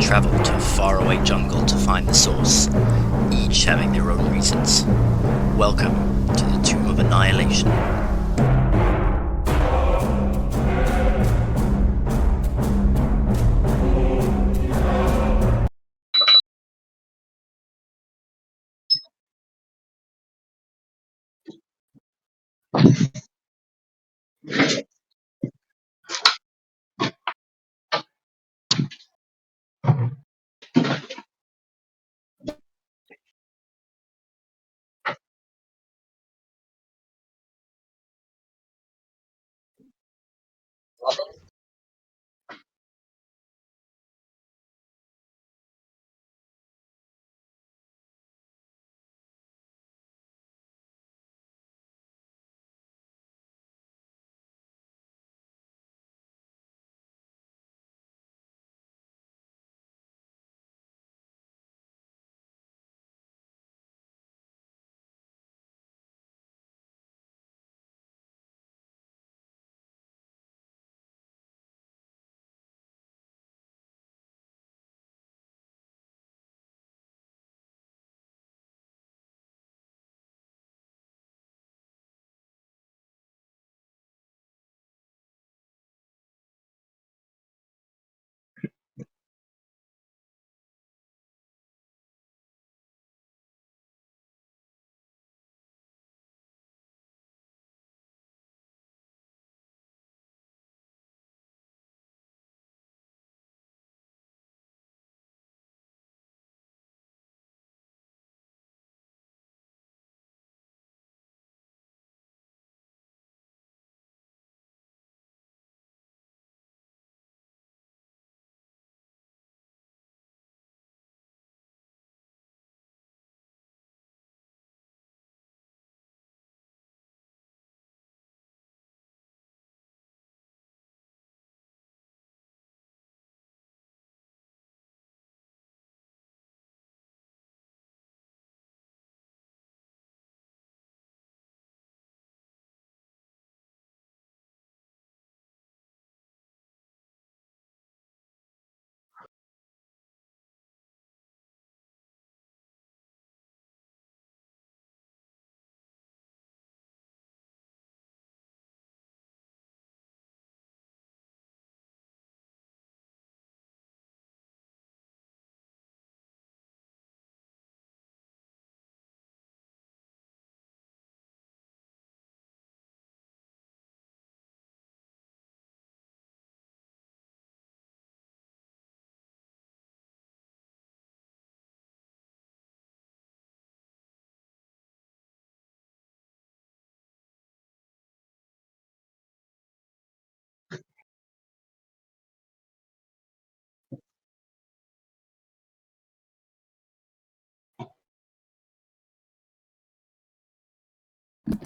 travel to a faraway jungle to find the source, each having their own reasons. Welcome to the Tomb of Annihilation.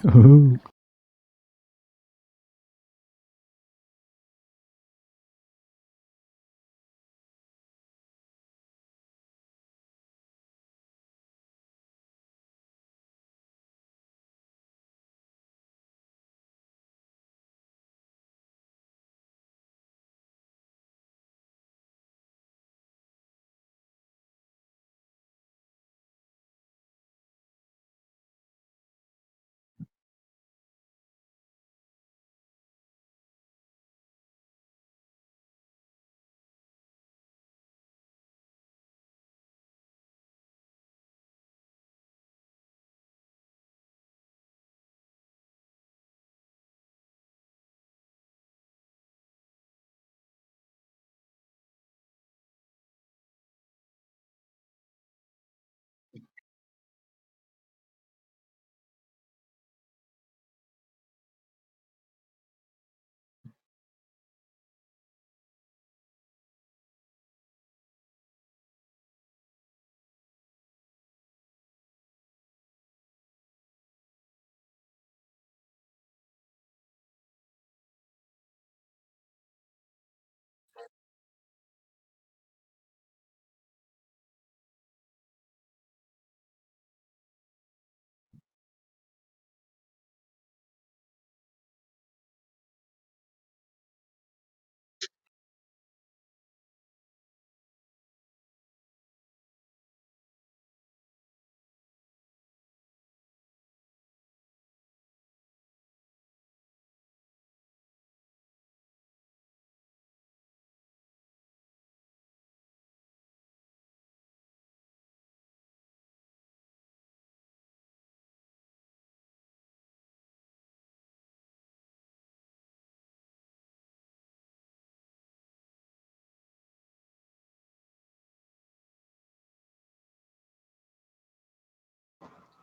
Oh.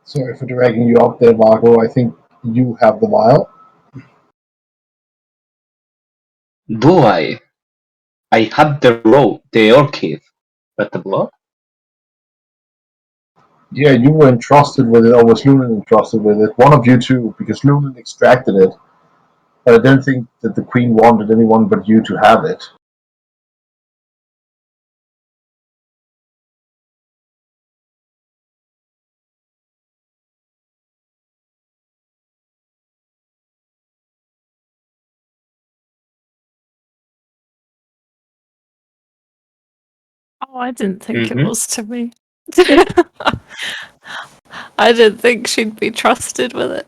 Sorry for dragging you up there, Margot. I think you have the vial. Do I? I had the orchid, but the blood? Yeah, you were entrusted with it, or was Lunan entrusted with it? One of you two, because Lunan extracted it. But I don't think that the Queen wanted anyone but you to have it. Oh, I didn't think it Mhm. was to me. I didn't think she'd be trusted with it.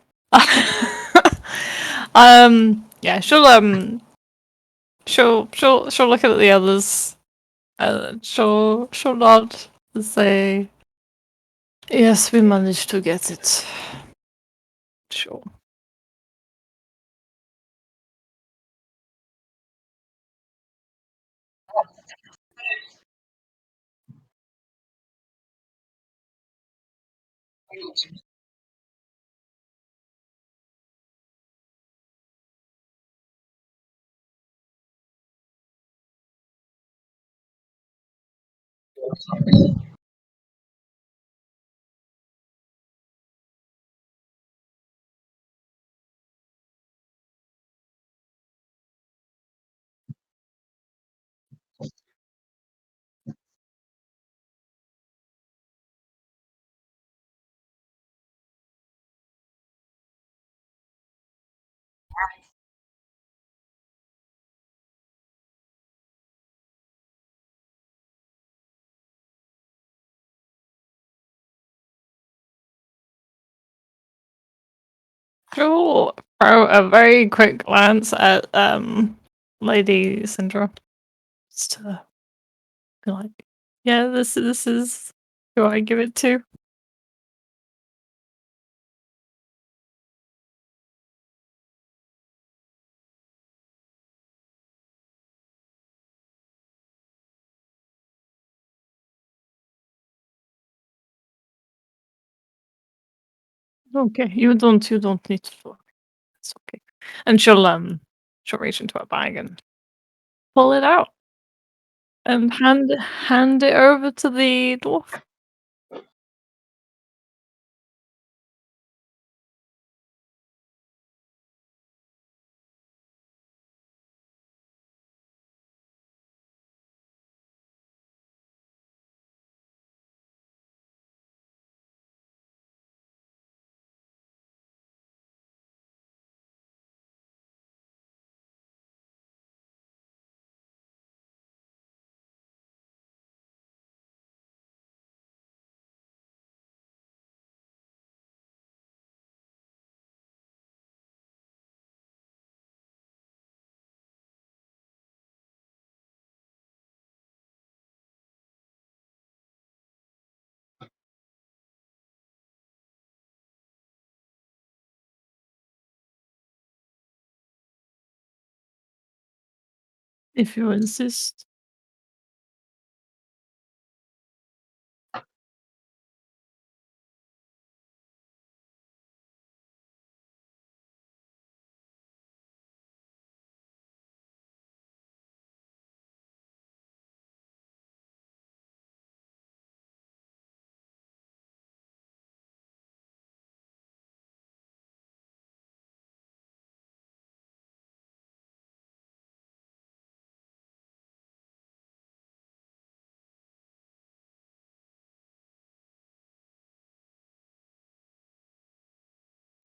Yeah, she'll look at the others, and she'll nod and say, "Yes, we managed to get it." Sure. She'll throw a very quick glance at Lady Syndra, just to be like, "Yeah, this is who I give it to." Okay, you don't need to look. It's okay. And she'll reach into her bag and pull it out and hand it over to the dwarf. If you insist.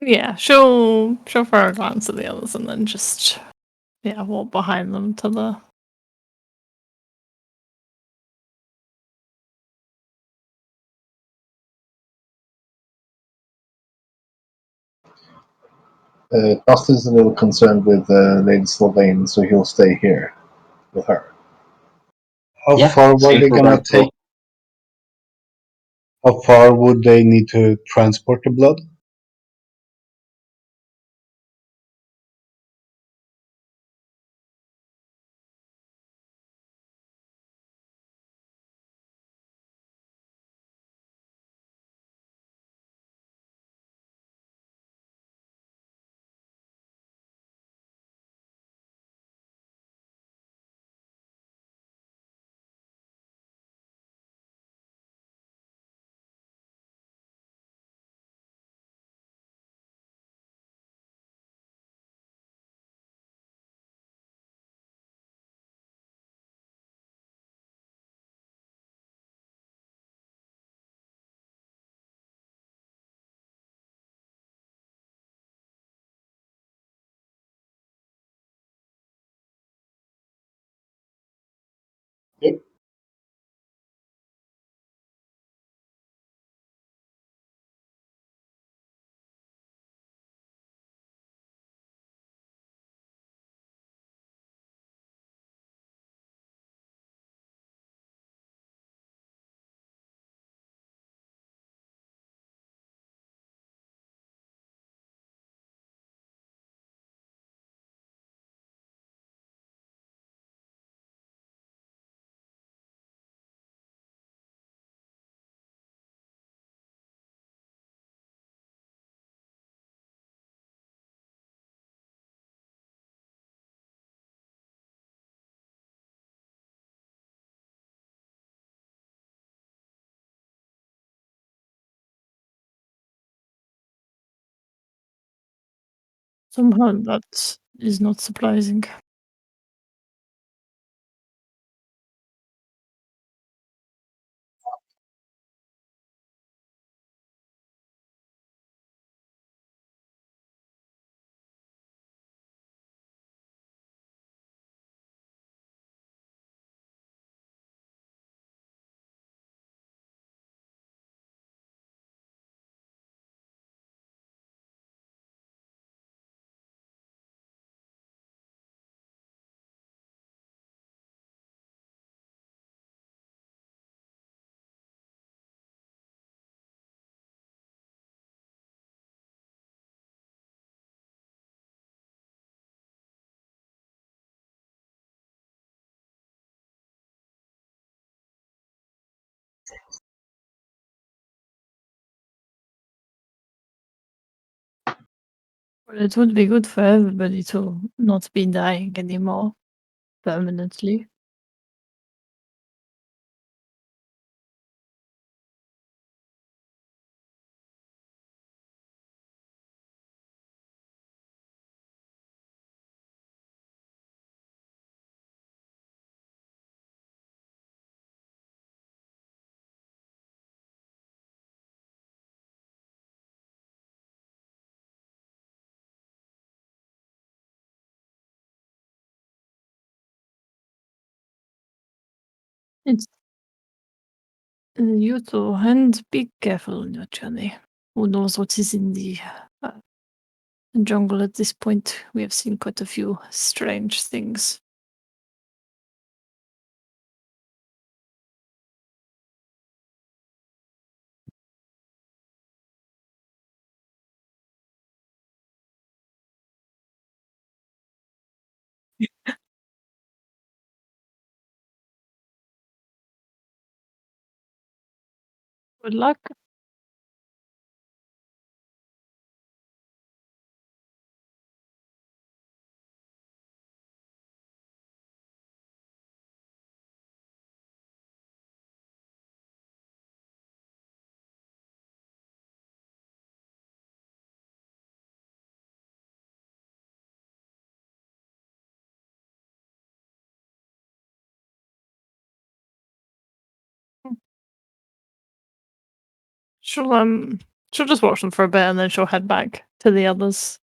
Yeah, she'll throw a glance at the others and then just walk behind them to the Dustin's a little concerned with Lady Sylvain, so he'll stay here with her. How Yeah, far were same they for gonna that, bro. take? How far would they need to transport the blood? Somehow that is not surprising. Well, it would be good for everybody to not be dying anymore permanently. It's you too, and be careful on your journey. Who knows what is in the uh, jungle at this point? We have seen quite a few strange things. Good luck. She'll she'll just watch them for a bit and then she'll head back to the others.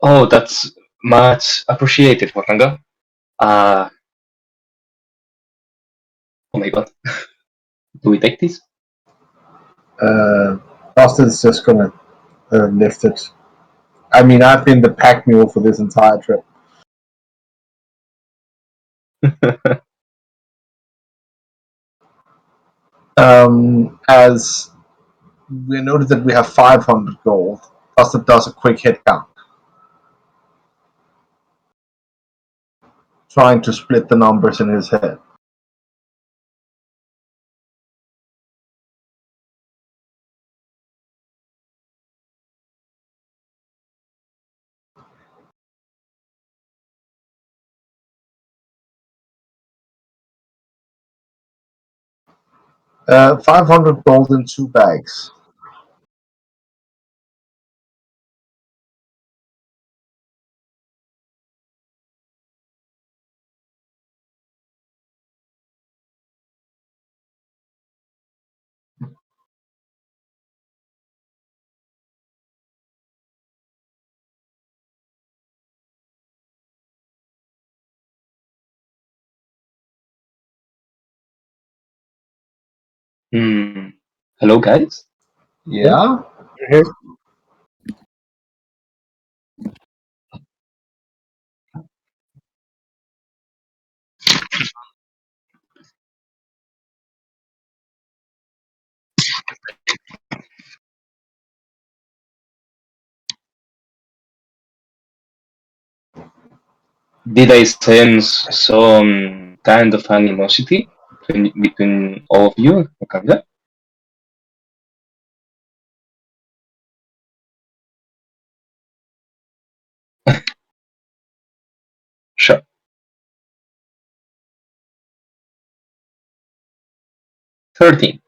Oh, that's much appreciated, Wakanga. Uh, oh my god. Do we take this? Austin's just gonna lift it. I mean, I've been the pack mule for this entire trip. As we noted that we have 500 gold, Austin does a quick hit count, trying to split the numbers in his head. Uh, 500 gold in 2 bags. Hello, guys. Yeah? Here. Did I sense some kind of animosity between all of you, Wakanga? Sure. 13.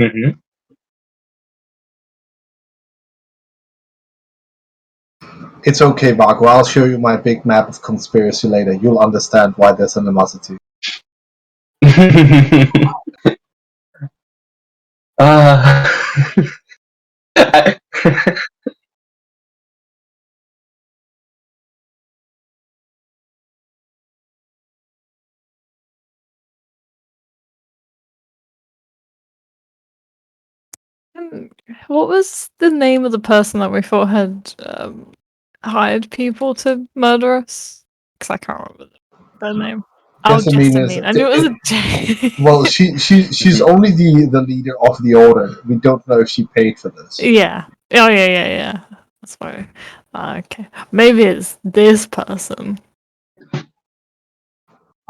Mm-hmm. It's okay, Marco. I'll show you my big map of conspiracy later. You'll understand why there's animosity. uh, What was the name of the person that we thought had hired people to murder us? Because I can't remember their name. Oh, Jessamine is. Jessamine. I knew it was a J. Well, she's only the leader of the order. We don't know if she paid for this. Yeah. Oh, yeah. That's why. Okay. Maybe it's this person.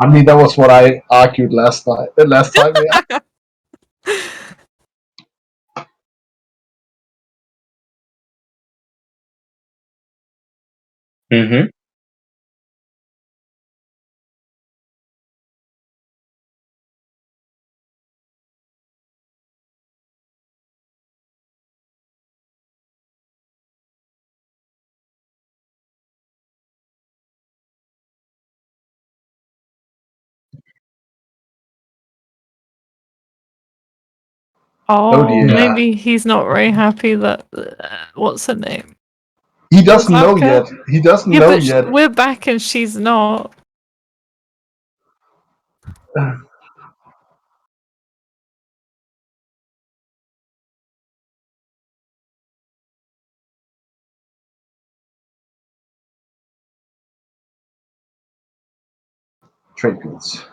I mean, that was what I argued last night. Last time, yeah. mm-hmm. Oh Oh, dear. maybe he's not very happy that. What's her name? He doesn't know Osaka? yet. He doesn't Yeah, know but yet. we're back and she's not. Trade goods.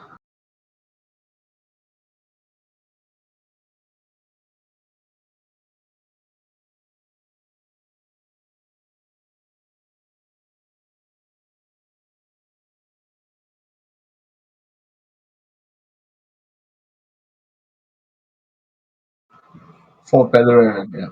For better, yeah.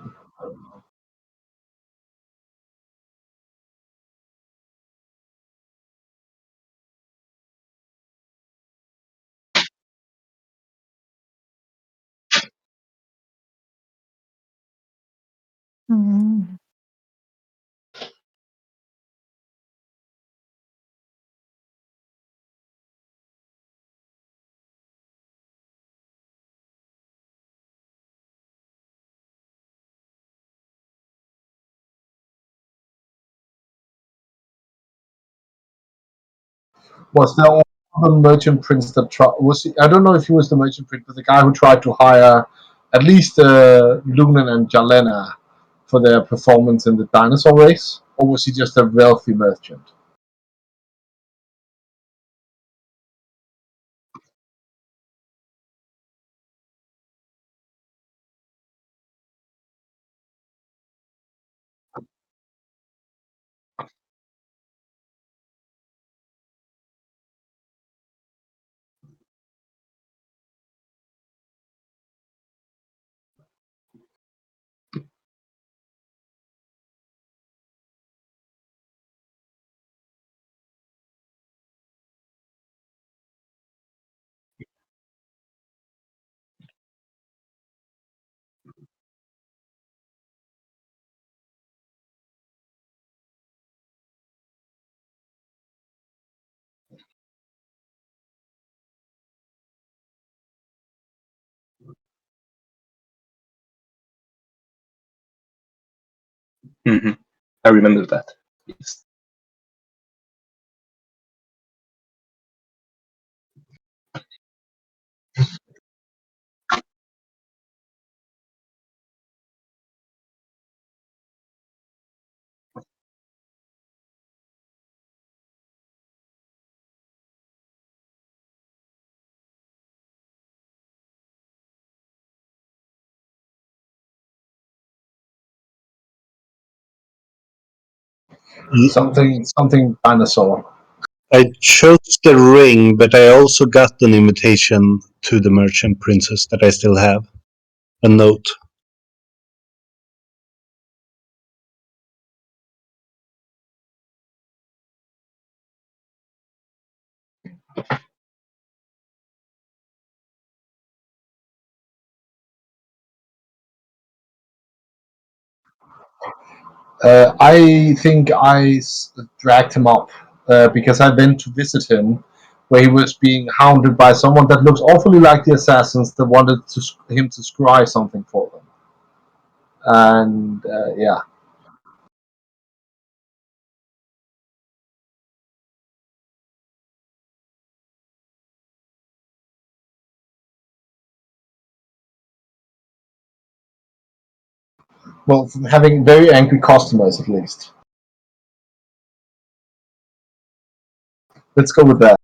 Was there the merchant prince that I don't know if he was the merchant prince, but the guy who tried to hire at least Lunan and Jalena for their performance in the dinosaur race, or was he just a wealthy merchant? I remember that. Yes. Something dinosaur. I chose the ring, but I also got an invitation to the merchant princess that I still have. A note. I think I dragged him up because I went to visit him, where he was being hounded by someone that looks awfully like the assassins that wanted him to scry something for them. And yeah, well, from having very angry customers at least. Let's go with that.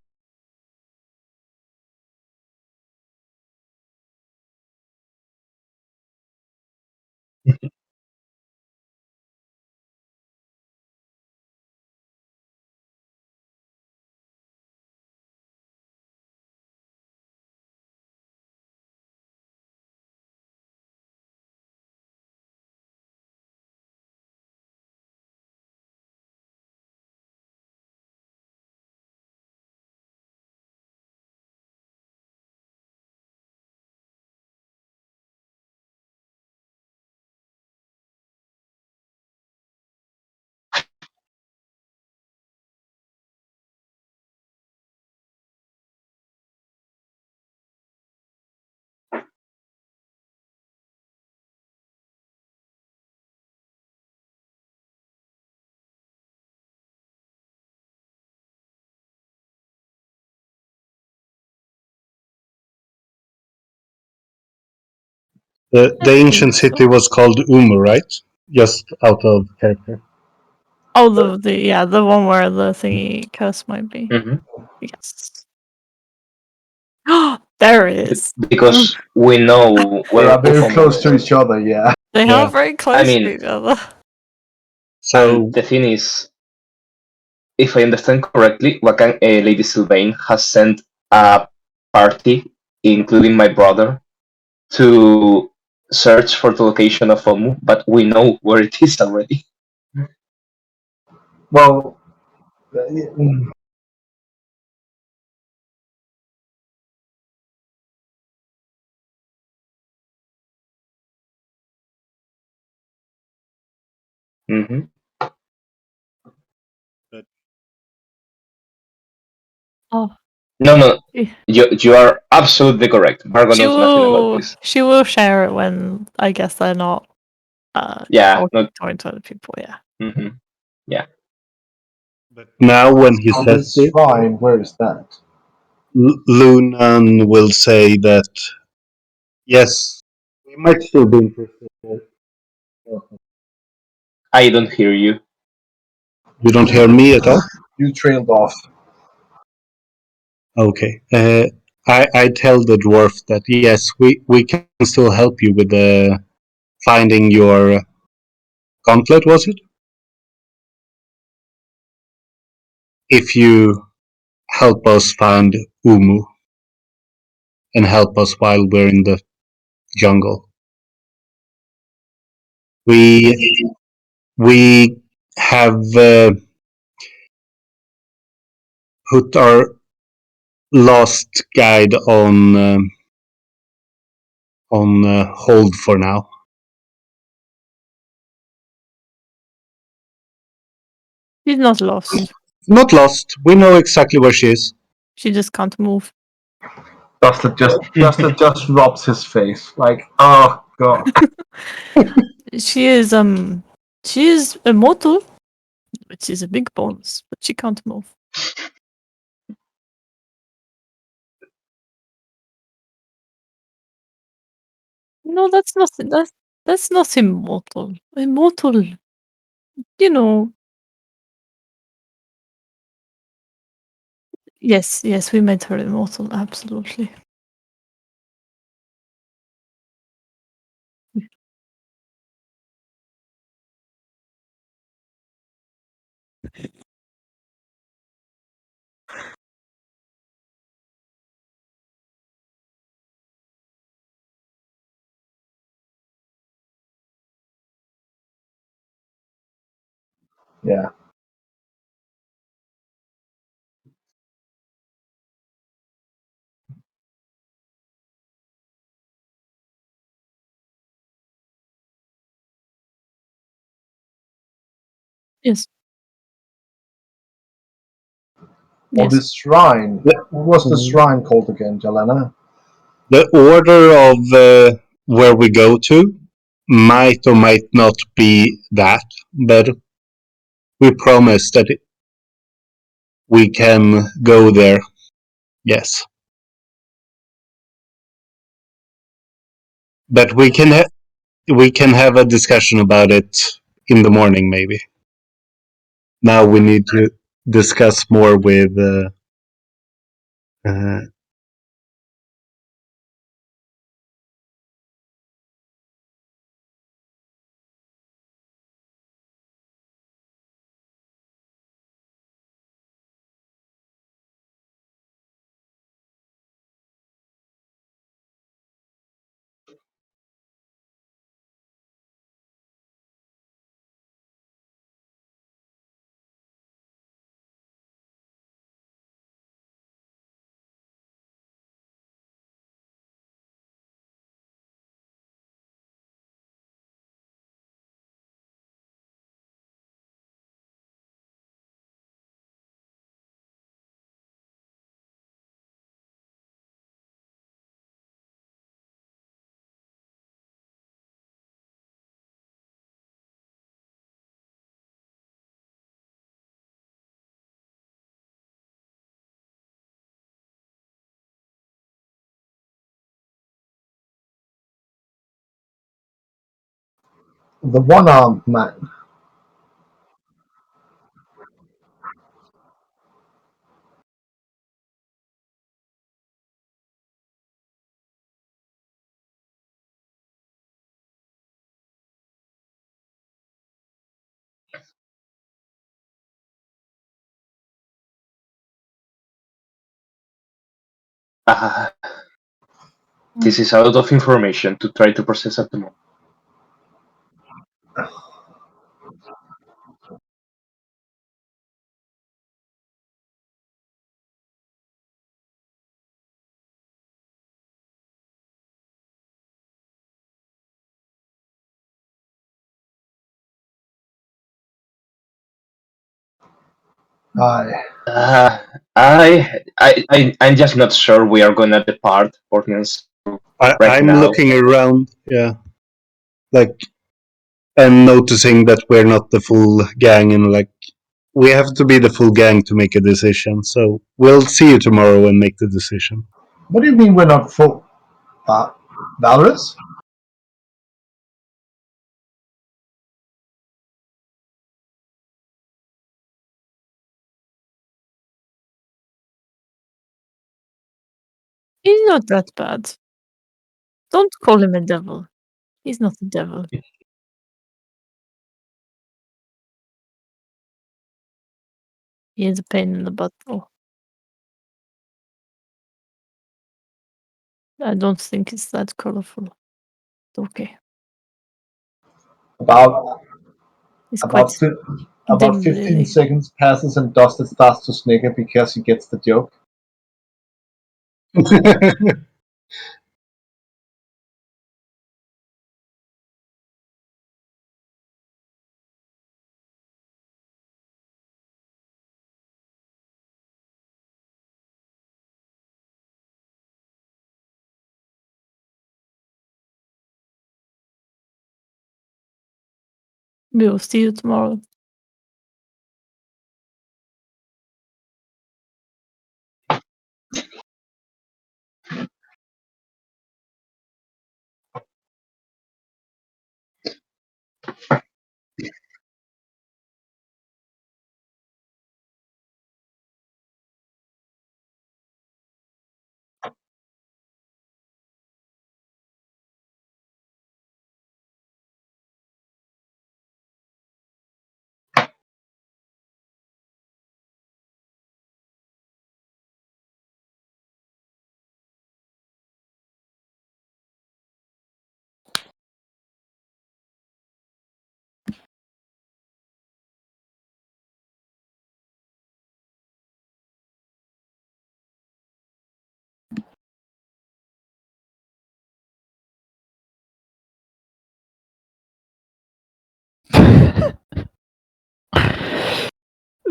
The I think ancient so. city was called Umu, right? Just out of character. Oh, the one where the thingy curse might be. Mm-hmm. Yes. There it is. Because we know They where are very Ufo close to is. each other. Yeah. They Yeah. are very close mean- to each other. So And the thing is, if I understand correctly, Lady Sylvain has sent a party, including my brother, to search for the location of Omu, but we know where it is already. Well, Mm-hmm. Oh. No, Yeah. you are absolutely correct. Margot knows nothing about this. She will share it when I guess they're not Yeah, not. talking to other people, yeah. Mm-hmm. Yeah. But now when he On says this it, shrine, where is that? Lunan will say that, yes, we might still be interested. I don't hear you. You don't hear me at all? You trailed off. Okay. I tell the dwarf that, yes, we can still help you with finding your gauntlet, was it? If you help us find Umu and help us while we're in the jungle. We have put our lost guide on hold for now. She's not lost. Not lost. We know exactly where she is. She just can't move. Dustin just rubs his face like, oh god. She is immortal, which is a big bonus, but she can't move. No, that's not immortal. Immortal, you know. Yes, we made her immortal, absolutely. Yeah. Yes. On Yes. this shrine. Yeah. What was the shrine called again, Jelena? The order of where we go to might or might not be that, but we promise that we can go there. Yes, but we can have a discussion about it in the morning, maybe. Now we need to discuss more with. The one-armed man. Uh, this is a lot of information to try to process at the moment. Aye. I'm just not sure we are gonna depart Port Nyanzaru right I'm now. looking around, yeah, like, and noticing that we're not the full gang, and like, We have to be the full gang to make a decision, so we'll see you tomorrow and make the decision. What do you mean we're not full? Valrus? He's not that bad. Don't call him a devil. He's not a devil. He is a pain in the butt, though. I don't think it's that colorful. Okay. About It's quite about dim, 15 really. seconds passes and Dustin starts to snicker because he gets the joke. We will see you tomorrow.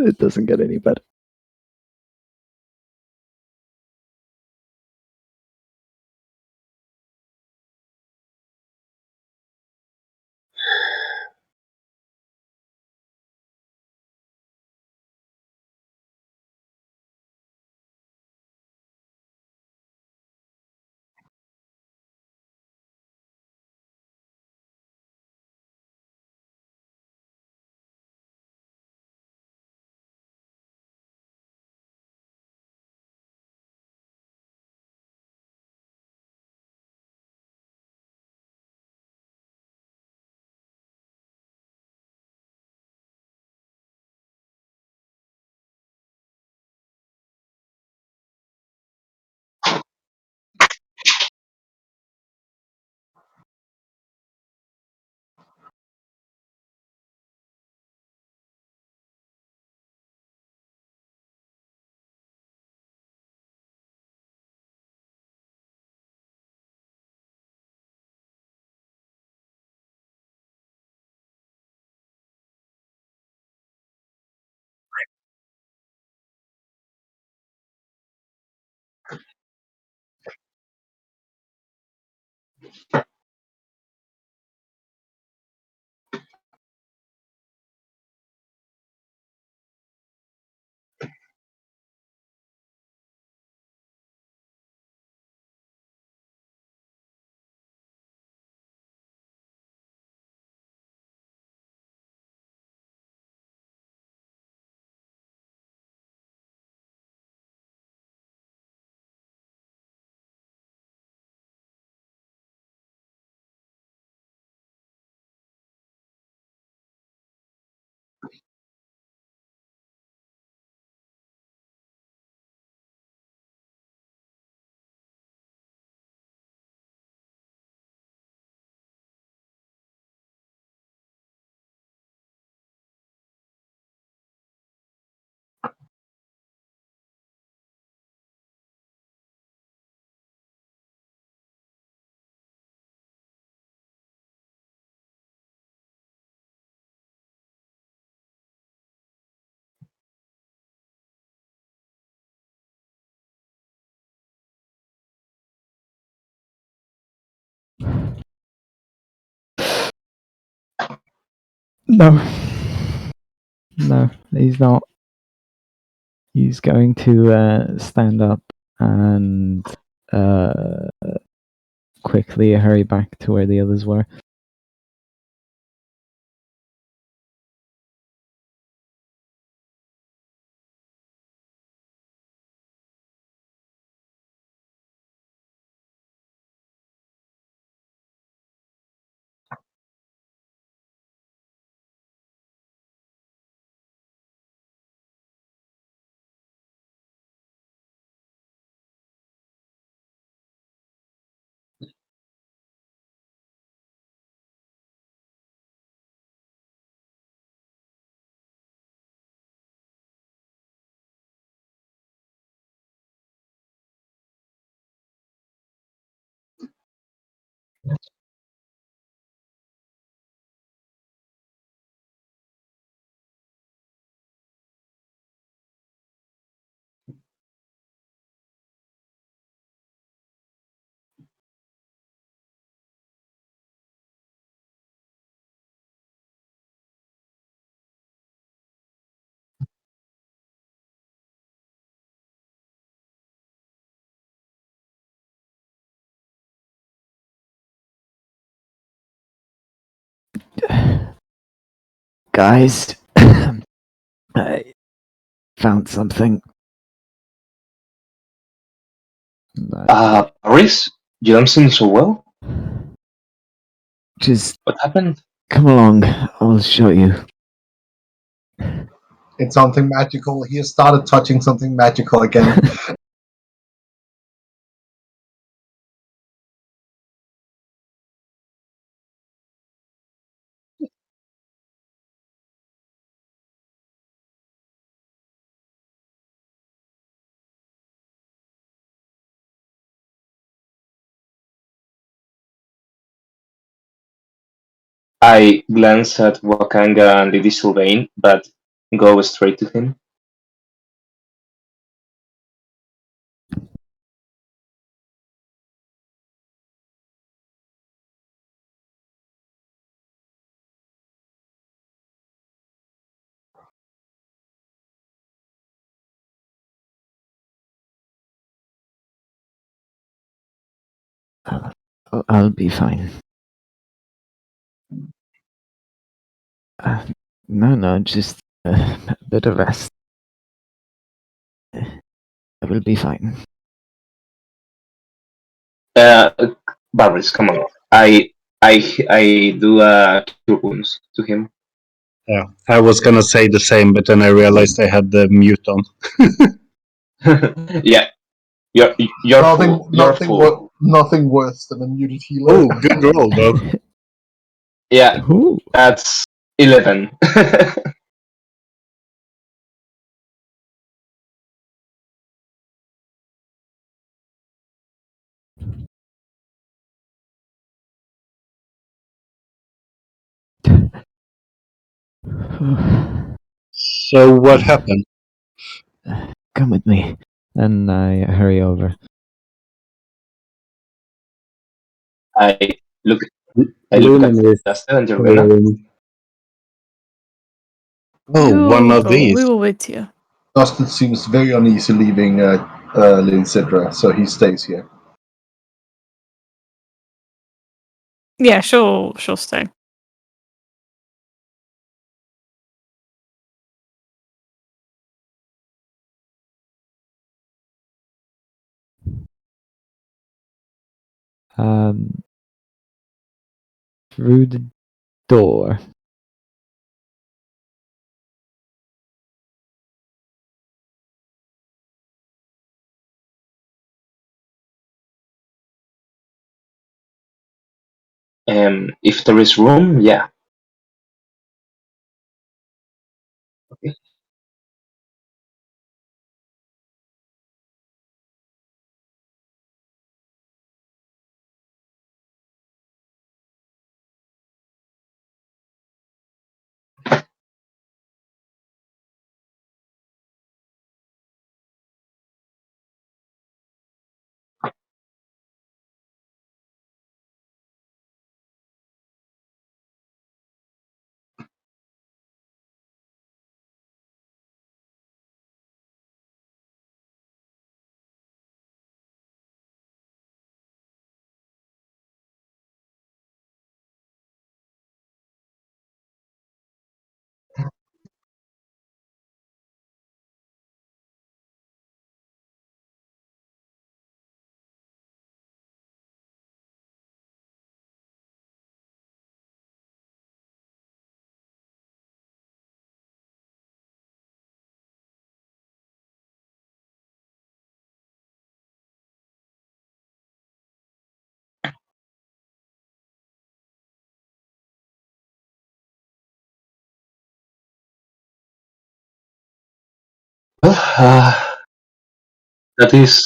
It doesn't get any better. No. No, he's not. He's going to stand up and quickly hurry back to where the others were. Guys, I found something. Paris, you don't seem so well. Just What happened? come along. I'll show you. It's something magical. He has started touching something magical again. I glance at Wakanga and Lady Sylvain, but go straight to him. I'll be fine. No, just a bit of rest. I will be fine. Uh, Barris, come on. I do cure wounds to him. Yeah, I was gonna say the same, but then I realized I had the mute on. Yeah, you're full. You're full. Nothing worse than a muted healer. Oh, good roll though. Yeah, Ooh. that's 11. So what happened? Come with me. And I hurry over. I look. I look at Lumen is Dustin and Jorvina. Oh, one of We these. will wait here. Dustin seems very uneasy leaving Lady Sidra, so he stays here. Yeah, she'll stay. Through the door. If there is room, yeah. Okay. That is.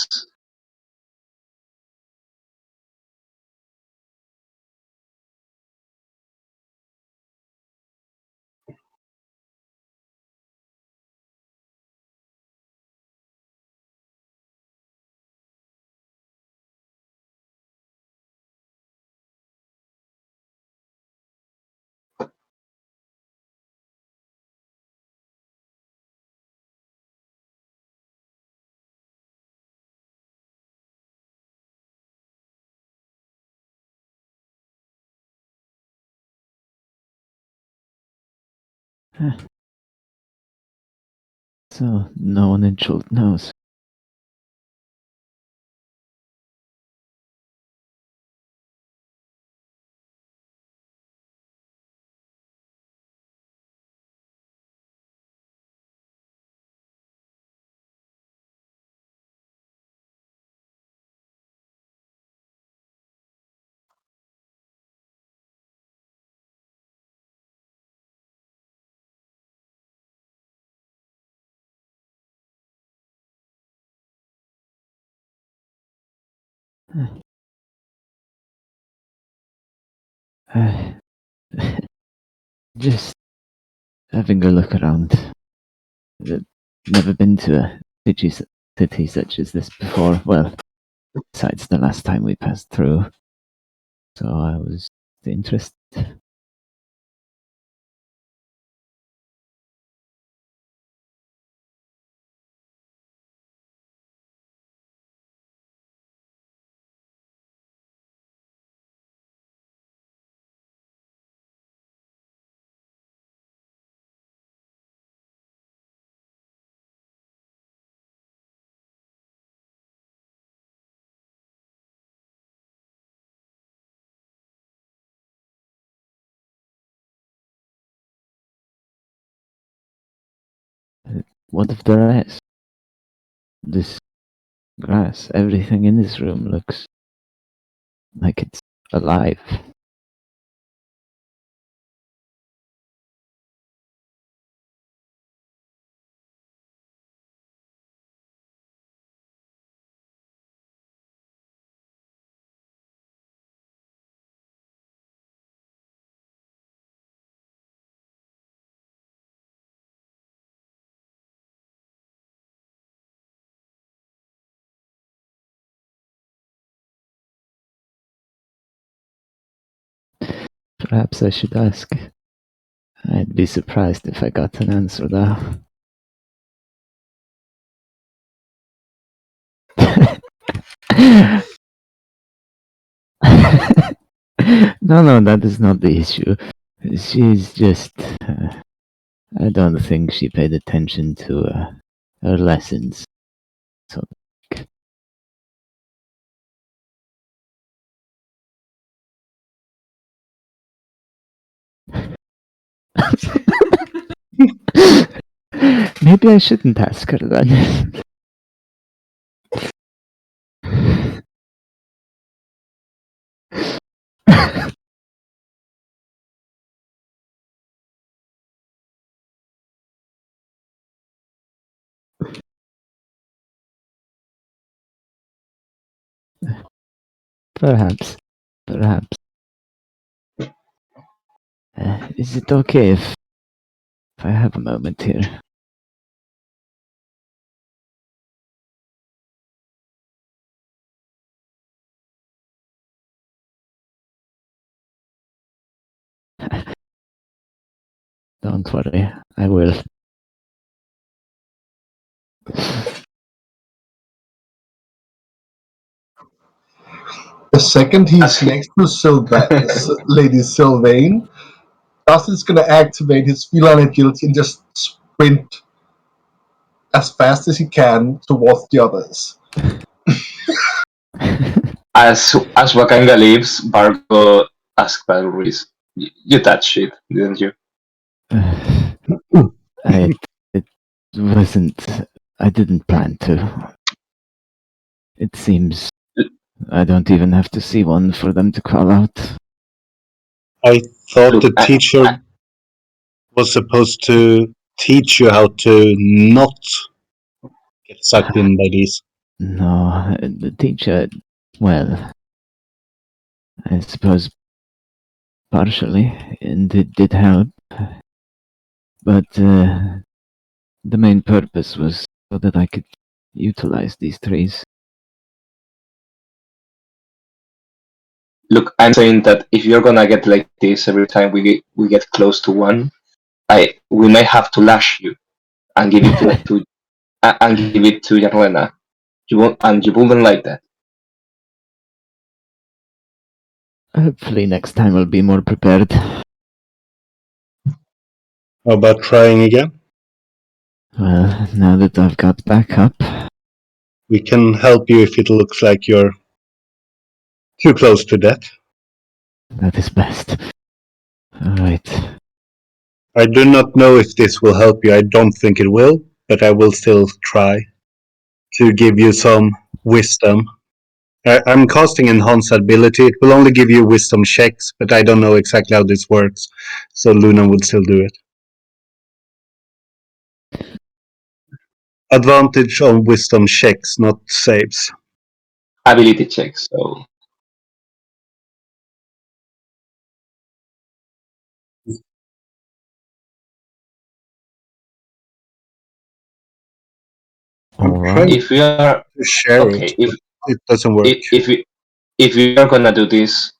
So no one in Schult knows. Uh, just having a look around. I've never been to a city such as this before. Well, besides the last time we passed through. So I was interested. What of the rest? This grass, everything in this room looks like it's alive. Perhaps I should ask. I'd be surprised if I got an answer though. No, that is not the issue. She's just. I don't think she paid attention to her lessons. So. Maybe I shouldn't ask her then. Perhaps. Is it okay if I have a moment here? Don't worry, I will. The second he's next to Lady Sylvain, Dustin's gonna activate his feline agility and just sprint as fast as he can towards the others. As Wakanga leaves, Bargo asks Valryce, "You touched it, didn't you?" It wasn't. I didn't plan to. It seems I don't even have to see one for them to call out. I thought Look, the teacher was supposed to teach you how to not get sucked in by these. No, the teacher, well, I suppose partially, and it did help. But the main purpose was so that I could utilize these trees. Look, I'm saying that if you're gonna get like this every time we get close to one, we may have to lash you and give it and give it to Yarlena. You wouldn't like that. Hopefully next time I'll be more prepared. How about trying again? Well, now that I've got backup, We can help you if it looks like you're too close to death. that is best. Alright. I do not know if this will help you. I don't think it will, but I will still try to give you some wisdom. I'm casting Enhance ability. It will only give you wisdom checks, but I don't know exactly how this works, so Luna would still do it. Advantage on wisdom checks, not saves. Ability checks. So I'm Alright. trying if we are to share okay, it, but it doesn't work. if we are gonna do this,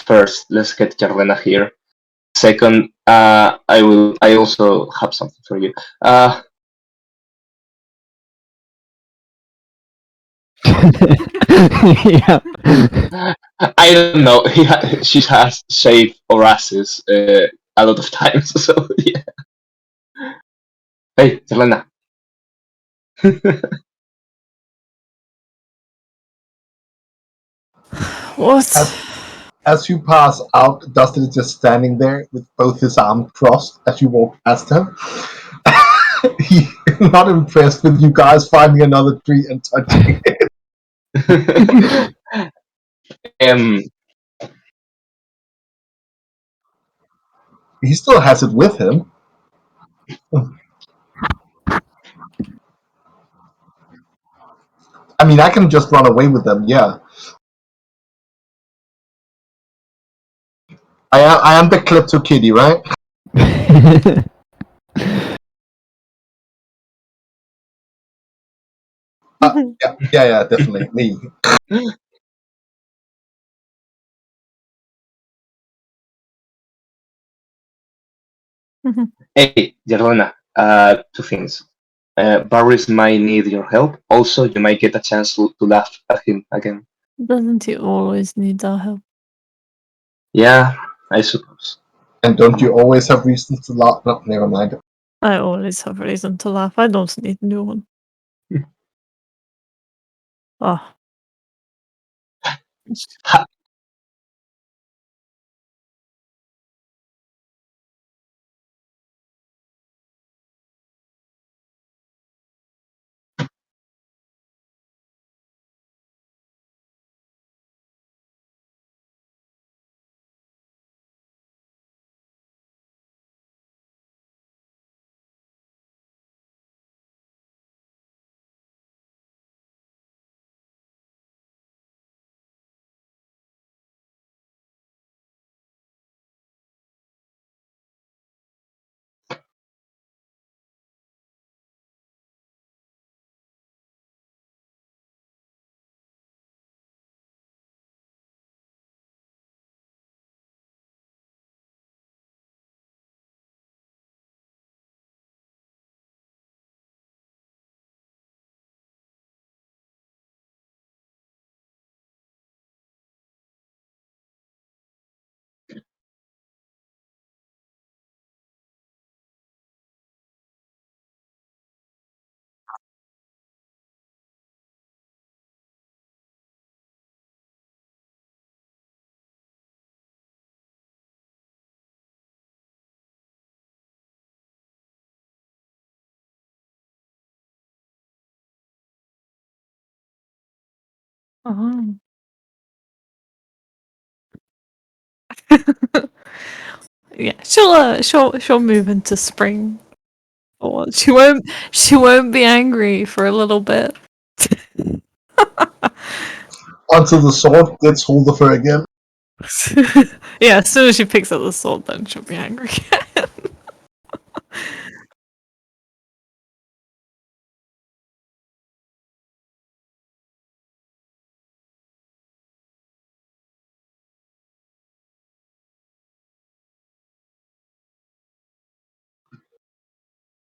first let's get Yarlena here. Second, I also have something for you. Yeah. I don't know. She has shaved Horaces a lot of times, so yeah. Hey, Yarlena. What? As you pass out, Dustin is just standing there with both his arms crossed as you walk past him. He's not impressed with you guys finding another tree and touching it. um, He still has it with him. I mean, I can just run away with them, yeah. I am the Klepto Kitty, right? Yeah, definitely. Me. hey, Yarlena. Two things. Barris might need your help. Also, you might get a chance to laugh at him again. Doesn't he always need our help? Yeah, I suppose. And don't you always have reasons to laugh? No, never mind. I always have reason to laugh. I don't need a new one. Oh. Ha- Oh. Yeah, she'll move into spring Oh, she won't be angry for a little bit. Until the sword gets hold of her again. Yeah, as soon as she picks up the sword, then she'll be angry again.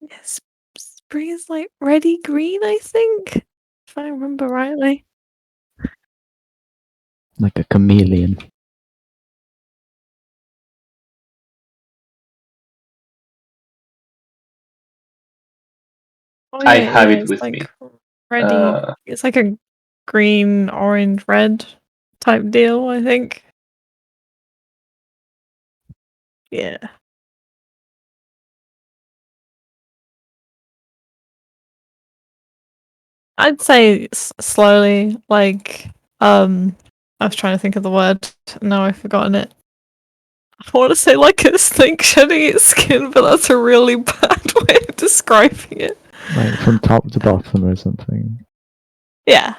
Yes, spring is like ready green, I think, if I remember rightly. Like a chameleon. Oh I yeah, have yeah, it it's with like me. ready. It's like a green, orange, red type deal, I think. Yeah. I'd say slowly, like, I was trying to think of the word, now I've forgotten it. I want to say like a snake shedding its skin, but that's a really bad way of describing it. Like from top to bottom or something. Yeah.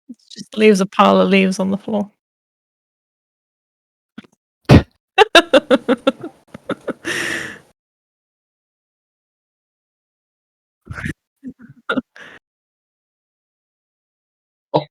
It just leaves a pile of leaves on the floor. Oh,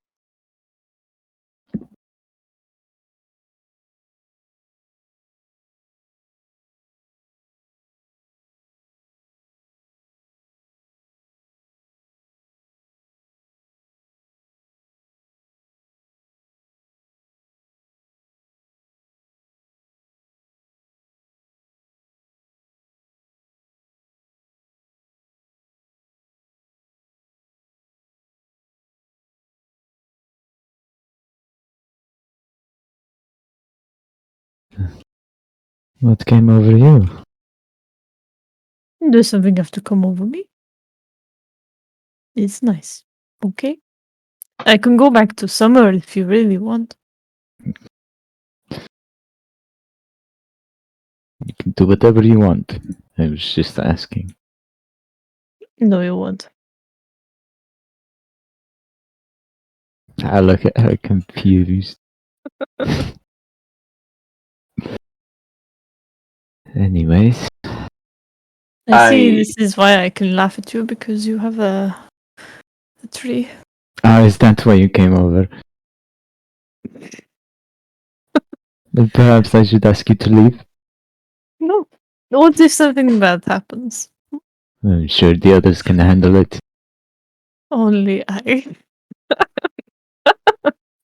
What came over you? Does something have to come over me? It's nice. Okay. I can go back to summer if you really want. You can do whatever you want. I was just asking. No, you won't. I look at her confused. Anyways, I see I this is why I can laugh at you, because you have a tree. is that why you came over? Then perhaps I should ask you to leave? No. What if something bad happens? I'm sure the others can handle it. Only I.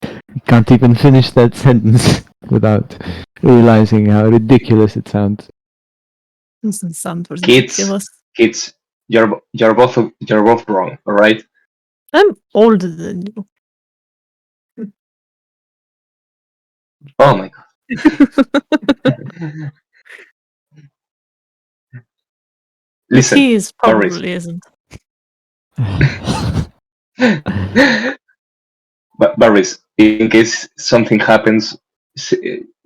You can't even finish that sentence without realizing how ridiculous it sounds. Doesn't sound kids, ridiculous. kids, you're both wrong. All right. I'm older than you. Oh my god. But Listen, he is Paris. probably isn't. But Baris, in case something happens,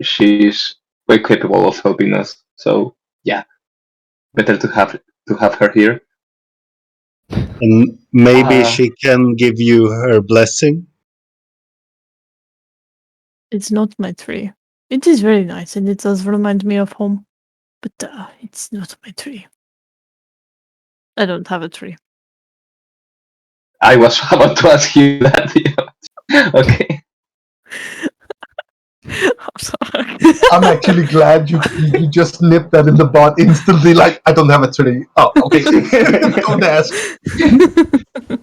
she's quite capable of helping us. So yeah, better to have her here. And maybe Uh, she can give you her blessing. It's not my tree. It is very nice and it does remind me of home. But it's not my tree. I don't have a tree. I was about to ask you that. Okay. I'm sorry. I'm actually glad you just nipped that in the bud instantly. Like, I don't have a tree. Oh, okay. Don't ask. But,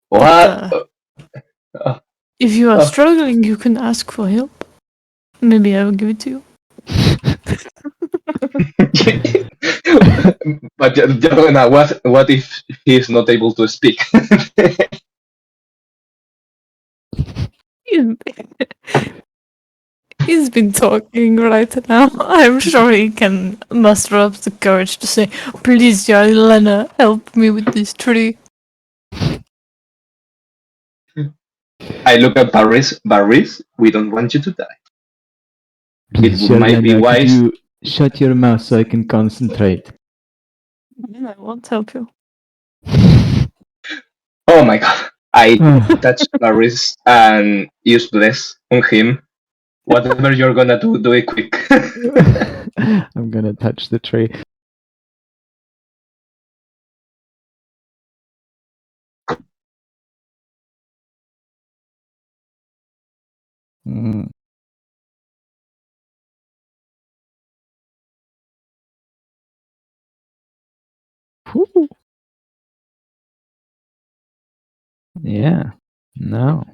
What? Uh, if you are uh, struggling, you can ask for help. Maybe I will give it to you. but Jelena, what if he's not able to speak? He's- He's been talking right now. I'm sure he can muster up the courage to say, "Please, Jelena, help me with this tree." I look at Paris. Paris, we don't want you to die. might be Sharlena, could wise. you shut your mouth so I can concentrate? I won't help you. Oh my god. I touch Laris and use bless on him. Whatever you're gonna do, do it quick. I'm gonna touch the tree. Mm. Whew. Yeah. No.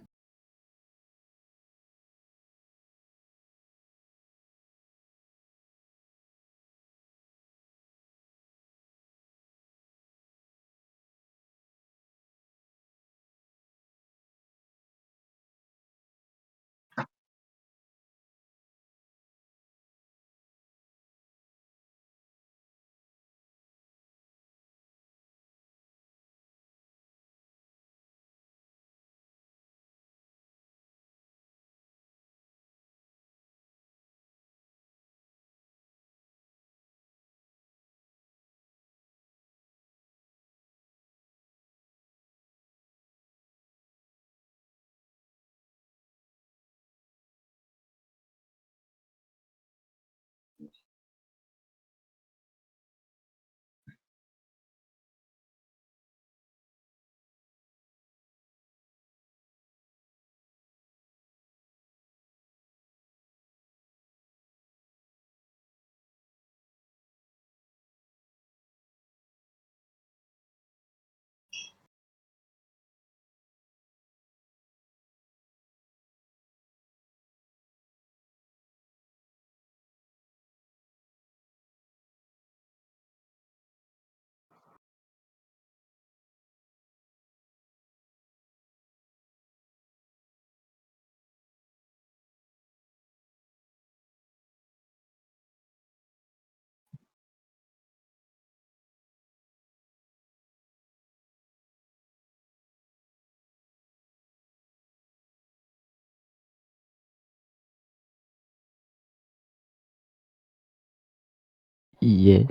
Yes.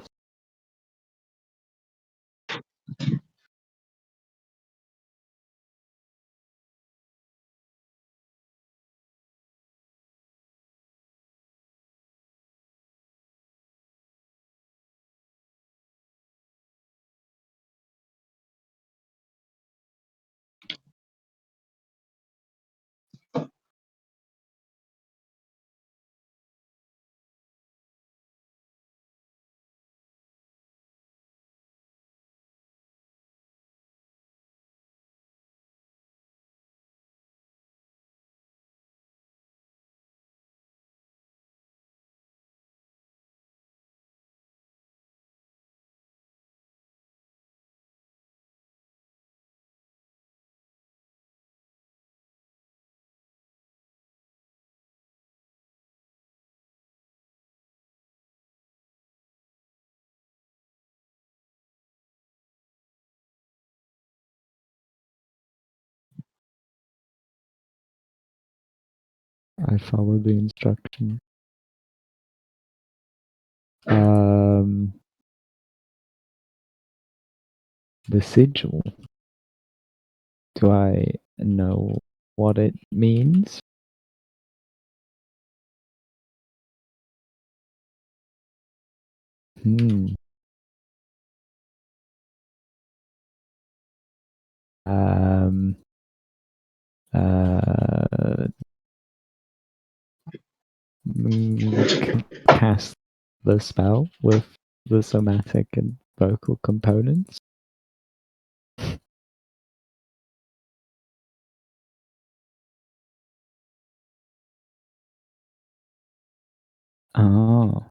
I follow the instruction. The sigil. Do I know what it means? Hmm. Um. Cast the spell with the somatic and vocal components. Oh.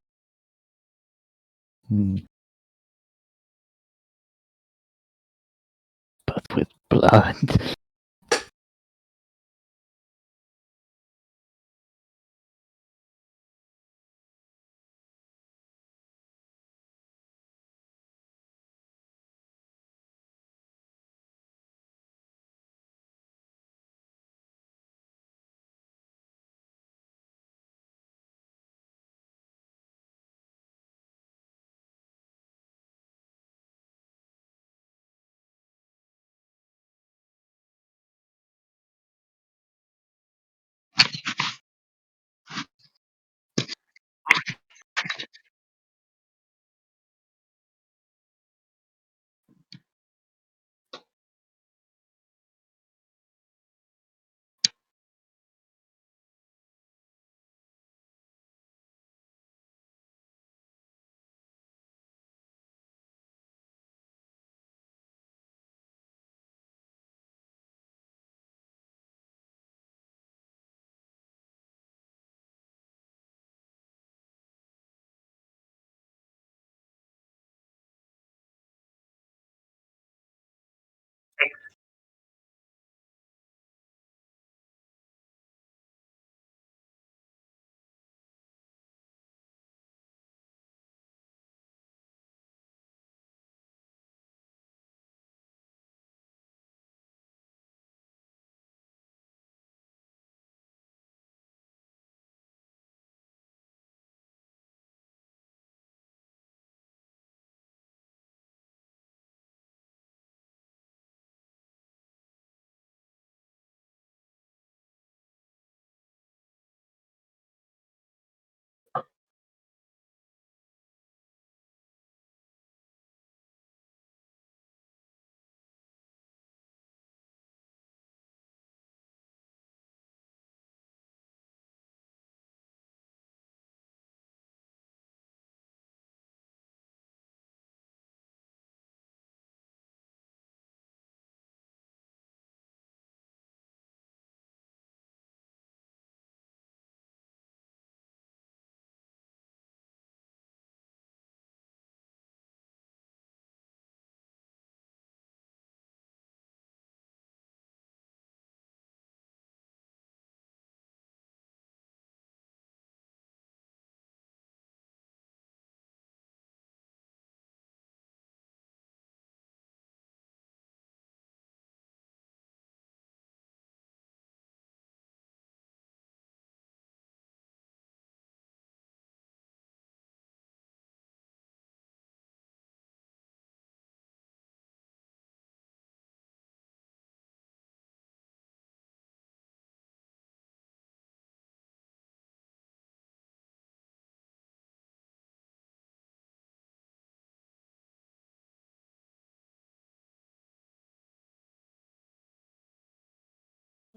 But with blood.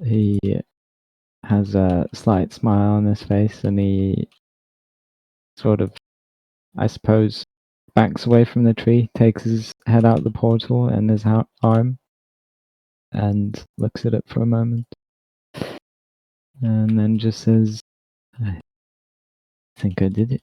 He has a slight smile on his face, and he sort of, I suppose, backs away from the tree, takes his head out the portal and his arm, and looks at it for a moment, and then just says, "I think I did it."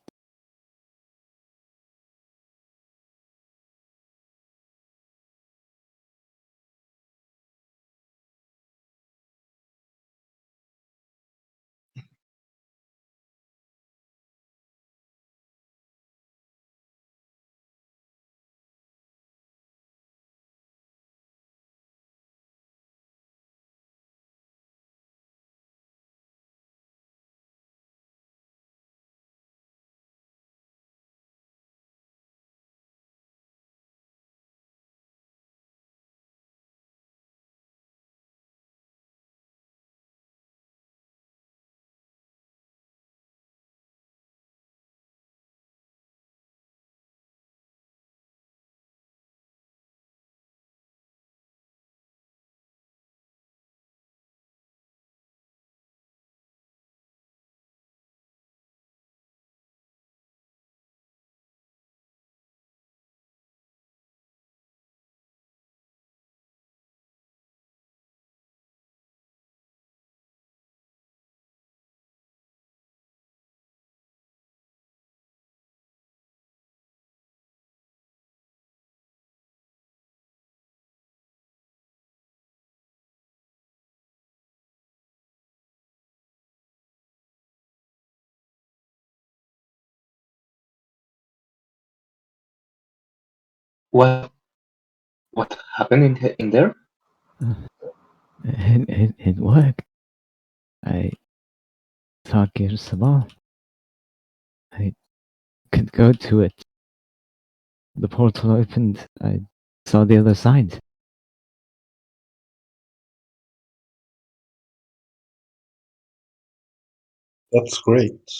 What happened in there? It worked. I saw Gir Sabal. I could go to it. The portal opened. I saw the other side. That's great.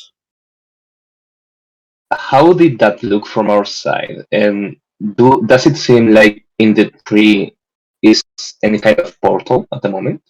How did that look from our side? And does it seem like in the tree is any kind of portal at the moment?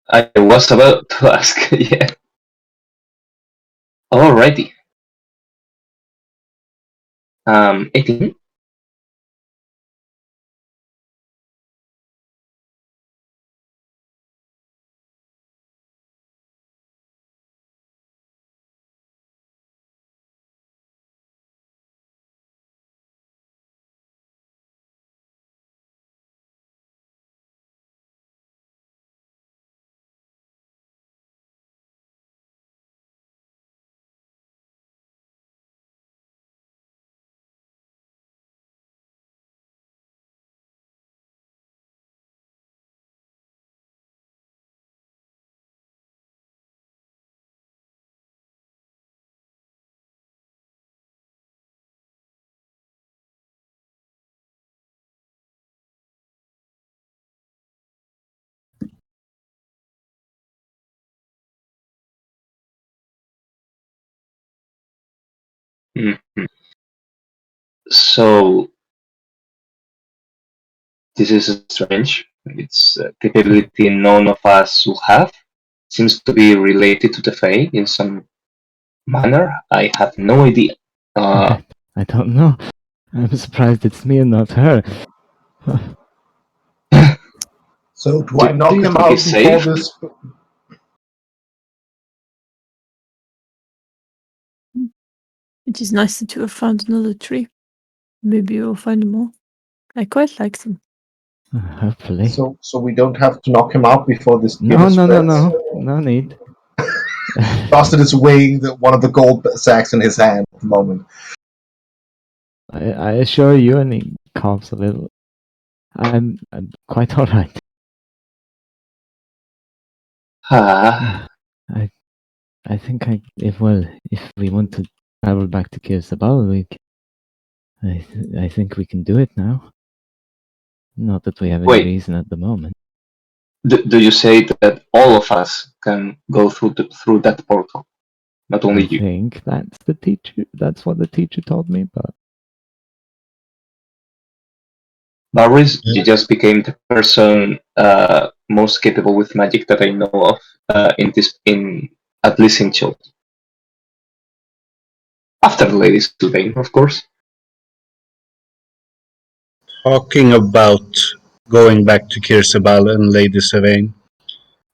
I was about to ask. Yeah. Alrighty. 18. Mhm. So this is strange. It's a capability none of us will have. Seems to be related to the Fae in some manner. I have no idea. Uh, I don't know. I'm surprised it's me and not her. So do do, I knock do you him think out it's before safe? this? It is nice that you have found another tree. Maybe you'll find more. I quite like them. Hopefully. So we don't have to knock him out before this No, gift no, no, spreads? no. No need. Bastard is weighing one of the gold sacks in his hand at the moment. I assure you, and he coughs a little. I'm quite alright. Ah, I think if we want to travel back to Kirsabal, I think we can do it now. Not that we have any wait, reason at the moment. do you say that all of us can go through that portal, not only I you? think that's the teacher. That's what the teacher told me. But Barris, you just became the person most capable with magic that I know of in at least in Chile. After the Lady Sylvain, of course. Talking about going back to Kirsabal and Lady Sylvain,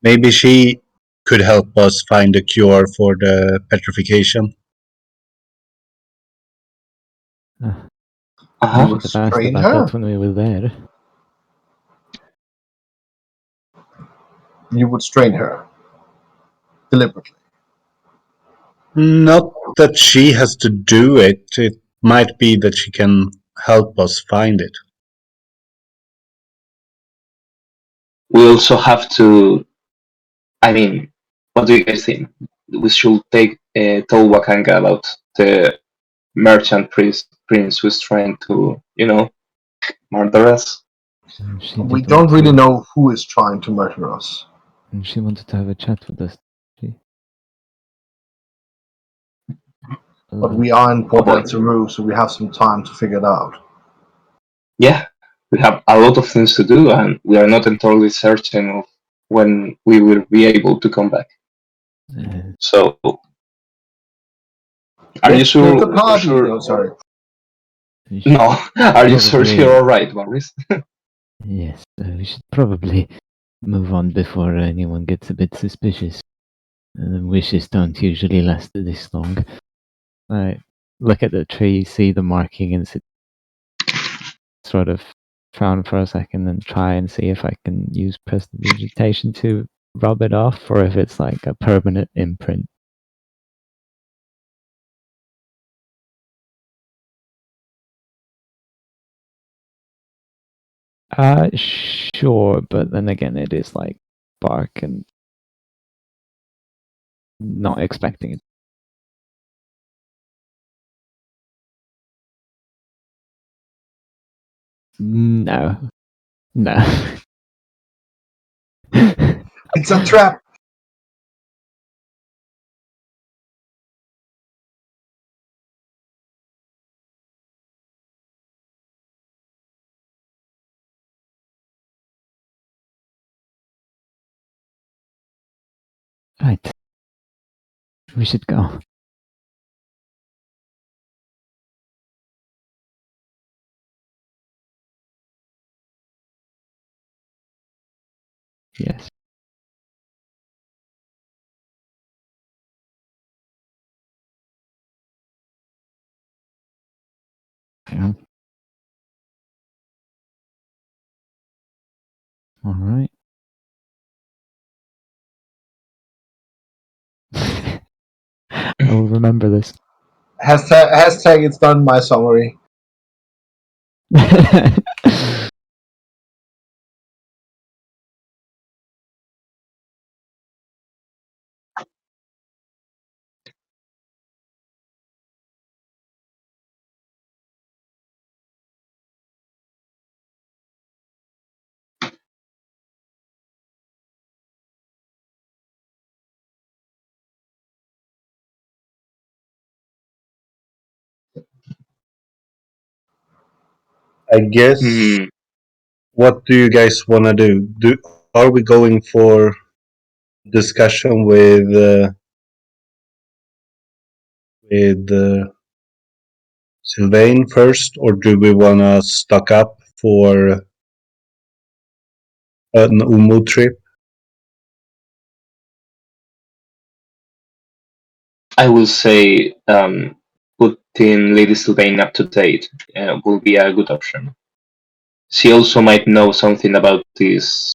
maybe she could help us find a cure for the petrification. we Uh-huh. You would should have asked strain about her. that when we were there. You would strain her deliberately. Not that she has to do it. It might be that she can help us find it. We also have to. I mean, what do you guys think? We should tell Wakanga about the merchant prince who's trying to, murder us. She We did want don't really to, know who is trying to murder us. and she wanted to have a chat with us. But we are in Oh Port boy. Nyanzaru, so we have some time to figure it out. Yeah, we have a lot of things to do, and we are not entirely certain of when we will be able to come back. So, are you Let's split sure? the party. Sure? No, sorry. We should No. Are you sure probably- you're all right, Maurice? Yes, we should probably move on before anyone gets a bit suspicious. Wishes don't usually last this long. I look at the tree, see the marking, and sort of frown for a second and try and see if I can use prestidigitation to rub it off, or if it's like a permanent imprint. Sure, but then again, it is like bark and not expecting it. No. It's a trap. Right. We should go. Yes. Hang on. All right. I will remember this. Hashtag it's done my summary. I guess. What do you guys want to do? Are we going for discussion with Sylvain first, or do we want to stock up for an Umu trip? I will say putting Lady Sylvain up to date will be a good option. She also might know something about this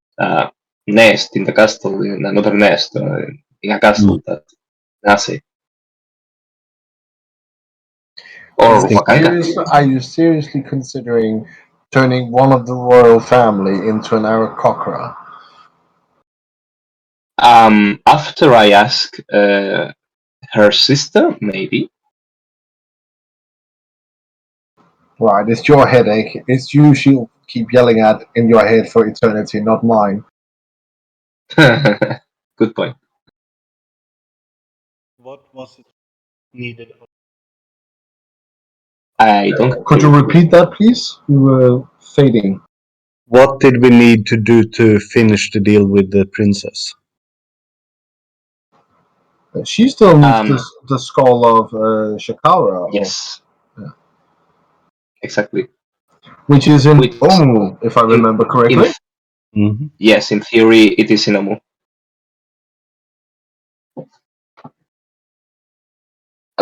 nest in the castle, in another nest in a castle that Nase or Wakanga. Are you seriously considering turning one of the royal family into an Aarakocra? After I ask her sister, maybe. Right, it's your headache. It's you she'll keep yelling at in your head for eternity, not mine. Good point. What was it needed? I don't. Could you repeat that, please? You were fading. What did we need to do to finish the deal with the princess? She still needs the skull of Shakara. Yes. Yeah. Exactly. Which is in Which Omu, if I remember correctly. Mm-hmm. Yes, in theory, it is in Omu.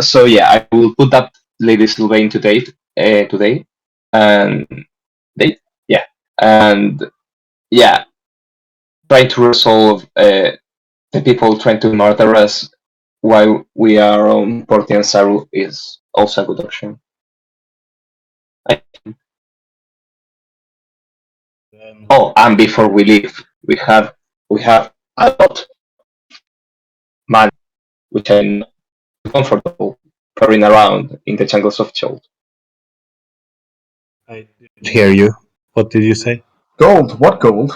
So yeah, I will put that Lady Sylvain today, and date, yeah, and yeah, trying to resolve the people trying to murder us while we are on Port Nyanzaru is also a good option. Oh, and before we leave, we have a lot man, which I'm not comfortable pouring around in the jungles of Chol. I didn't hear you. What did you say? Gold? What gold?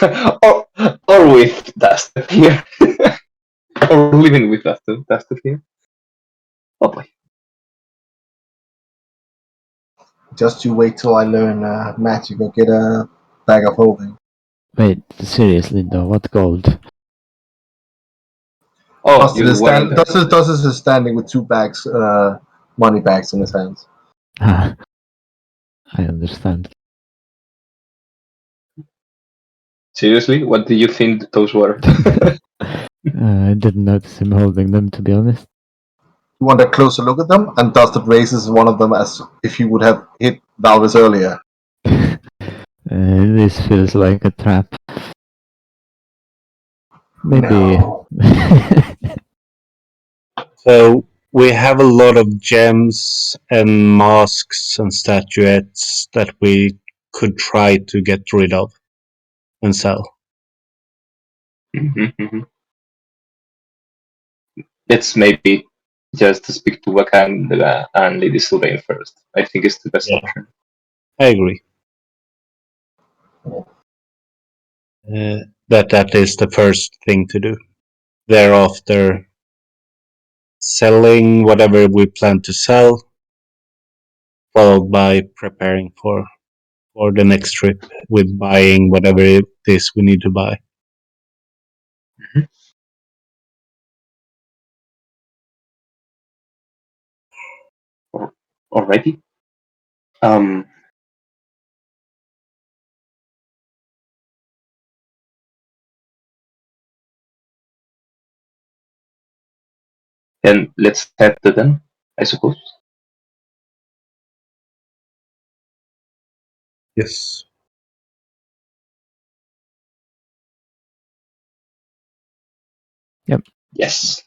or with dust here, or living with dust here. Oh boy. Just you wait till I learn magic or get a bag of holding. Wait, seriously though, what gold? Oh, Dustin you is, were in there. Dustin is standing with two bags, money bags in his hands. Ah, I understand. Seriously, what do you think those were? I didn't notice him holding them, to be honest. You want a closer look at them? And Dustin raises one of them as if he would have hit Valvis earlier. This feels like a trap. Maybe. No. So we have a lot of gems and masks and statuettes that we could try to get rid of and sell. Let's maybe just speak to Wakanda and Lady Sylvain first. I think it's the best option. I agree. That is the first thing to do. Thereafter, selling whatever we plan to sell, followed by preparing for the next trip with buying whatever it is we need to buy. Already? Then let's head to them, I suppose. Yes. Yes.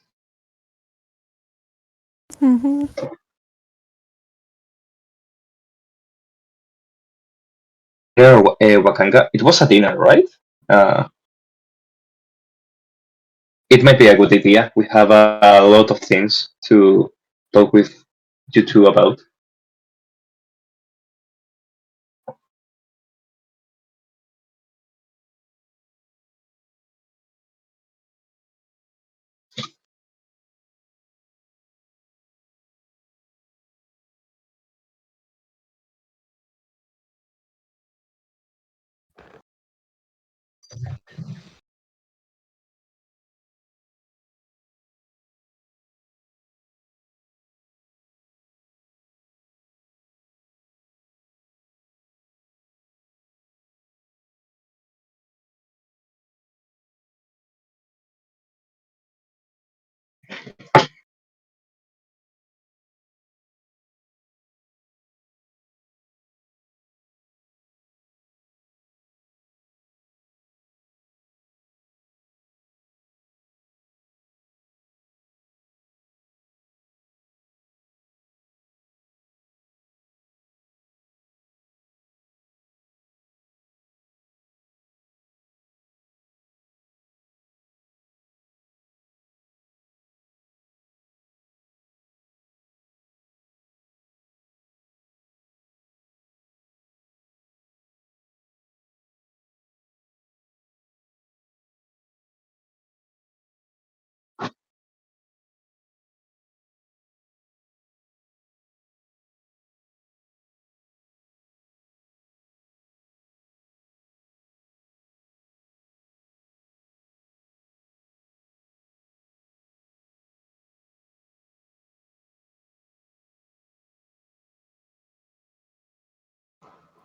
Mm-hmm. Dinner, Wakanga. It was a dinner, right? It might be a good idea. We have a lot of things to talk with you two about.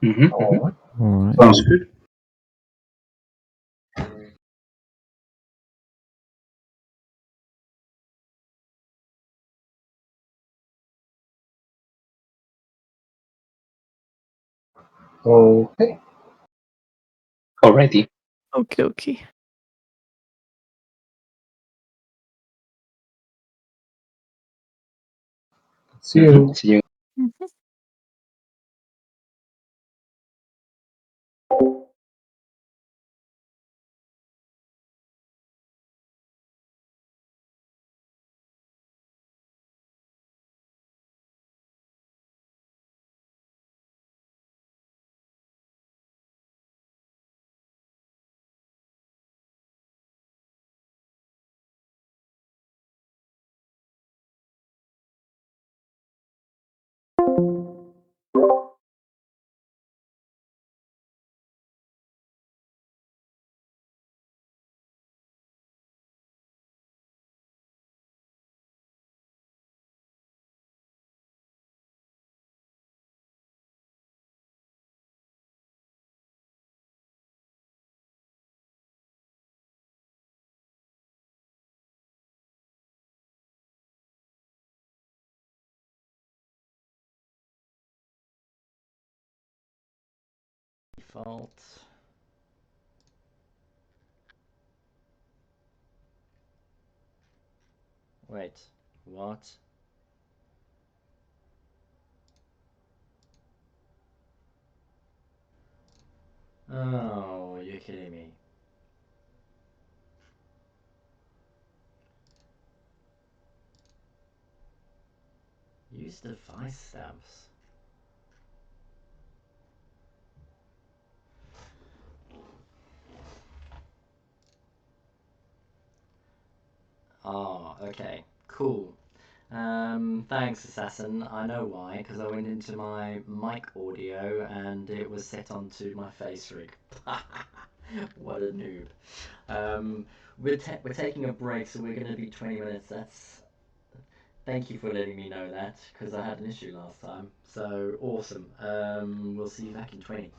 Mhm, All mhm. right. All right. Sounds good. Okay. Alrighty. Okay, okay. See you. See you. Mhm. Default. Wait, what? Oh, you're kidding me. Use device stamps. Oh, okay, cool. Thanks, Assassin. I know why, because I went into my mic audio and it was set onto my face rig. What a noob. We're taking a break, so we're going to be 20 minutes. Thank you for letting me know that, because I had an issue last time. So, awesome. We'll see you back in 20.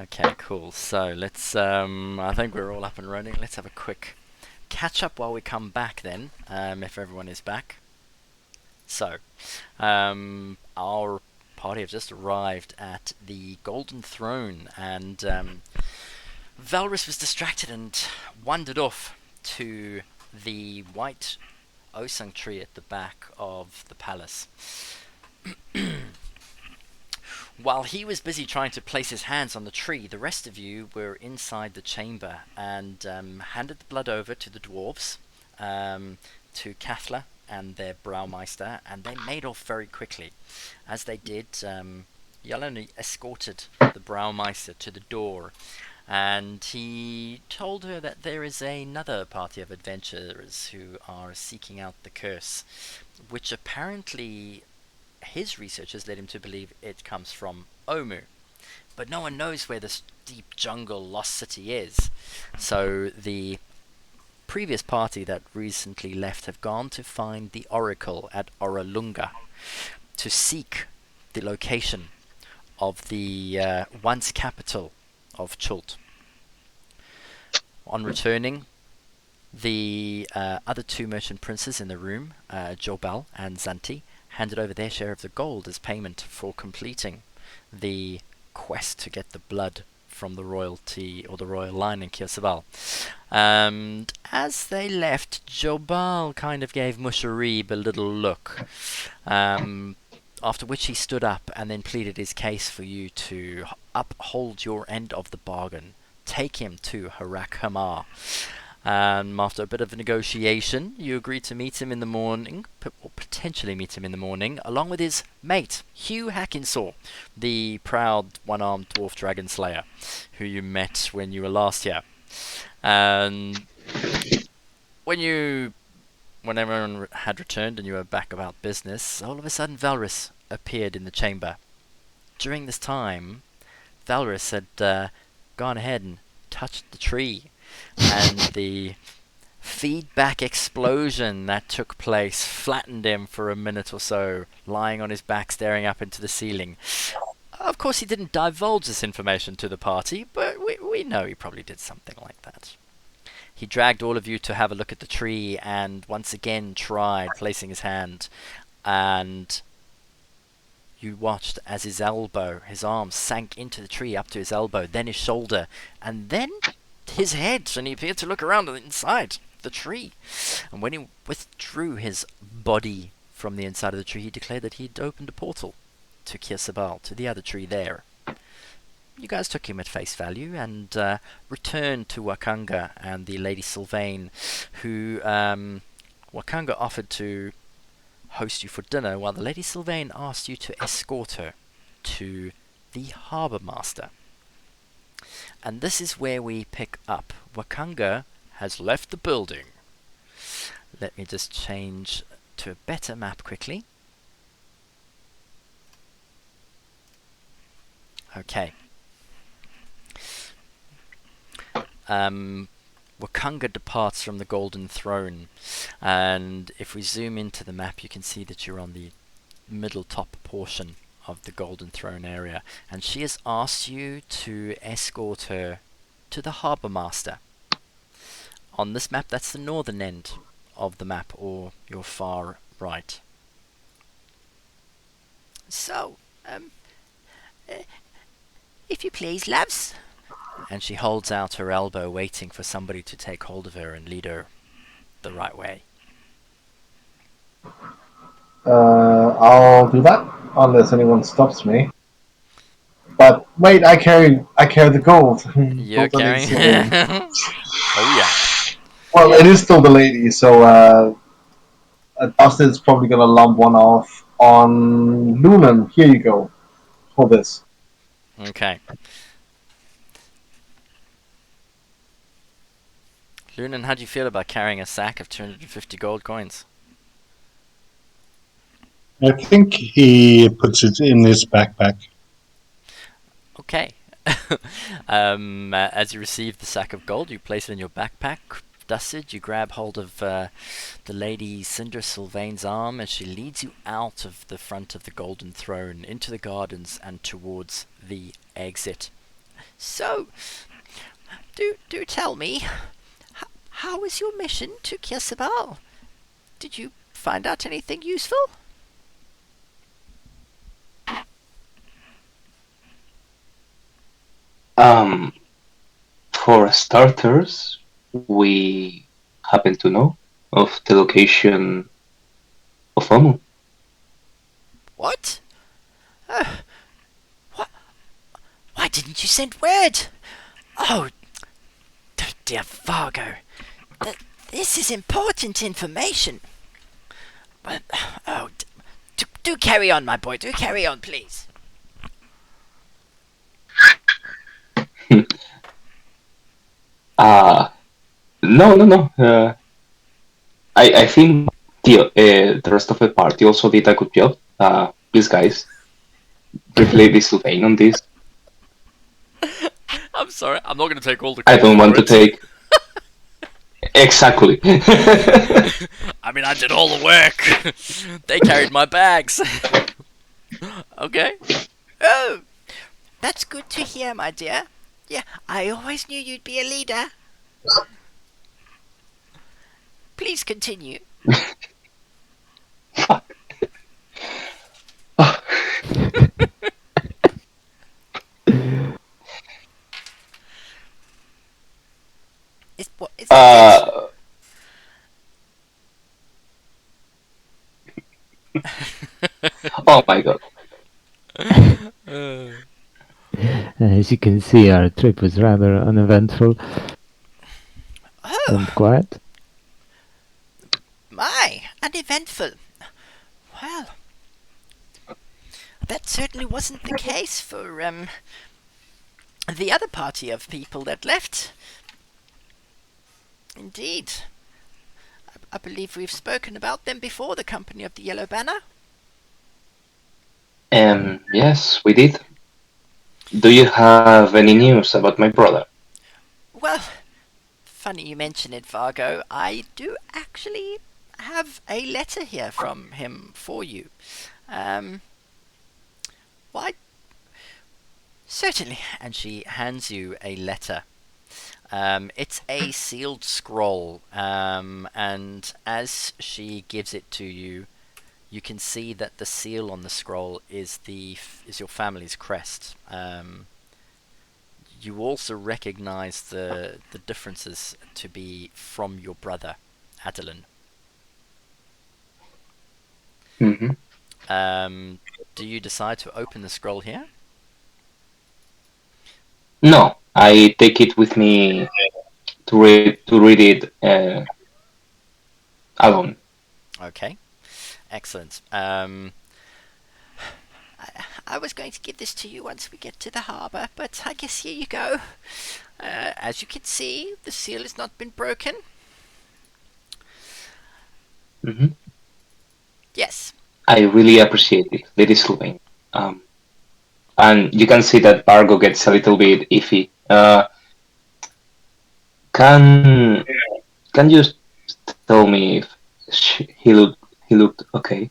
Okay, cool. So let's. I think we're all up and running. Let's have a quick catch up while we come back then, if everyone is back. So, our party have just arrived at the Golden Throne, and Valrus was distracted and wandered off to the white Osung tree at the back of the palace. While he was busy trying to place his hands on the tree, the rest of you were inside the chamber and handed the blood over to the dwarves, to Kathla and their Braumeister, and they made off very quickly. As they did, Yelena escorted the Braumeister to the door, and he told her that there is another party of adventurers who are seeking out the curse, which apparently his research has led him to believe it comes from Omu. But no one knows where this deep jungle lost city is. So the previous party that recently left have gone to find the oracle at Oralunga to seek the location of the once capital of Chult. On returning, the other two merchant princes in the room, Jobal and Zanti, handed over their share of the gold as payment for completing the quest to get the blood from the royalty or the royal line in Kirsabal. And as they left, Jobal kind of gave Musharib a little look, after which he stood up and then pleaded his case for you to uphold your end of the bargain. Take him to Harak Hamar. After a bit of a negotiation, you agreed to meet him in the morning, or potentially meet him in the morning, along with his mate, Hugh Hackinsaw, the proud one-armed dwarf dragon slayer, who you met when you were last here. And when everyone had returned and you were back about business, all of a sudden Valrus appeared in the chamber. During this time, Valrus had gone ahead and touched the tree, and the feedback explosion that took place flattened him for a minute or so, lying on his back staring up into the ceiling. Of course, he didn't divulge this information to the party, but we know he probably did something like that. He dragged all of you to have a look at the tree and once again tried placing his hand, and you watched as his arm sank into the tree up to his elbow, then his shoulder, and then his head, and he appeared to look around inside the tree. And when he withdrew his body from the inside of the tree, he declared that he'd opened a portal to Kirsabal, to the other tree there. You guys took him at face value and returned to Wakanga and the Lady Sylvain, who Wakanga offered to host you for dinner, while the Lady Sylvain asked you to escort her to the Harbour Master. And this is where we pick up. Wakanga has left the building. Let me just change to a better map quickly. Okay. Wakanga departs from the Golden Throne, and if we zoom into the map, you can see that you're on the middle top portion of the Golden Throne area, and she has asked you to escort her to the Harbour Master. On this map, that's the northern end of the map, or your far right. So, if you please, loves. And she holds out her elbow, waiting for somebody to take hold of her and lead her the right way. I'll do that unless anyone stops me. But wait, I carry the gold. You're Gold the carrying. lady's name. Oh yeah. Well, it is still the lady, so Dustin's probably gonna lump one off on Lunan. Here you go for this. Okay. Lunan, how do you feel about carrying a sack of 250 gold coins? I think he puts it in his backpack. Okay. As you receive the sack of gold, you place it in your backpack. Dusted, you grab hold of the Lady Cinder Sylvain's arm as she leads you out of the front of the Golden Throne, into the gardens and towards the exit. So, do tell me, how was your mission to Kirsabal? Did you find out anything useful? For starters, we happen to know of the location of Omu. What? Why didn't you send word? Oh, dear Fargo. This is important information. Oh, do carry on, my boy. Do carry on, please. No. I think the rest of the party also did a good job. Please, guys, reply this Sylvain on this. I'm sorry, I'm not going to take all the I credit don't for want to it. take. Exactly. I mean, I did all the work. They carried my bags. Okay. Oh, that's good to hear, my dear. Yeah, I always knew you'd be a leader. Please continue. Is that it? Oh my god. As you can see, our trip was rather uneventful and Oh, quiet. my, uneventful. Well, that certainly wasn't the case for, the other party of people that left. Indeed. I believe we've spoken about them before, the company of the Yellow Banner. Yes, we did. Do you have any news about my brother? Well, funny you mention it, Vargo. I do actually have a letter here from him for you. Why? Certainly. And she hands you a letter. It's a sealed scroll, and as she gives it to you, you can see that the seal on the scroll is your family's crest. You also recognize the differences to be from your brother, Adeline. Mm-hmm. Do you decide to open the scroll here? No, I take it with me to read it alone. Okay, excellent. I was going to give this to you once we get to the harbour, but I guess here you go. As you can see, the seal has not been broken. Mm-hmm. Yes. I really appreciate it, Lady Sylvain. And you can see that Vargo gets a little bit iffy. Can you tell me if he looked okay?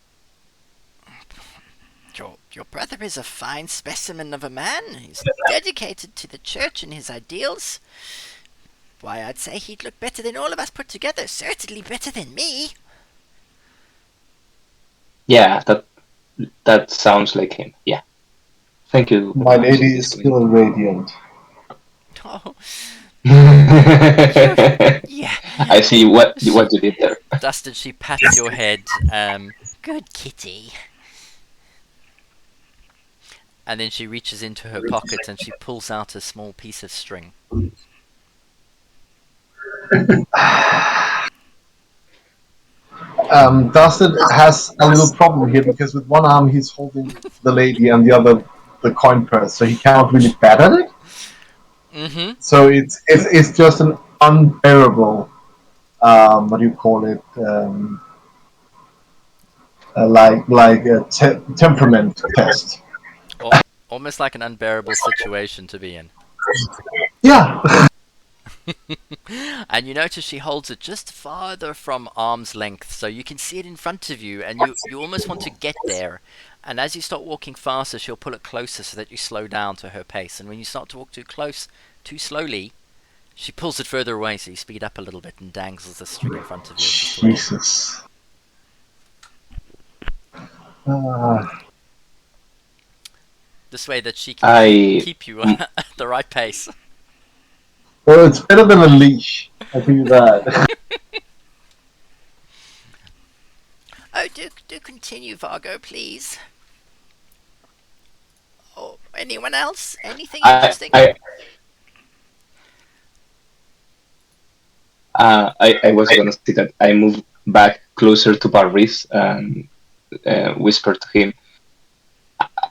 Your brother is a fine specimen of a man. He's dedicated to the church and his ideals. Why, I'd say he'd look better than all of us put together. Certainly better than me. Yeah, that sounds like him. Yeah. Thank you. My lady is still radiant. Oh, I yeah. see what you did there. Dustin, she pats your head. Good kitty. And then she reaches into her pocket and she pulls out a small piece of string. Dustin has a little problem here because with one arm he's holding the lady and the other the coin purse, so he cannot really bat at it. Mm-hmm. So it's just an unbearable what do you call it? Like a temperament test. Almost like an unbearable situation to be in. Yeah. And you notice she holds it just farther from arm's length, so you can see it in front of you, and you almost want to get there. And as you start walking faster, she'll pull it closer so that you slow down to her pace. And when you start to walk too close, too slowly, she pulls it further away, so you speed up a little bit and dangles the string in front of you. Just a little. Jesus. Ah, This way that she can I keep you at the right pace. well, it's better than a leash. I'll give you that. Oh, do continue, Vargo, please. Oh, anyone else? Anything I interesting? I was gonna say that I moved back closer to Paris and whispered to him,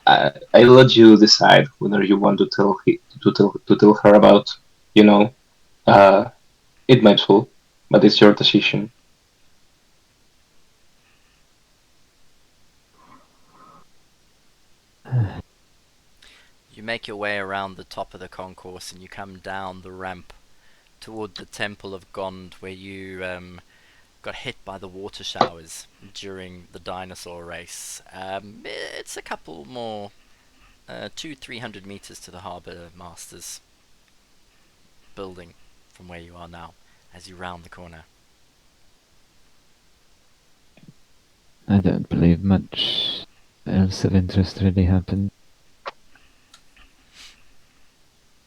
I let you decide whether you want to tell her about, you know, uh, it might fall, but it's your decision. You make your way around the top of the concourse and you come down the ramp toward the Temple of Gond, where you got hit by the water showers during the dinosaur race. It's a couple more, 300 meters to the Harbour Masters building from where you are now, as you round the corner. I don't believe much else of interest really happened.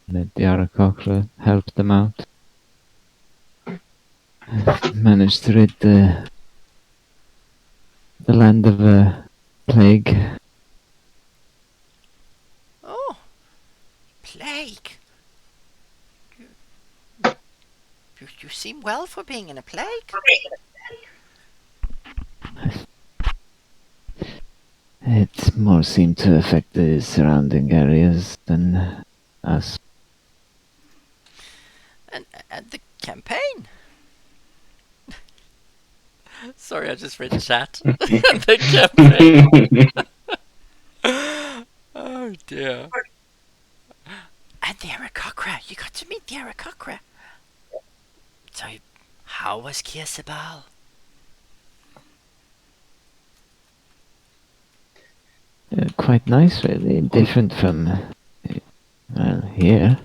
That the Arakocra helped them out. Managed to rid the land of a plague. Oh, plague! You seem well for being in a plague. It more seemed to affect the surrounding areas than us. And the campaign. Sorry, I just read chat. The campaign. Oh dear. And the Arakocra. You got to meet the Arakocra. So, how was Kirsabal? Quite nice, really. Different from, well, here.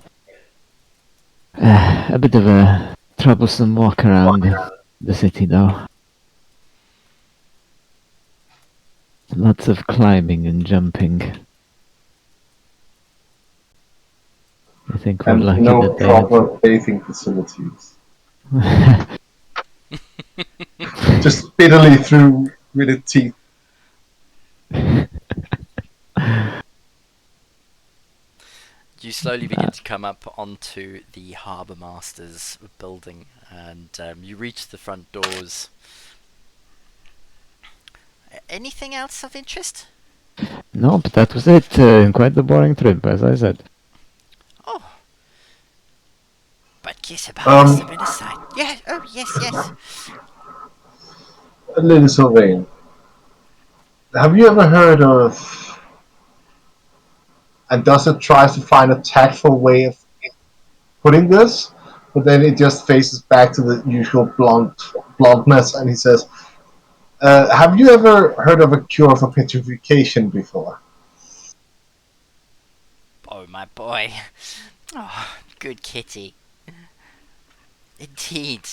A bit of a troublesome walk around the city, though. Lots of climbing and jumping. I think we're And lucky no that they proper bathing facilities. Just bitterly through with the teeth. You slowly begin to come up onto the Harbour Masters building, and you reach the front doors. Anything else of interest? No, but that was it. Quite a boring trip, as I said. Oh. But Kirsabal must have been a sight. Yeah, oh, yes. Lady Sylvain, have you ever heard of... And Dustin tries to find a tactful way of putting this, but then it just faces back to the usual bluntness, and he says, have you ever heard of a cure for petrification before? Oh, my boy. Oh, good kitty. Indeed.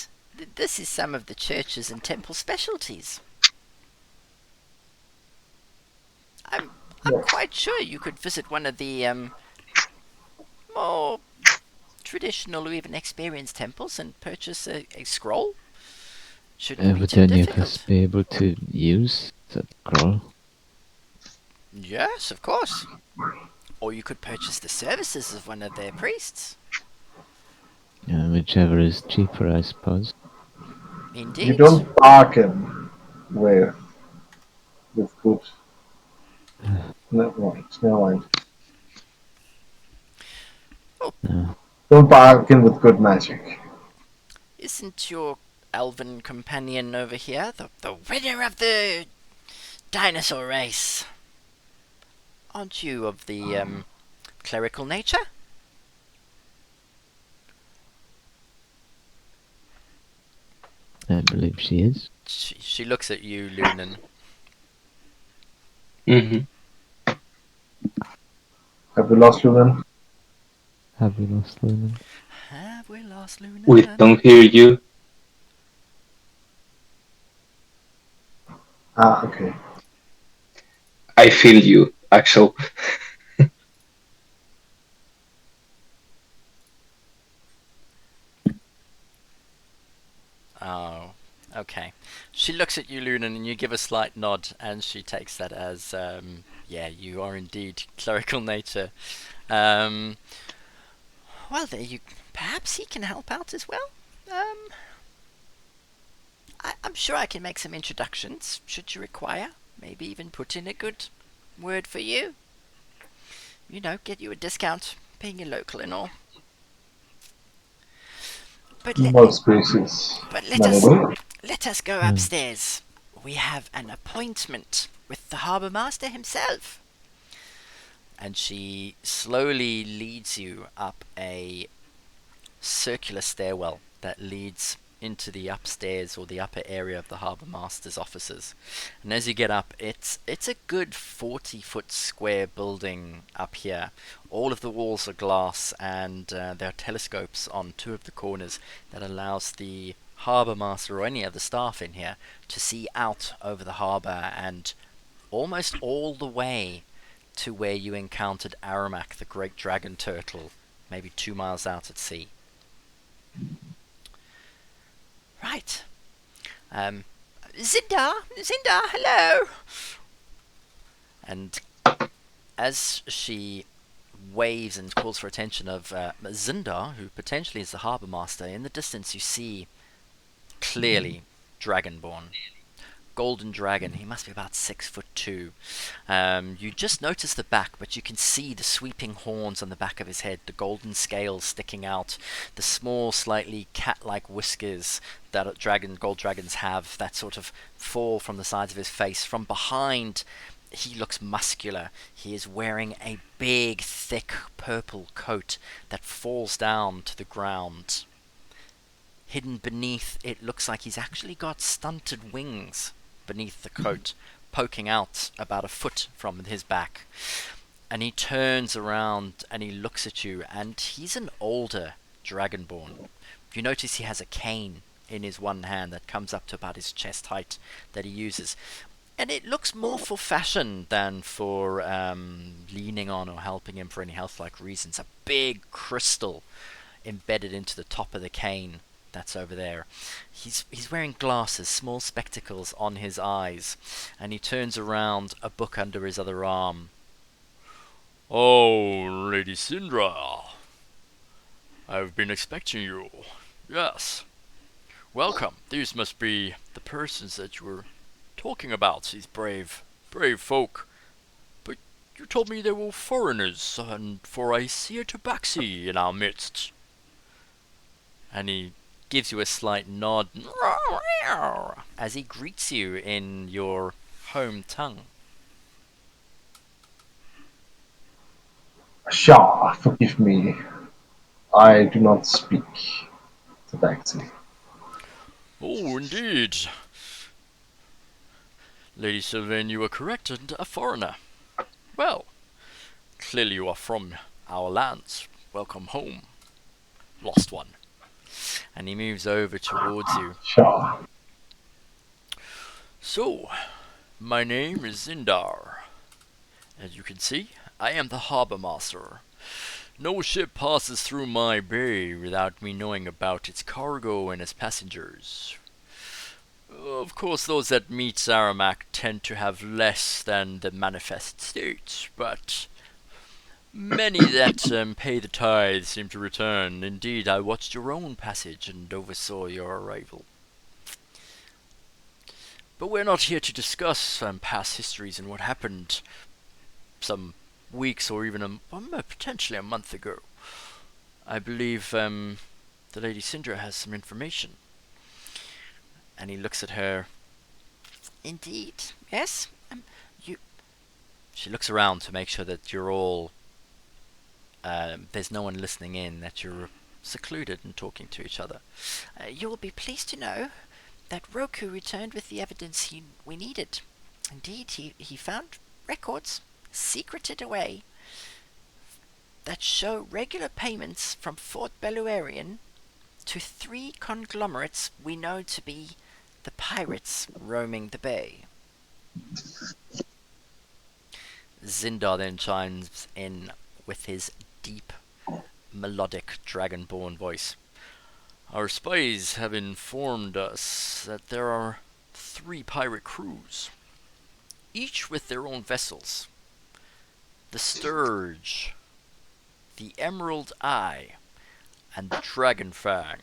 This is some of the churches and temple specialties. I'm quite sure you could visit one of the more traditional or even experienced temples and purchase a scroll. Shouldn't be Would too any of difficult. us be able to use that scroll? Yes, of course. Or you could purchase the services of one of their priests. Whichever is cheaper, I suppose. Indeed. You don't bargain with good... Never mind. No. Don't bargain with good magic. Isn't your elven companion over here the winner of the dinosaur race? Aren't you of the clerical nature? I believe she is. She looks at you, Lunan. Hmm. Have we lost you then? Have we lost Lunan? Have we lost Lunan? We don't hear you. Ah, okay. I feel you, Axel. Oh, okay. She looks at you, Lunan, and you give a slight nod, and she takes that as, yeah, you are indeed clerical nature. Well, there you. Perhaps he can help out as well. I'm sure I can make some introductions, should you require. Maybe even put in a good word for you. You know, get you a discount, being a local and all. But Most species. let us go upstairs. We have an appointment with the harbour master himself. And she slowly leads you up a circular stairwell that leads into the upstairs or the upper area of the harbour master's offices. And as you get up, it's a good 40-foot square building up here. All of the walls are glass, and there are telescopes on 2 of the corners that allows the harbour master or any other staff in here to see out over the harbour and almost all the way to where you encountered Aramak, the great dragon turtle, maybe 2 miles out at sea. Right. Zinda, hello. And as she waves and calls for attention of Zindar, who potentially is the harbour master, in the distance you see clearly Dragonborn. Golden dragon. He must be about 6'2". You just notice the back, but you can see the sweeping horns on the back of his head, the golden scales sticking out, the small, slightly cat-like whiskers that gold dragons have that sort of fall from the sides of his face. From behind, he looks muscular. He is wearing a big, thick purple coat that falls down to the ground. Hidden beneath, it looks like he's actually got stunted wings beneath the coat, poking out about a foot from his back. And he turns around and he looks at you, and he's an older dragonborn. You notice he has a cane in his one hand that comes up to about his chest height that he uses. And it looks more for fashion than for leaning on or helping him for any health-like reasons. A big crystal embedded into the top of the cane that's over there. He's wearing glasses, small spectacles on his eyes, and he turns around, a book under his other arm. Oh, Lady Sindra. I've been expecting you. Yes. Welcome. These must be the persons that you were talking about, these brave folk. But you told me they were foreigners, and for I see a tabaxi in our midst. And he gives you a slight nod as he greets you in your home tongue. Shah, forgive me. I do not speak Tabaxi. Oh, indeed. Lady Sylvain, you are correct, and a foreigner. Well, clearly you are from our lands. Welcome home, lost one. And he moves over towards you. Shah. So, my name is Zindar. As you can see, I am the harbour master. No ship passes through my bay without me knowing about its cargo and its passengers. Of course, those that meet Zaramak tend to have less than the manifest state, but many that pay the tithe seem to return. Indeed, I watched your own passage and oversaw your arrival. But we're not here to discuss past histories and what happened some weeks or even potentially a month ago. I believe the Lady Sindra has some information. And he looks at her. Indeed, yes. She looks around to make sure that you're all. There's no one listening in. That you're secluded and talking to each other. You will be pleased to know that Roku returned with the evidence we needed. Indeed, he found records secreted away that show regular payments from Fort Belluarian to 3 conglomerates we know to be the pirates roaming the bay. Zindar then chimes in with his deep, melodic, dragonborn voice. Our spies have informed us that there are 3 pirate crews, each with their own vessels. The Sturge, the Emerald Eye, and the Dragon Fang.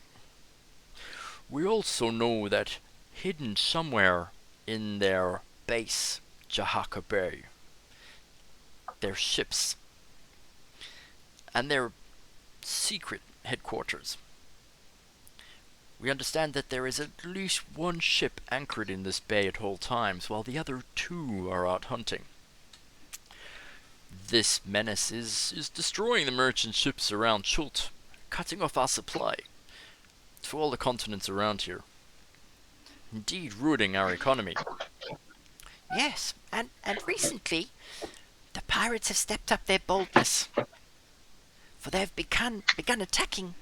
We also know that hidden somewhere in their base, Jahaka Bay, their ships, and their secret headquarters. We understand that there is at least 1 ship anchored in this bay at all times, while the other 2 are out hunting. This menace is destroying the merchant ships around Chult, cutting off our supply to all the continents around here. Indeed, ruining our economy. Yes, and recently, the pirates have stepped up their boldness, for they have begun attacking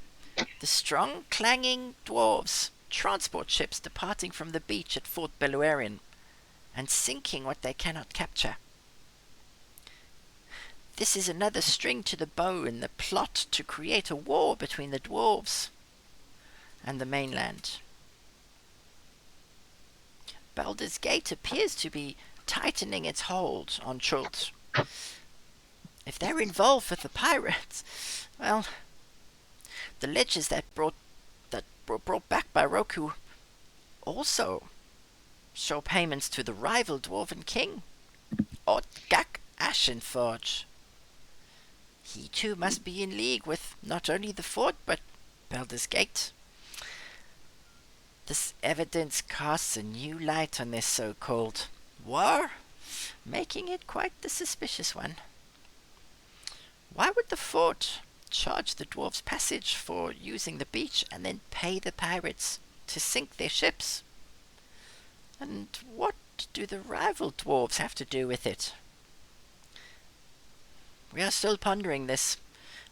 the strong, clanging dwarves, transport ships departing from the beach at Fort Belluarian, and sinking what they cannot capture. This is another string to the bow in the plot to create a war between the dwarves and the mainland. Baldur's Gate appears to be tightening its hold on Chult. If they're involved with the pirates, well, the ledgers that were brought back by Roku also show payments to the rival dwarven king, Otgak Ashenforge. He too must be in league with not only the fort but Baldur's Gate. This evidence casts a new light on this so-called war, making it quite the suspicious one. Why would the fort charge the dwarves passage for using the beach and then pay the pirates to sink their ships? And what do the rival dwarves have to do with it? We are still pondering this,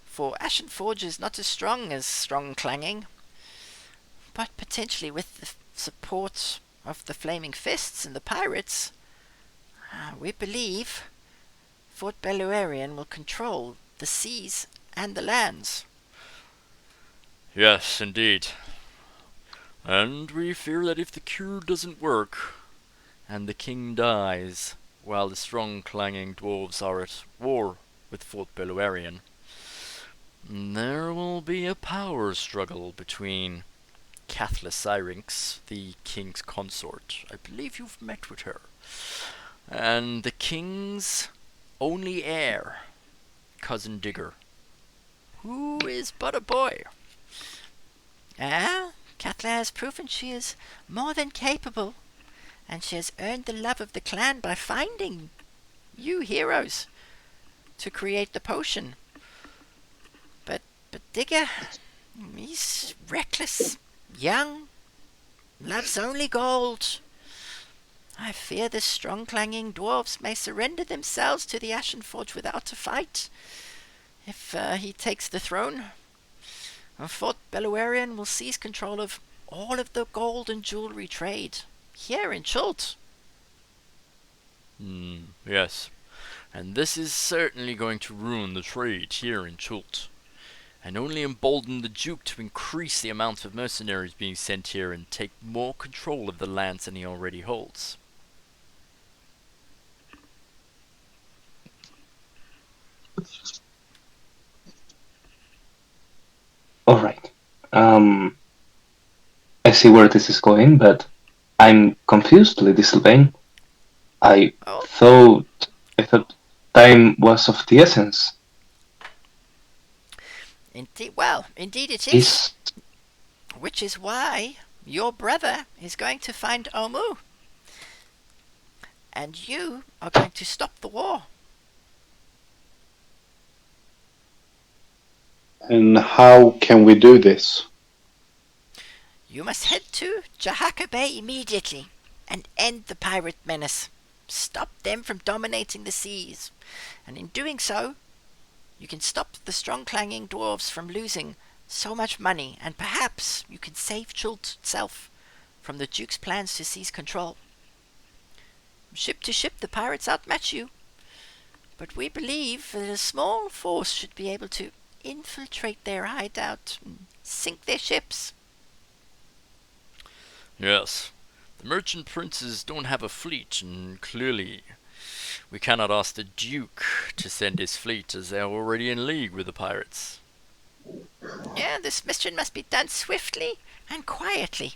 for Ashenforge is not as strong clanging, but potentially with the support of the Flaming Fists and the pirates, we believe Fort Belluarian will control the seas and the lands. Yes, indeed. And we fear that if the cure doesn't work, and the king dies, while the strong clanging dwarves are at war with Fort Belluarian, there will be a power struggle between Cathla Syrinx, the king's consort. I believe you've met with her. And the king's only heir, Cousin Digger, who is but a boy. Cathla has proven she is more than capable, and she has earned the love of the clan by finding you heroes to create the potion. But Digger, he's reckless, young, loves only gold. I fear the strong clanging dwarves may surrender themselves to the Ashenforge without a fight. If he takes the throne, Fort Belluarian will seize control of all of the gold and jewelry trade here in Chult. Yes, and this is certainly going to ruin the trade here in Chult, and only embolden the Duke to increase the amount of mercenaries being sent here and take more control of the lands than he already holds. Alright. I see where this is going, but I'm confused, Lady Sylvain. I thought time was of the essence. Indeed it is. Which is why your brother is going to find Omu. And you are going to stop the war. And how can we do this? You must head to Jahaka Bay immediately and end the pirate menace. Stop them from dominating the seas, and in doing so, you can stop the strong clanging dwarves from losing so much money, and perhaps you can save Chult itself from the Duke's plans to seize control. Ship to ship, the pirates outmatch you, but we believe that a small force should be able to infiltrate their hideout and sink their ships. Yes. The merchant princes don't have a fleet, and clearly we cannot ask the Duke to send his fleet, as they are already in league with the pirates. Yeah, this mission must be done swiftly and quietly,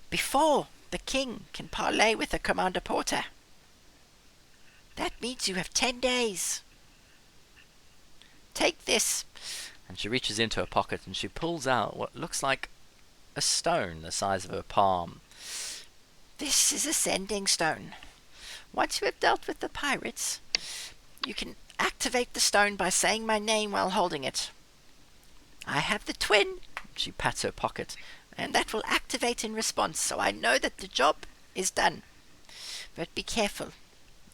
before the king can parley with the Commander Porter. That means you have 10 days. Take this. And she reaches into her pocket and she pulls out what looks like a stone the size of her palm. This is a sending stone. Once you have dealt with the pirates, you can activate the stone by saying my name while holding it. I have the twin, She pats her pocket. and that will activate in response, so I know that the job is done. But be careful.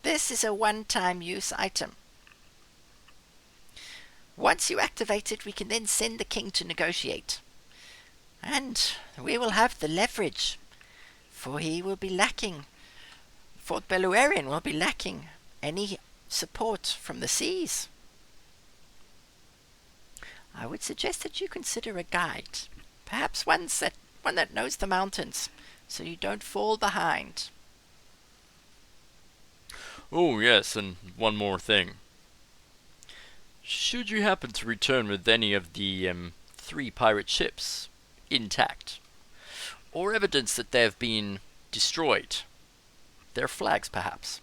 This is a one-time use item. Once you activate it, we can then send the king to negotiate. And we will have the leverage, for he will be lacking, Fort Beluarian will be lacking any support from the seas. I would suggest that you consider a guide, perhaps one that knows the mountains, so you don't fall behind. Oh, yes, and one more thing. Should you happen to return with any of the 3 pirate ships intact, or evidence that they have been destroyed, their flags perhaps,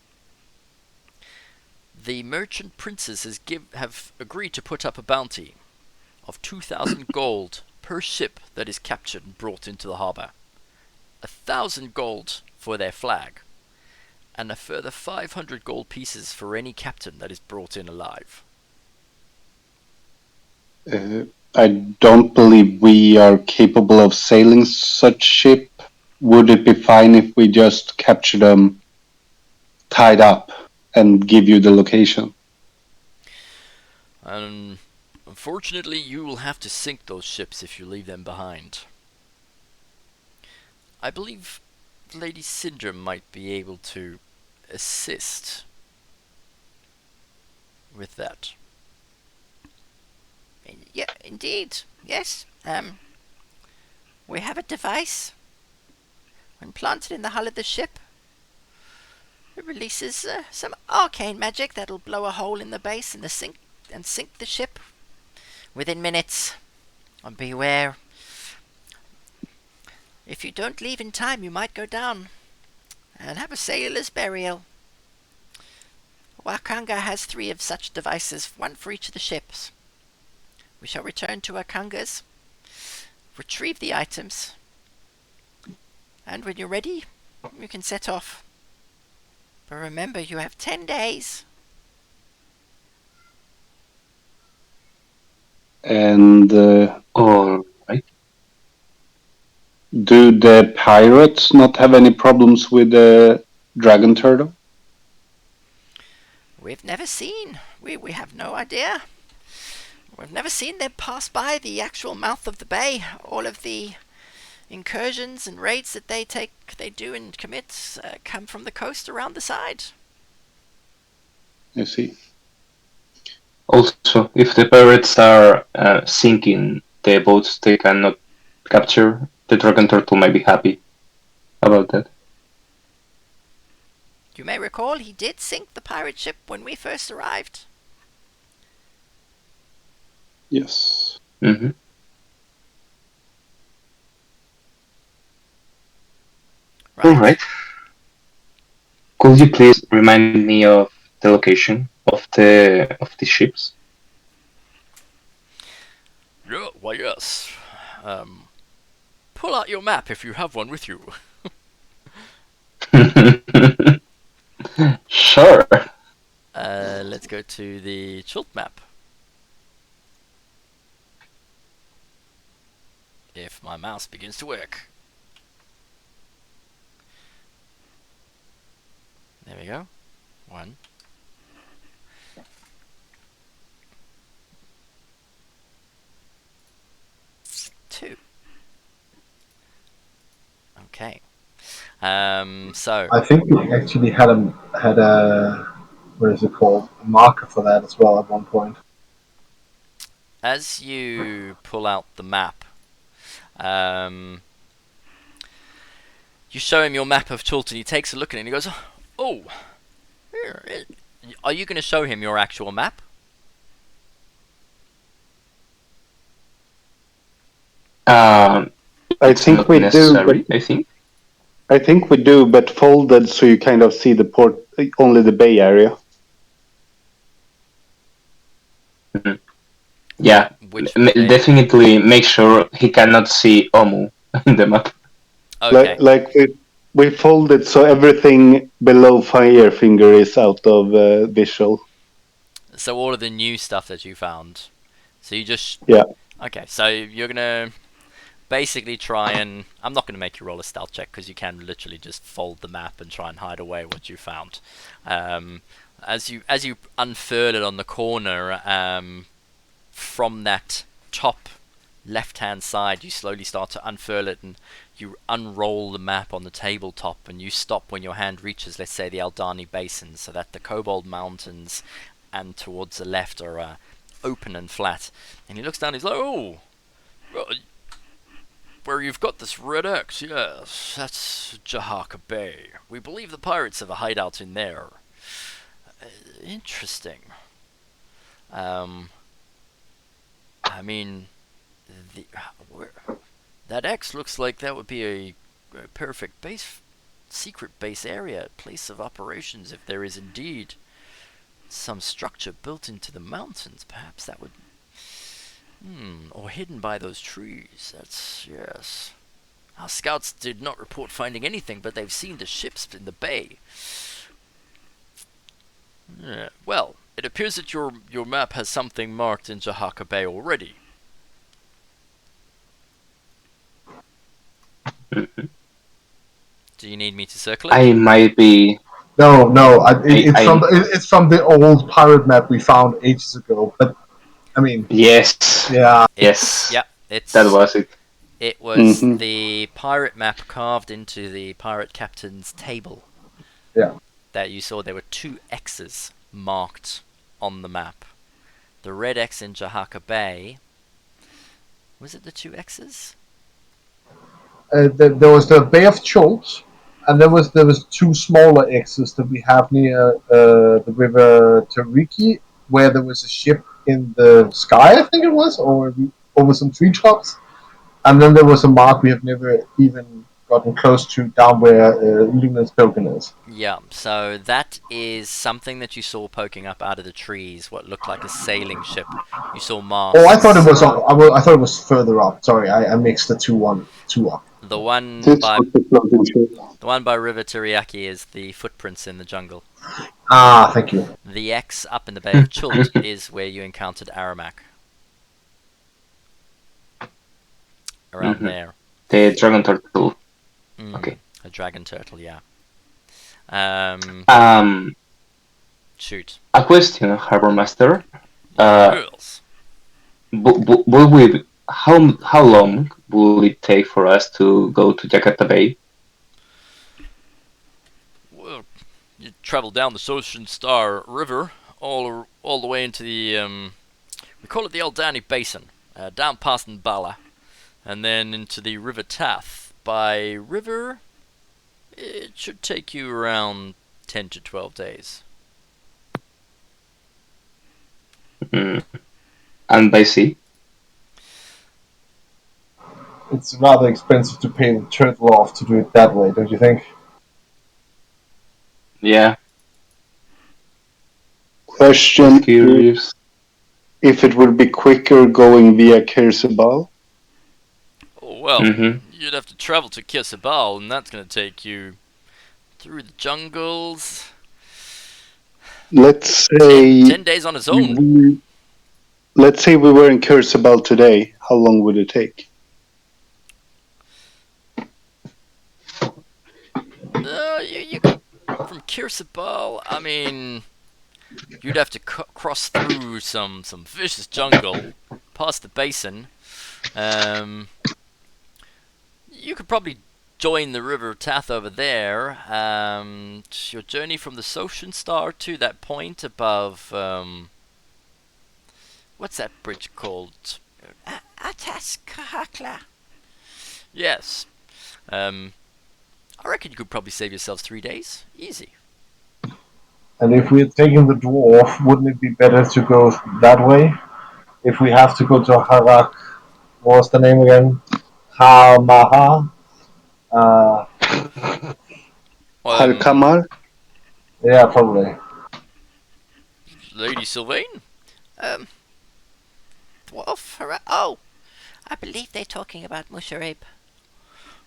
the merchant princes have agreed to put up a bounty of 2,000 gold per ship that is captured and brought into the harbour, 1,000 gold for their flag, and a further 500 gold pieces for any captain that is brought in alive. I don't believe we are capable of sailing such ship. Would it be fine if we just capture them tied up and give you the location? And unfortunately, you will have to sink those ships if you leave them behind. I believe Lady Cinder might be able to assist with that. Yeah, indeed. Yes. We have a device. When planted in the hull of the ship, it releases some arcane magic that'll blow a hole in the base and sink the ship within minutes. And beware. If you don't leave in time, you might go down and have a sailor's burial. Wakanga has 3 of such devices, 1 for each of the ships. We shall return to Wakanga's, retrieve the items, and when you're ready, you can set off. But remember, you have 10 days. And All right. do the pirates not have any problems with the dragon turtle? We've never seen. We have no idea. We've never seen them pass by the actual mouth of the bay. All of the incursions and raids that they do and commit come from the coast around the side. I see. Also, if the pirates are sinking the boats they cannot capture, the dragon turtle might be happy about that. You may recall he did sink the pirate ship when we first arrived. Yes. Mm-hmm. Right. All right. Could you please remind me of the location of the ships? Yeah, why yes. Pull out your map if you have one with you. Sure. Let's go to the Chult map. If my mouse begins to work. There we go. 1. Two. Okay. So I think we actually had a what is it called, a marker for that as well at one point. as you pull out the map, you show him your map of Chulton. He takes a look at it and he goes, "Oh, here. Are you going to show him your actual map?" I It's think not we do, necessary, but I think. I think we do, but folded so you kind of see the port, only the bay area. Yeah, Which bay? definitely make sure he cannot see Omu in the map. Okay. Like we folded so everything below Firefinger is out of visual. So all of the new stuff that you found. So you just Yeah. Okay. So you're gonna basically try and I'm not gonna make you roll a stealth check because you can literally just fold the map and try and hide away what you found. As you unfurl it on the corner, from that top left-hand side, you slowly start to unfurl it and you unroll the map on the tabletop, and you stop when your hand reaches, let's say, the Aldani Basin, so that the Kobold Mountains and towards the left are open and flat. And he looks down, he's like, "Oh, where you've got this red X, yes, that's Jahaka Bay. We believe the pirates have a hideout in there. Interesting. I mean, that X looks like that would be a perfect base, secret base area, place of operations, if there is indeed some structure built into the mountains. Perhaps that would, or hidden by those trees. That's, yes. Our scouts did not report finding anything, but they've seen the ships in the bay. Yeah. Well, it appears that your map has something marked in Jahaka Bay already." Do you need me to circle it? I might be. No, it's from the old pirate map we found ages ago. But I mean, Yes. yeah, Yes. Yeah, it's That was it. It was Mhm. the pirate map carved into the pirate captain's table. Yeah. That you saw. There were 2 X's marked on the map. The red X in Jahaka Bay. Was it the 2 X's? there was the Bay of Chult, and there was 2 smaller X's that we have near the river Tariki, where there was a ship in the sky, I think it was, or over some treetops. And then there was a mark we have never even gotten close to, down where Luna's Pilgrim is. Yeah, so that is something that you saw poking up out of the trees, what looked like a sailing ship. You saw masts. Oh, I thought it was. I thought it was further up. Sorry, I mixed the two up. The one This by was the floating ship. the one by River Teriyaki is the footprints in the jungle. Ah, thank you. The X up in the Bay of Chult is where you encountered Aramak. Around there. The dragon turtle. Okay. A dragon turtle, yeah. Shoot. A question, Harbor Master. Yes. Will we? How long will it take for us to go to Jakarta Bay? Well, you travel down the Soshin Star River all the way into the we call it the Aldani Basin, down past Mbala, and then into the River Tath. By river, it should take you around 10 to 12 days. And by sea? It's rather expensive to pay the turtle off to do it that way, don't you think? Yeah. Question: Curious. if it would be quicker going via Kersabal? Oh, well, Mm-hmm. you'd have to travel to Kirsabal, and that's going to take you through the jungles. Let's say 10 days on its own. let's say we were in Kersabal today. How long would it take? From Kirsabal, I mean, you'd have to cross through some vicious jungle, past the basin. You could probably join the River Tath over there. Your journey from the Soshan Star to that point above. What's that bridge called? Ataskahakla. Yes. I reckon you could probably save yourselves 3 days. Easy. And if we're taking the dwarf, wouldn't it be better to go that way? If we have to go to Harak, what's the name again? Hamaha? Uh, Um, Halkamar? yeah, probably. Lady Sylvain? Dwarf? Oh, I believe they're talking about Musharib.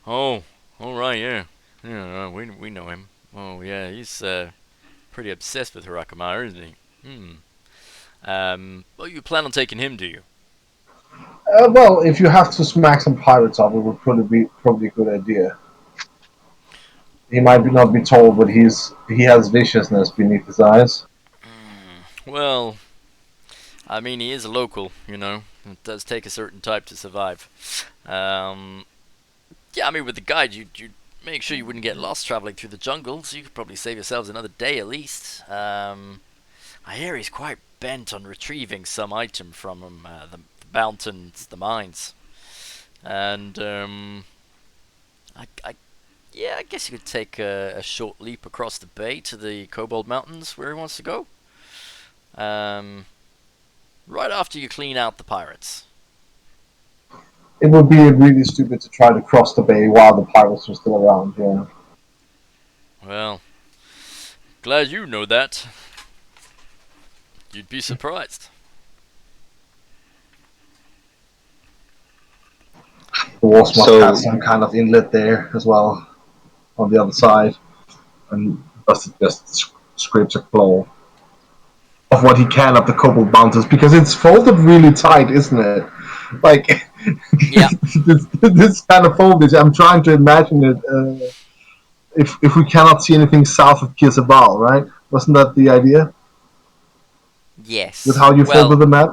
Oh, all right, yeah. Yeah, we know him. Oh, yeah, he's pretty obsessed with Hirakamar, isn't he? Well, you plan on taking him, do you? Well, if you have to smack some pirates up, it would probably a good idea. He might not be tall, but he has viciousness beneath his eyes. Well, I mean, he is a local, you know. It does take a certain type to survive. Yeah, I mean, with the guide, you'd make sure you wouldn't get lost traveling through the jungle, so you could probably save yourselves another day at least. I hear he's quite bent on retrieving some item from him, the mountains, the mines. And, yeah, I guess you could take a short leap across the bay to the Kobold Mountains where he wants to go. Right after you clean out the pirates. It would be really stupid to try to cross the bay while the pirates are still around. Yeah. Well, glad you know that. You'd be surprised. The walls must So- have some kind of inlet there as well, on the other side, and just scrapes a claw of what he can of the Kobold Mountains because it's folded really tight, isn't it? Like, Yeah. this kind of foldage. I'm trying to imagine it. If we cannot see anything south of Kirsabal, right? Wasn't that the idea Yes. with how you folded the map?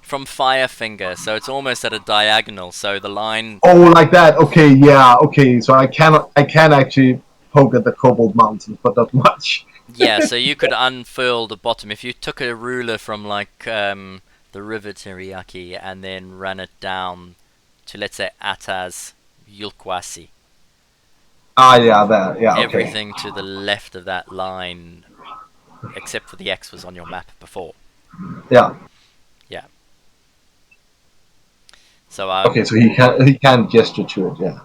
From Firefinger, so it's almost at a diagonal, so the line... Oh, like that. Okay, yeah. Okay, so I can actually poke at the Kobold Mountains, but not much. Yeah, so you could unfurl the bottom. If you took a ruler from, like, the river Teriyaki and then ran it down to, let's say, Ataz Yulkwasi. Ah, yeah, that. Yeah, okay. Everything to the left of that line, except for the X was on your map before. Yeah. Yeah. So, Okay, so he can gesture to it. Yeah.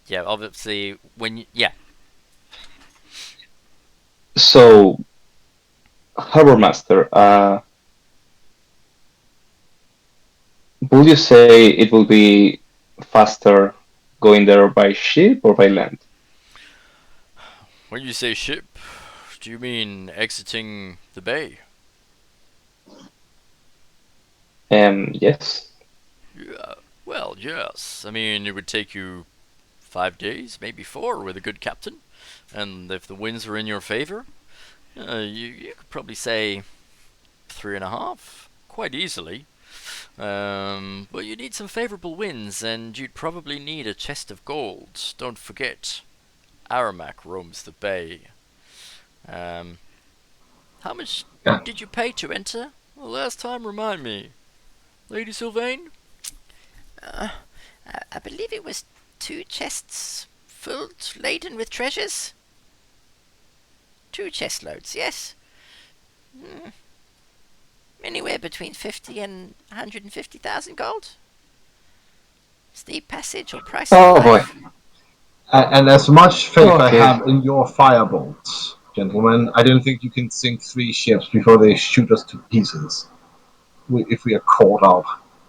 yeah, obviously, when you... Yeah. So, Harbor Master, would you say it will be faster going there by ship or by land? When you say ship, do you mean exiting the bay? Yes. Yeah, well, yes. I mean, it would take you 5 days, maybe 4, with a good captain. And if the winds were in your favor, you could probably say 3.5, quite easily. But you need some favorable winds, and you'd probably need a chest of gold. Don't forget, Aramak roams the bay. How much did you pay to enter? The last time, remind me. Lady Sylvain? I believe it was 2 chests filled, laden with treasures. 2 chest loads, yes. Anywhere between 50 and 150,000 gold. Steep passage or price Oh of boy. life. And as much faith Okay. I have in your firebolts, gentlemen, I don't think you can sink 3 ships before they shoot us to pieces. If we are caught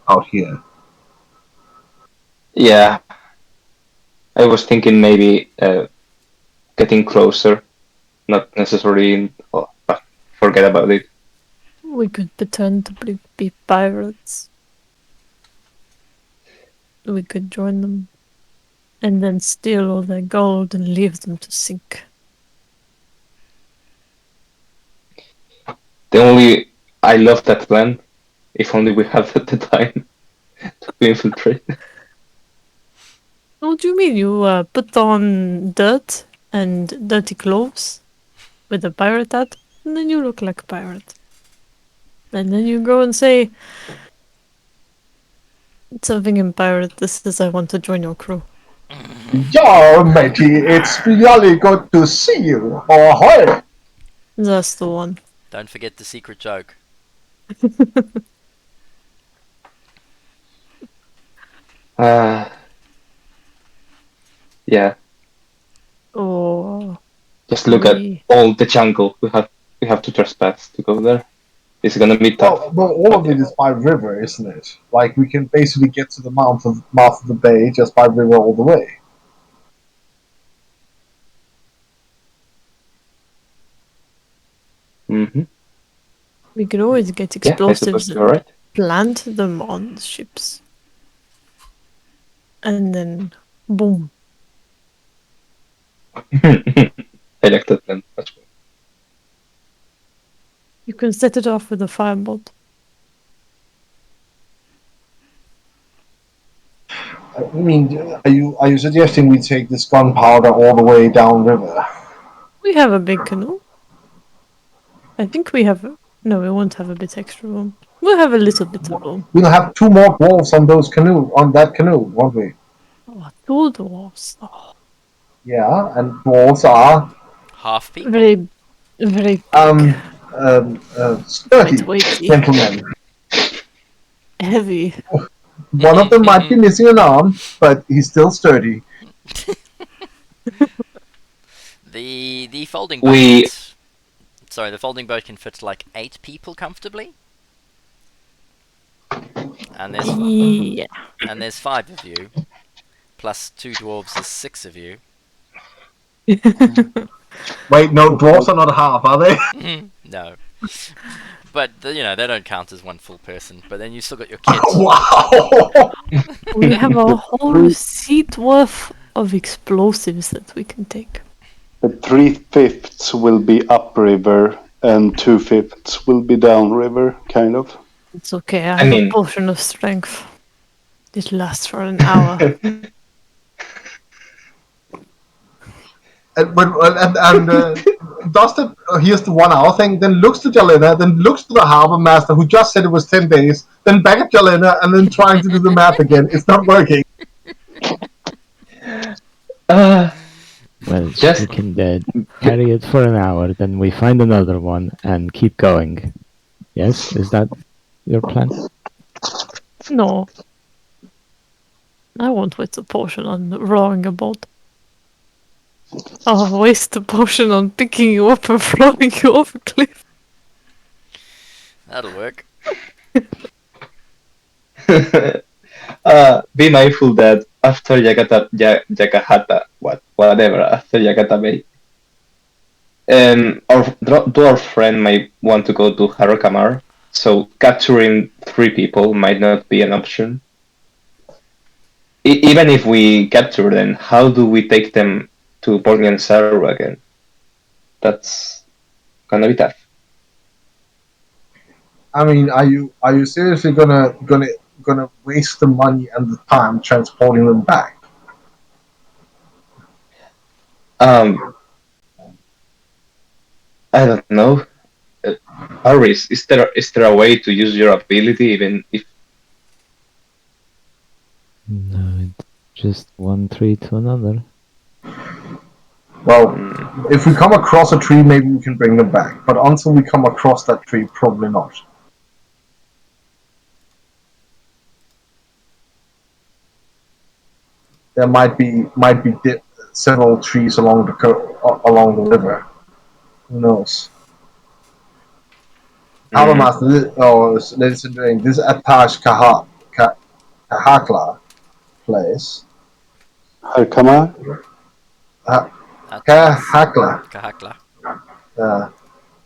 out here. Yeah. I was thinking maybe getting closer, not necessarily. Oh, forget about it. We could pretend to be pirates. We could join them. and then steal all their gold and leave them to sink. I love that plan. If only we have the time to infiltrate. What do you mean? You put on dirt and dirty clothes with a pirate hat, and then you look like a pirate. And then you go and say something in pirate. This is, I want to join your crew. Yo, matey, it's really good to see you. Ahoy! That's the one. Don't forget the secret joke. Yeah. Oh. Just look at all the jungle we have to trespass to go there. It's gonna be tough. Well, all of it is by river, isn't it? Like, we can basically get to the mouth of the bay just by river all the way. Mm-hmm. We could always get Yeah, I explosives suppose and you're right. plant them on the ships. And then, boom. I like that plan much more. You can set it off with a firebolt. I mean, are you suggesting we take this gunpowder all the way down river? We have a big canoe. I think we have... No, we won't have a bit extra room. We'll have a little bit of room. We'll have 2 more dwarves on that canoe, won't we? Oh, 2 dwarves. Oh, Yeah, and dwarves are Half people. very, very sturdy quite weighty. gentlemen. Heavy. One of them might be missing an arm, but he's still sturdy. The folding boat. The folding boat can fit like 8 people comfortably. And there's 5 of you, plus 2 dwarves is 6 of you. Wait, no, dwarves are not half, are they? No. But, they don't count as one full person. But then you still got your kids. Wow! We have a whole seat worth of explosives that we can take. But 3/5 will be upriver and 2/5 will be downriver, kind of. It's okay, I have a potion of strength. It lasts for an hour. And Dustin hears the 1 hour thing, then looks to Jalena, then looks to the harbor master who just said it was 10 days, then back at Jalena, and then trying to do the math again. It's not working. Well, we can carry it for an hour, then we find another one and keep going. Yes? Is that your plan? No. I won't waste a potion on rowing a boat. I'll waste a potion on picking you up and throwing you off a cliff. That'll work. Be mindful that after Yakahata, whatever, after Yakata Bay, our dwarf friend might want to go to Harukamar, so capturing 3 people might not be an option. Even if we capture them, how do we take them to Port Nyanzaru again? That's gonna be tough. I mean, are you seriously gonna waste the money and the time transporting them back? I don't know. Aris, is there a way to use your ability even if? No, it's just one tree to another. Well, if we come across a tree, maybe we can bring them back. But until we come across that tree, probably not. There might be several trees along the river. Who knows? Harbor Master, ladies and gentlemen, this Atash Kahakla place. Harkama? Kahakla.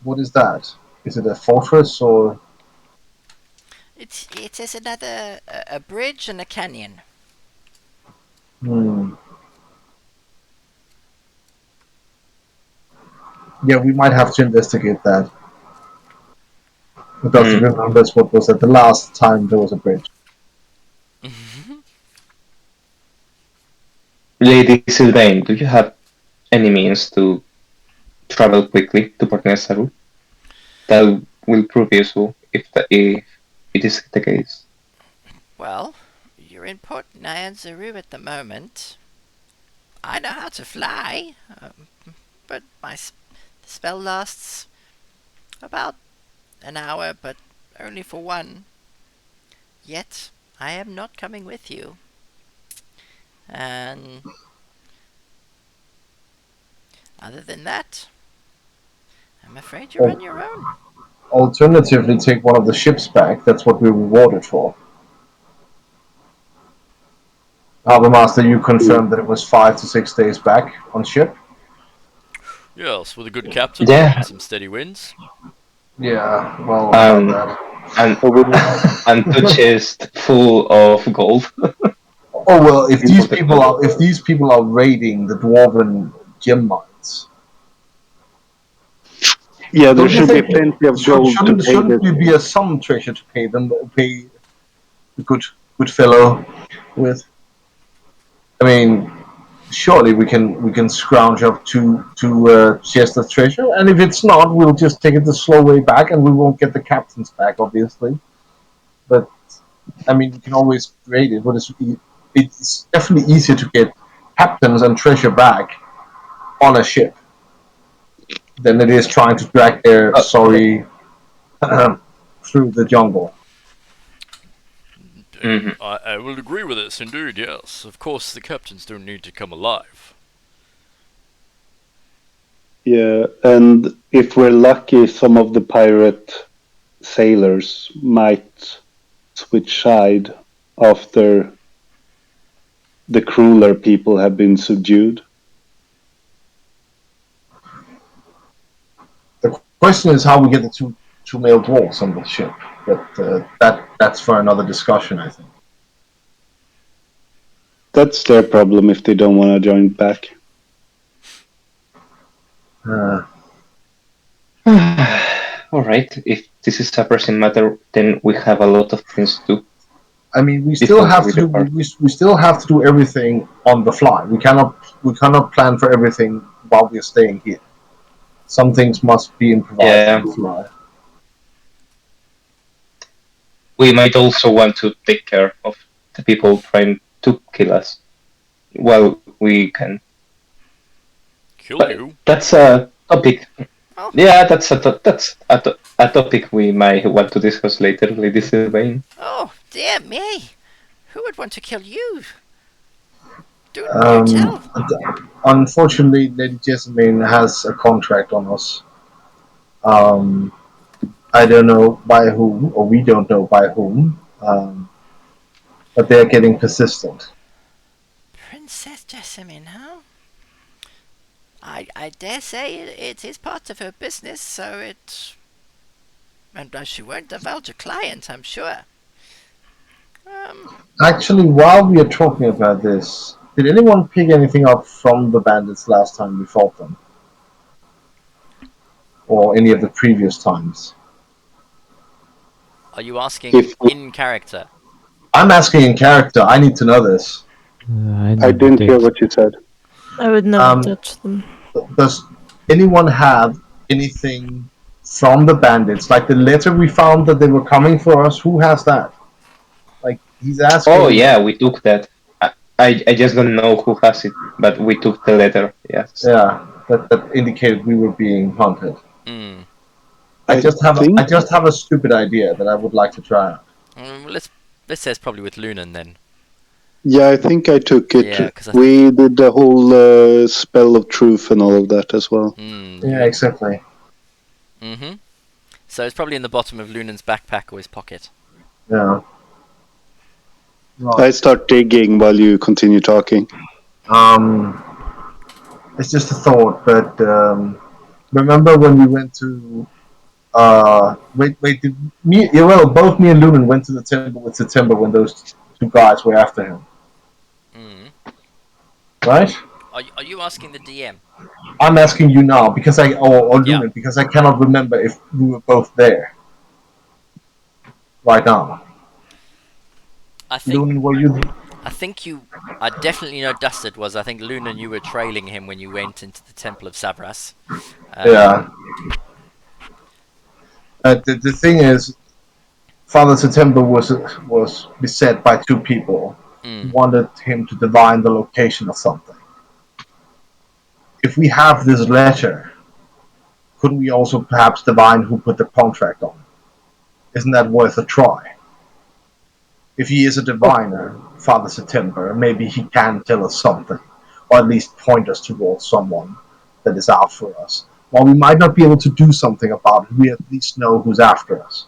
What is that? Is it a fortress or? It is another a bridge and a canyon. Yeah, we might have to investigate that. Because Mm. remember what was at the last time there was a bridge. Lady Sylvain, do you have any means to travel quickly to Port Nyanzaru? That will prove useful if it is the case. Well, you're in Port Nyanzaru at the moment. I know how to fly, but my spell lasts about an hour, but only for one. Yet, I am not coming with you. And other than that, I'm afraid you're on your own. Alternatively, take one of the ships back. That's what we were rewarded for. Harbour Master, you confirmed that it was 5 to 6 days back on ship. Yes, with a good captain Yeah. and some steady winds. Yeah, well, about that. And 2 chests full of gold. Oh well, if these Imported people gold. are raiding the dwarven gem mines, Yeah, there don't you should be think plenty of gold to pay shouldn't this. we be a some treasure to pay them? Pay the good fellow with. I mean, surely we can scrounge up to chests of treasure, and if it's not, we'll just take it the slow way back, and we won't get the captains back, obviously. But I mean, we can always raid it. But it's definitely easier to get captains and treasure back on a ship than it is trying to drag their sorry through the jungle. Mhm. I will agree with this, indeed, yes. Of course, the captains don't need to come alive. Yeah, and if we're lucky, some of the pirate sailors might switch side after the crueler people have been subdued. The question is how we get the two male dwarfs on the ship, but that's for another discussion, I think. That's their problem if they don't want to join back. All right. If this is a pressing matter, then we have a lot of things to do I mean, we still before have we to do depart. we still have to do everything on the fly. We cannot plan for everything while we're staying here. Some things must be improvised Yeah. on the fly. We might also want to take care of the people trying to kill us while we can. Kill But you? that's a topic. Oh, Yeah, a topic we might want to discuss later, Lady Sylvain. oh, dear me. Who would want to kill you? Do Um, tell. Unfortunately, Lady Jessamine has a contract on us. Um, I don't know by whom, or we don't know by whom, but they're getting persistent. Princess Jessamine, huh? I dare say it is part of her business, so it. And she won't divulge a client, I'm sure. Actually, while we are talking about this, did anyone pick anything up from the bandits last time we fought them? Or any of the previous times? Are you asking If in character? I'm asking in character, I need to know this. I I never didn't did. hear what you said. I would never Um, touch them. Does anyone have anything from the bandits? Like the letter we found that they were coming for us, who has that? Like, he's asking. Oh yeah, we took that. I just don't know who has it, but we took the letter. Yes. Yeah, that indicated we were being hunted. Hmm. I I just think have a stupid idea that I would like to try out. Let's say it's probably with Lunan then. Yeah, I think I took it. Yeah, 'cause we did the whole spell of truth and all of that as well. Yeah, exactly. Mm-hmm. So it's probably in the bottom of Lunan's backpack or his pocket. Yeah. Right. I start digging while you continue talking. It's just a thought, but remember when we went to wait, did me? Yeah, well, both me and Lunan went to the temple with September when those two guys were after him, Mm. right? Are you asking the DM? I'm asking you now because or Yeah. Lunan, because I cannot remember if we were both there right now. I think Lunan, were you? I definitely know Dusted was. I think Luna and you were trailing him when you went into the Temple of Savras. Yeah. The thing is, Father September was beset by two people who Mm. wanted him to divine the location of something. If we have this letter, couldn't we also perhaps divine who put the contract on? Isn't that worth a try? If he is a diviner, Father September, maybe he can tell us something, or at least point us towards someone that is out for us. While we might not be able to do something about it, we at least know who's after us.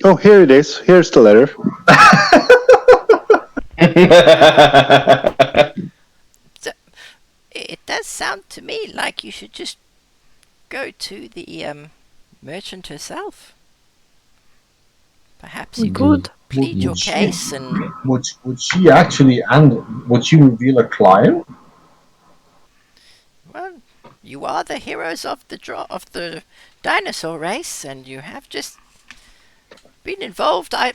Oh, here it is. Here's the letter. So, it does sound to me like you should just go to the merchant herself. Perhaps you Good. could plead your Would she, case and would she actually, and would she reveal a client? well, you are the heroes of the dinosaur race, and you have just been involved. I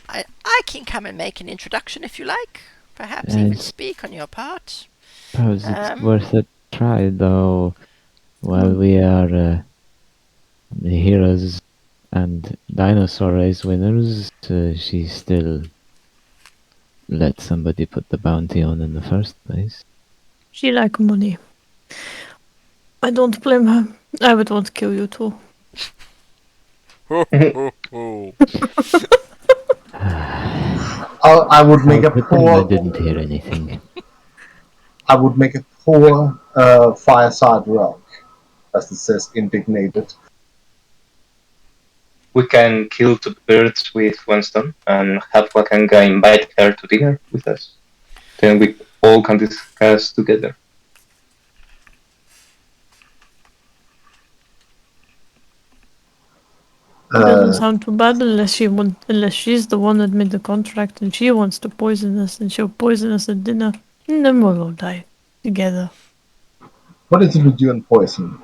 can come and make an introduction if you like. Perhaps even I speak on your part. suppose it's Um, worth a try, though. While we are the heroes and dinosaur race winners, she still let somebody put the bounty on in the first place. She like money. I don't blame her. I would want to kill you too. Ho, ho, ho. I would make I'll a pretend I poor, didn't hear anything. I would make a poor fireside rug, as it says, indignated. We can kill two birds with one stone and have Wakanga invite her to dinner with us. Then we all can discuss together. It doesn't sound too bad unless she's the one that made the contract and she wants to poison us and she'll poison us at dinner and then we'll all die together. What is it with you and poison?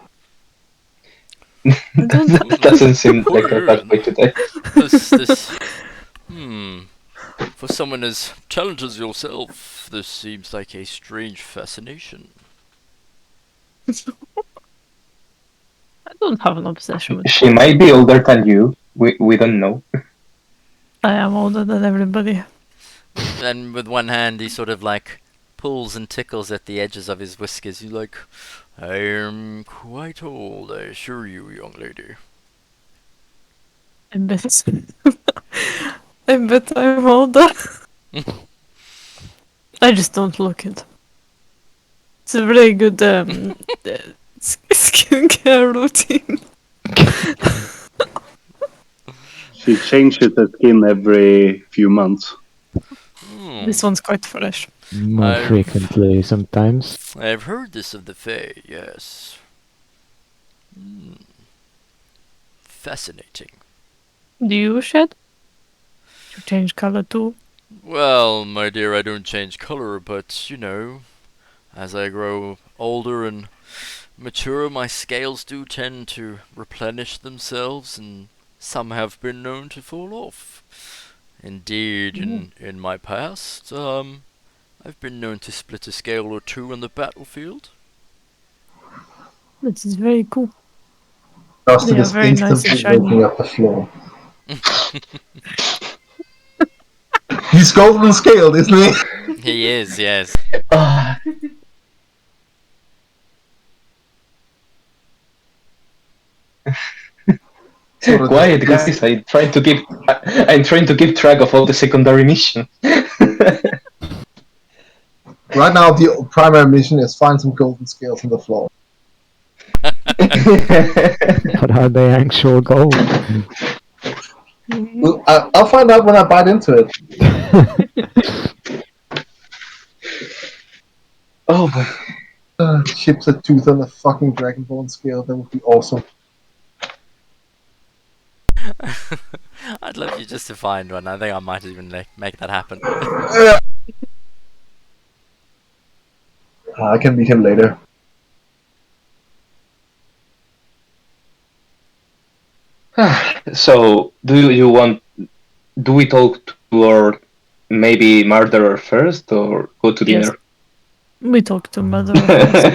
I don't That doesn't seem like a bad Poison. way to die. This. For someone as talented as yourself, this seems like a strange fascination. I don't have an obsession with She poison. might be older than you. We don't know. I am older than everybody. And with one hand, he sort of like pulls and tickles at the edges of his whiskers. He's like, I am quite old, I assure you, young lady. I bet. I bet I'm older. I just don't look it. It's a very good skincare routine. She changes her skin every few months. This one's quite fresh. More I've- frequently, sometimes. I've heard this of the Fae, yes. Fascinating. Do you shed? You change color too? Well, my dear, I don't change color, but, you know, as I grow older and mature, my scales do tend to replenish themselves, and some have been known to fall off. Indeed, in my past, I've been known to split a scale or two on the battlefield. This is very cool. Dustin They are is very nice and instantly shiny. looking at the floor. He's golden scaled, isn't he? he is, yes. Ah, quiet, guys! I'm trying to keep track of all the secondary missions. Right now, the primary mission is find some golden scales on the floor. But are they actual gold? Well, I'll find out when I bite into it. Oh boy. Chips a tooth on a fucking Dragonborn scale. That would be awesome. I'd love you just to find one. I think I might even make that happen. I can meet him later. So, do we talk to our maybe murderer first or go to Yes. dinner? We talked to Mother first.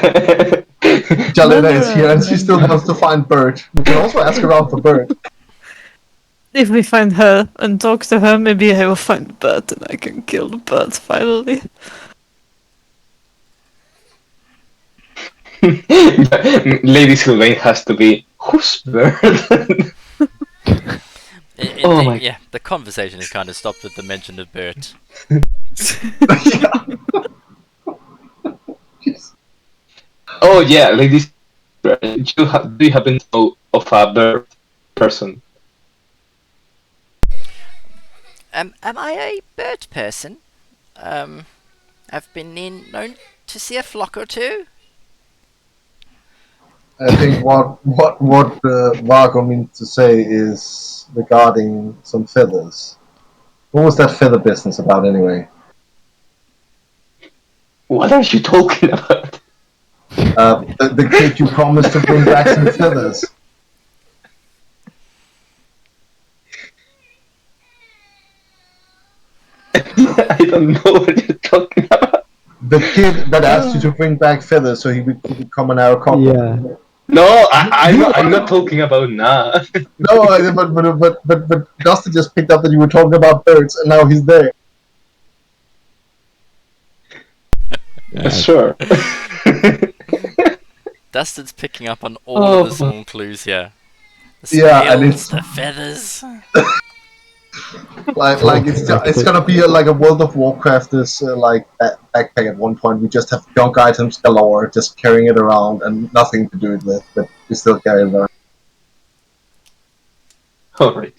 Jalena is here and she Mother, still wants to find Bert. We can also ask around for Bert. If we find her and talk to her, maybe I will find Bert and I can kill the Bert finally. Lady Sylvain has to be who's Bird? Oh my- Yeah, the conversation has kind of stopped with the mention of Bert. Oh yeah, Lady Sylvain, do you happen to know of a bird person? Am I a bird person? I've been known to see a flock or two. I think what Vargo means to say is regarding some feathers. What was that feather business about anyway? What are you talking about? The kid you promised to bring back some feathers. I don't know what you're talking about. The kid that asked you to bring back feathers so he would become an Aracocra. Yeah. No, I'm not talking about Na. No, but Dustin just picked up that you were talking about birds, and now he's there. Sure. Dustin's picking up on all of the small clues here. The Yeah, and scales, it's the feathers. like it's gonna be like a World of Warcraft this backpack at one point. We just have junk items galore, just carrying it around and nothing to do it with, but we still carry it around. Alright.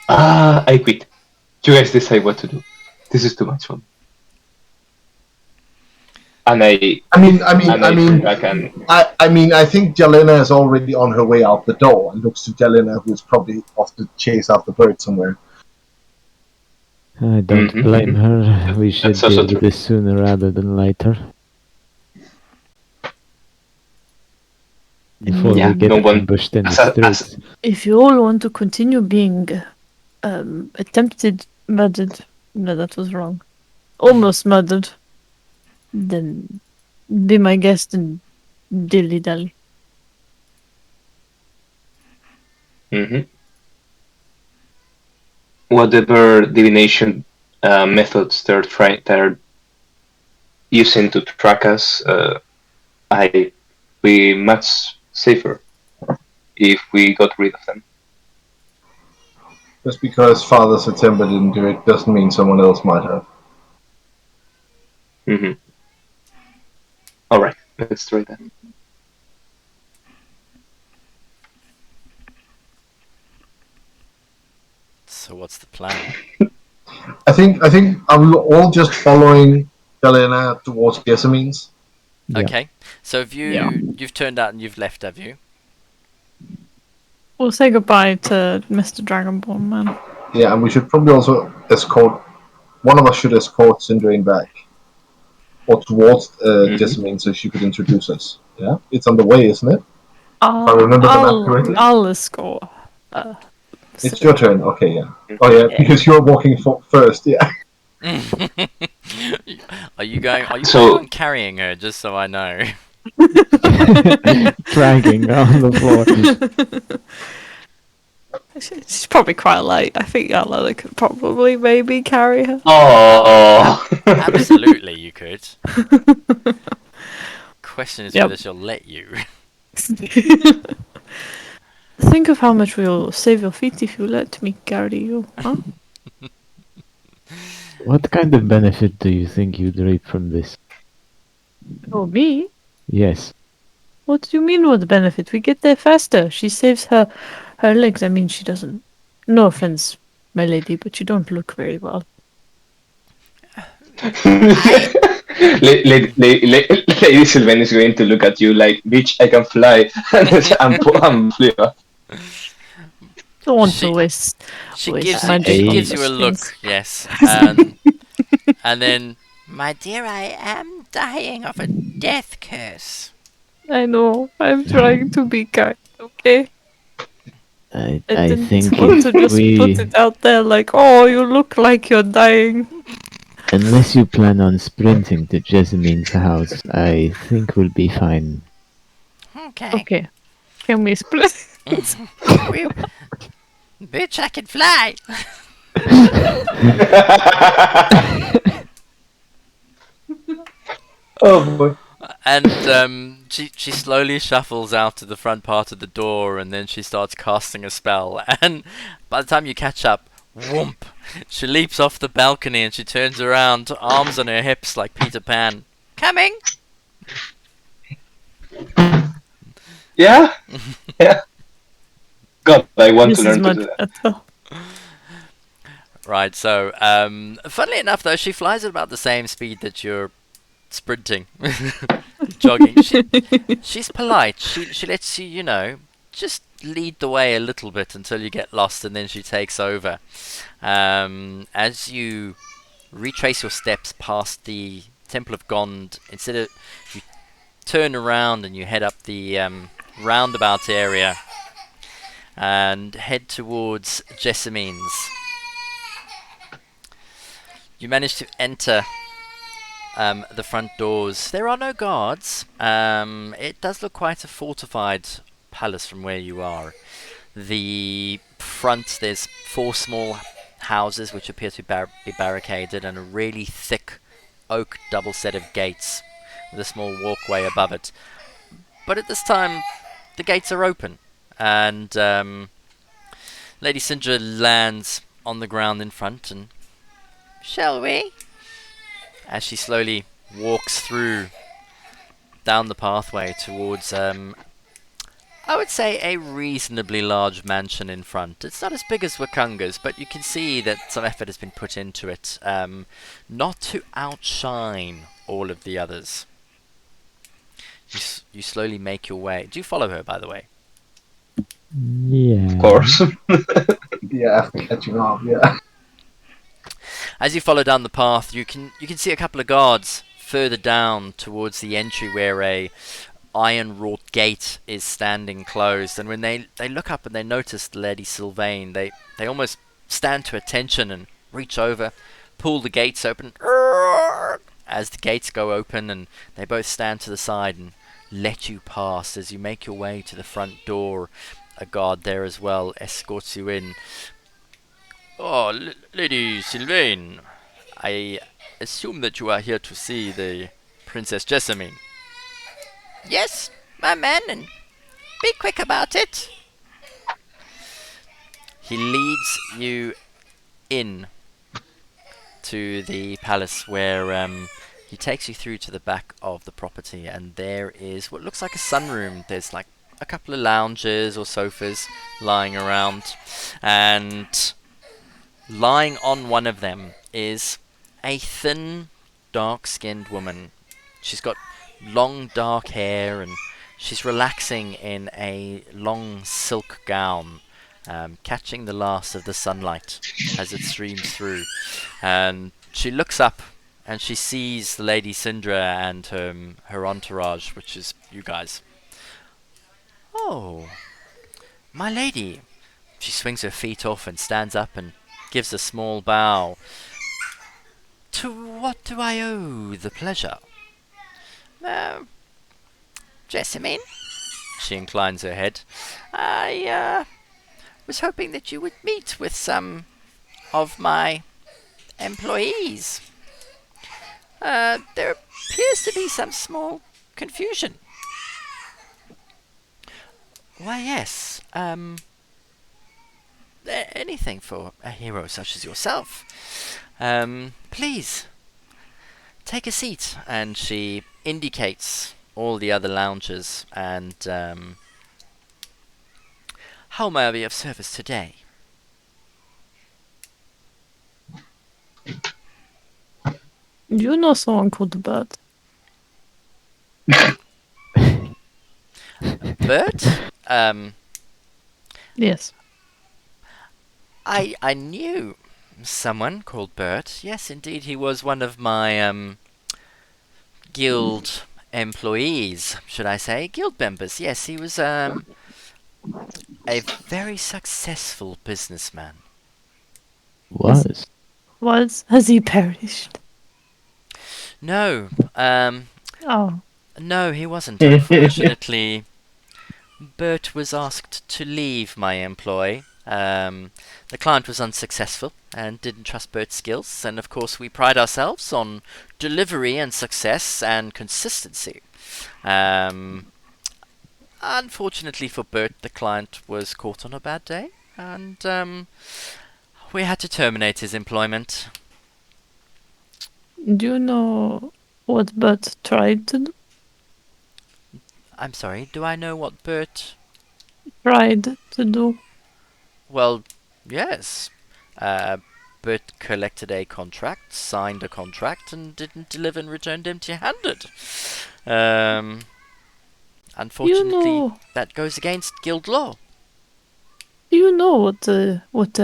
I quit. You guys decide what to do. This is too much fun. And I think Jelena is already on her way out the door and looks to Jelena, who is probably off to chase after birds somewhere. I don't blame her. We should That's also deal with this sooner rather than later. Before we get ambushed in the streets. If you all want to continue being attempted murdered, no, that was wrong. Almost murdered, then be my guest and dilly dally. Whatever divination methods they're using to track us, I'd be much safer if we got rid of them. Just because Father September didn't do it doesn't mean someone else might have. Alright, let's try that. So what's the plan? I think are we all just following Jelena towards Gessamines? Yeah. Okay, so have you've turned out and you've left, have you? We'll say goodbye to Mr. Dragonborn Man. Yeah, and we should probably also escort. One of us should escort Cindraine back, or towards Jessamine, so she could introduce us. Yeah, it's on the way, isn't it? If I remember the map correctly. I'll escort. It's your turn. Okay, yeah. Oh yeah, because you're walking first. Yeah. Are you planning on carrying her? Just so I know. Dragging on the floor. She's probably quite light. I think Alana could probably maybe carry her. Oh, absolutely, you could. Question is whether she'll let you. Think of how much we'll save your feet if you let me carry you, huh? What kind of benefit do you think you'd reap from this? Oh, me? Yes. What do you mean what benefit? We get there faster. She saves her legs. I mean, she doesn't. No offense, my lady, but you don't look very well. Lady Sylvain is going to look at you like, bitch, I can fly. I'm fly. Don't want to waste. She gives you a look, yes, and then My dear, I am dying of a death curse. I know. I'm trying to be kind, okay? I I didn't think want to if just put we, it out there like, oh, you look like you're dying. unless you plan on sprinting to Jessamine's house, I think we'll be fine. Okay. Okay. Can we split? We, bitch, I can fly. Oh boy. And she slowly shuffles out to the front part of the door, and then she starts casting a spell. And by the time you catch up, whoomp! She leaps off the balcony and she turns around, arms on her hips like Peter Pan. Coming. Yeah? Yeah. God, I want This to is learn to much do that. better. Right. So, funnily enough, though, she flies at about the same speed that you're sprinting, jogging. She's polite. She lets you, just lead the way a little bit until you get lost, and then she takes over. As you retrace your steps past the Temple of Gond, instead of you turn around and you head up the roundabout area and head towards Jessamine's. You manage to enter the front doors. There are no guards. It does look quite a fortified palace from where you are. The front, there's 4 small houses which appear to be barricaded, and a really thick oak double set of gates with a small walkway above it. But at this time, the gates are open, and Lady Sindra lands on the ground in front, and Shall we? as she slowly walks through down the pathway towards I would say a reasonably large mansion in front. It's not as big as Wakanga's, but you can see that some effort has been put into it, not to outshine all of the others. You slowly make your way. Do you follow her, by the way? Yeah. Of course. Yeah, catching up. Yeah. As you follow down the path, you can see a couple of guards further down towards the entry where a iron wrought gate is standing closed. And when they look up and they notice Lady Sylvain, they almost stand to attention and reach over, pull the gates open. As the gates go open, and they both stand to the side and let you pass. As you make your way to the front door, a guard there as well escorts you in. Oh, Lady Sylvain, I assume that you are here to see the Princess Jessamine. Yes, my man, and be quick about it. He leads you in to the palace, where he takes you through to the back of the property, and there is what looks like a sunroom. There's like a couple of lounges or sofas lying around, and lying on one of them is a thin, dark-skinned woman. She's got long dark hair, and she's relaxing in a long silk gown, catching the last of the sunlight as it streams through. And she looks up and she sees the Lady Sindra and her entourage, which is you guys. Oh, my lady. She swings her feet off and stands up and gives a small bow. To what do I owe the pleasure? Jessamine, She inclines her head. I was hoping that you would meet with some of my employees. There appears to be some small confusion. Why, yes. Anything for a hero such as yourself. Please, take a seat. And she indicates all the other lounges. And how may I be of service today? You know someone called Bert. Bert? Yes. I knew someone called Bert. Yes, indeed, he was one of my guild employees, should I say, guild members. Yes, he was a very successful businessman. Was. Has he perished? No, Oh, no, he wasn't. Unfortunately, Bert was asked to leave my employ. The client was unsuccessful and didn't trust Bert's skills, and of course we pride ourselves on delivery and success and consistency. Unfortunately for Bert, the client was caught on a bad day, and we had to terminate his employment. do you know what Bert tried to do? I'm sorry, do I know what Bert... Tried to do? Well, yes. Bert collected a contract, signed a contract, and didn't deliver and returned empty-handed. Unfortunately, that goes against guild law. Do you know what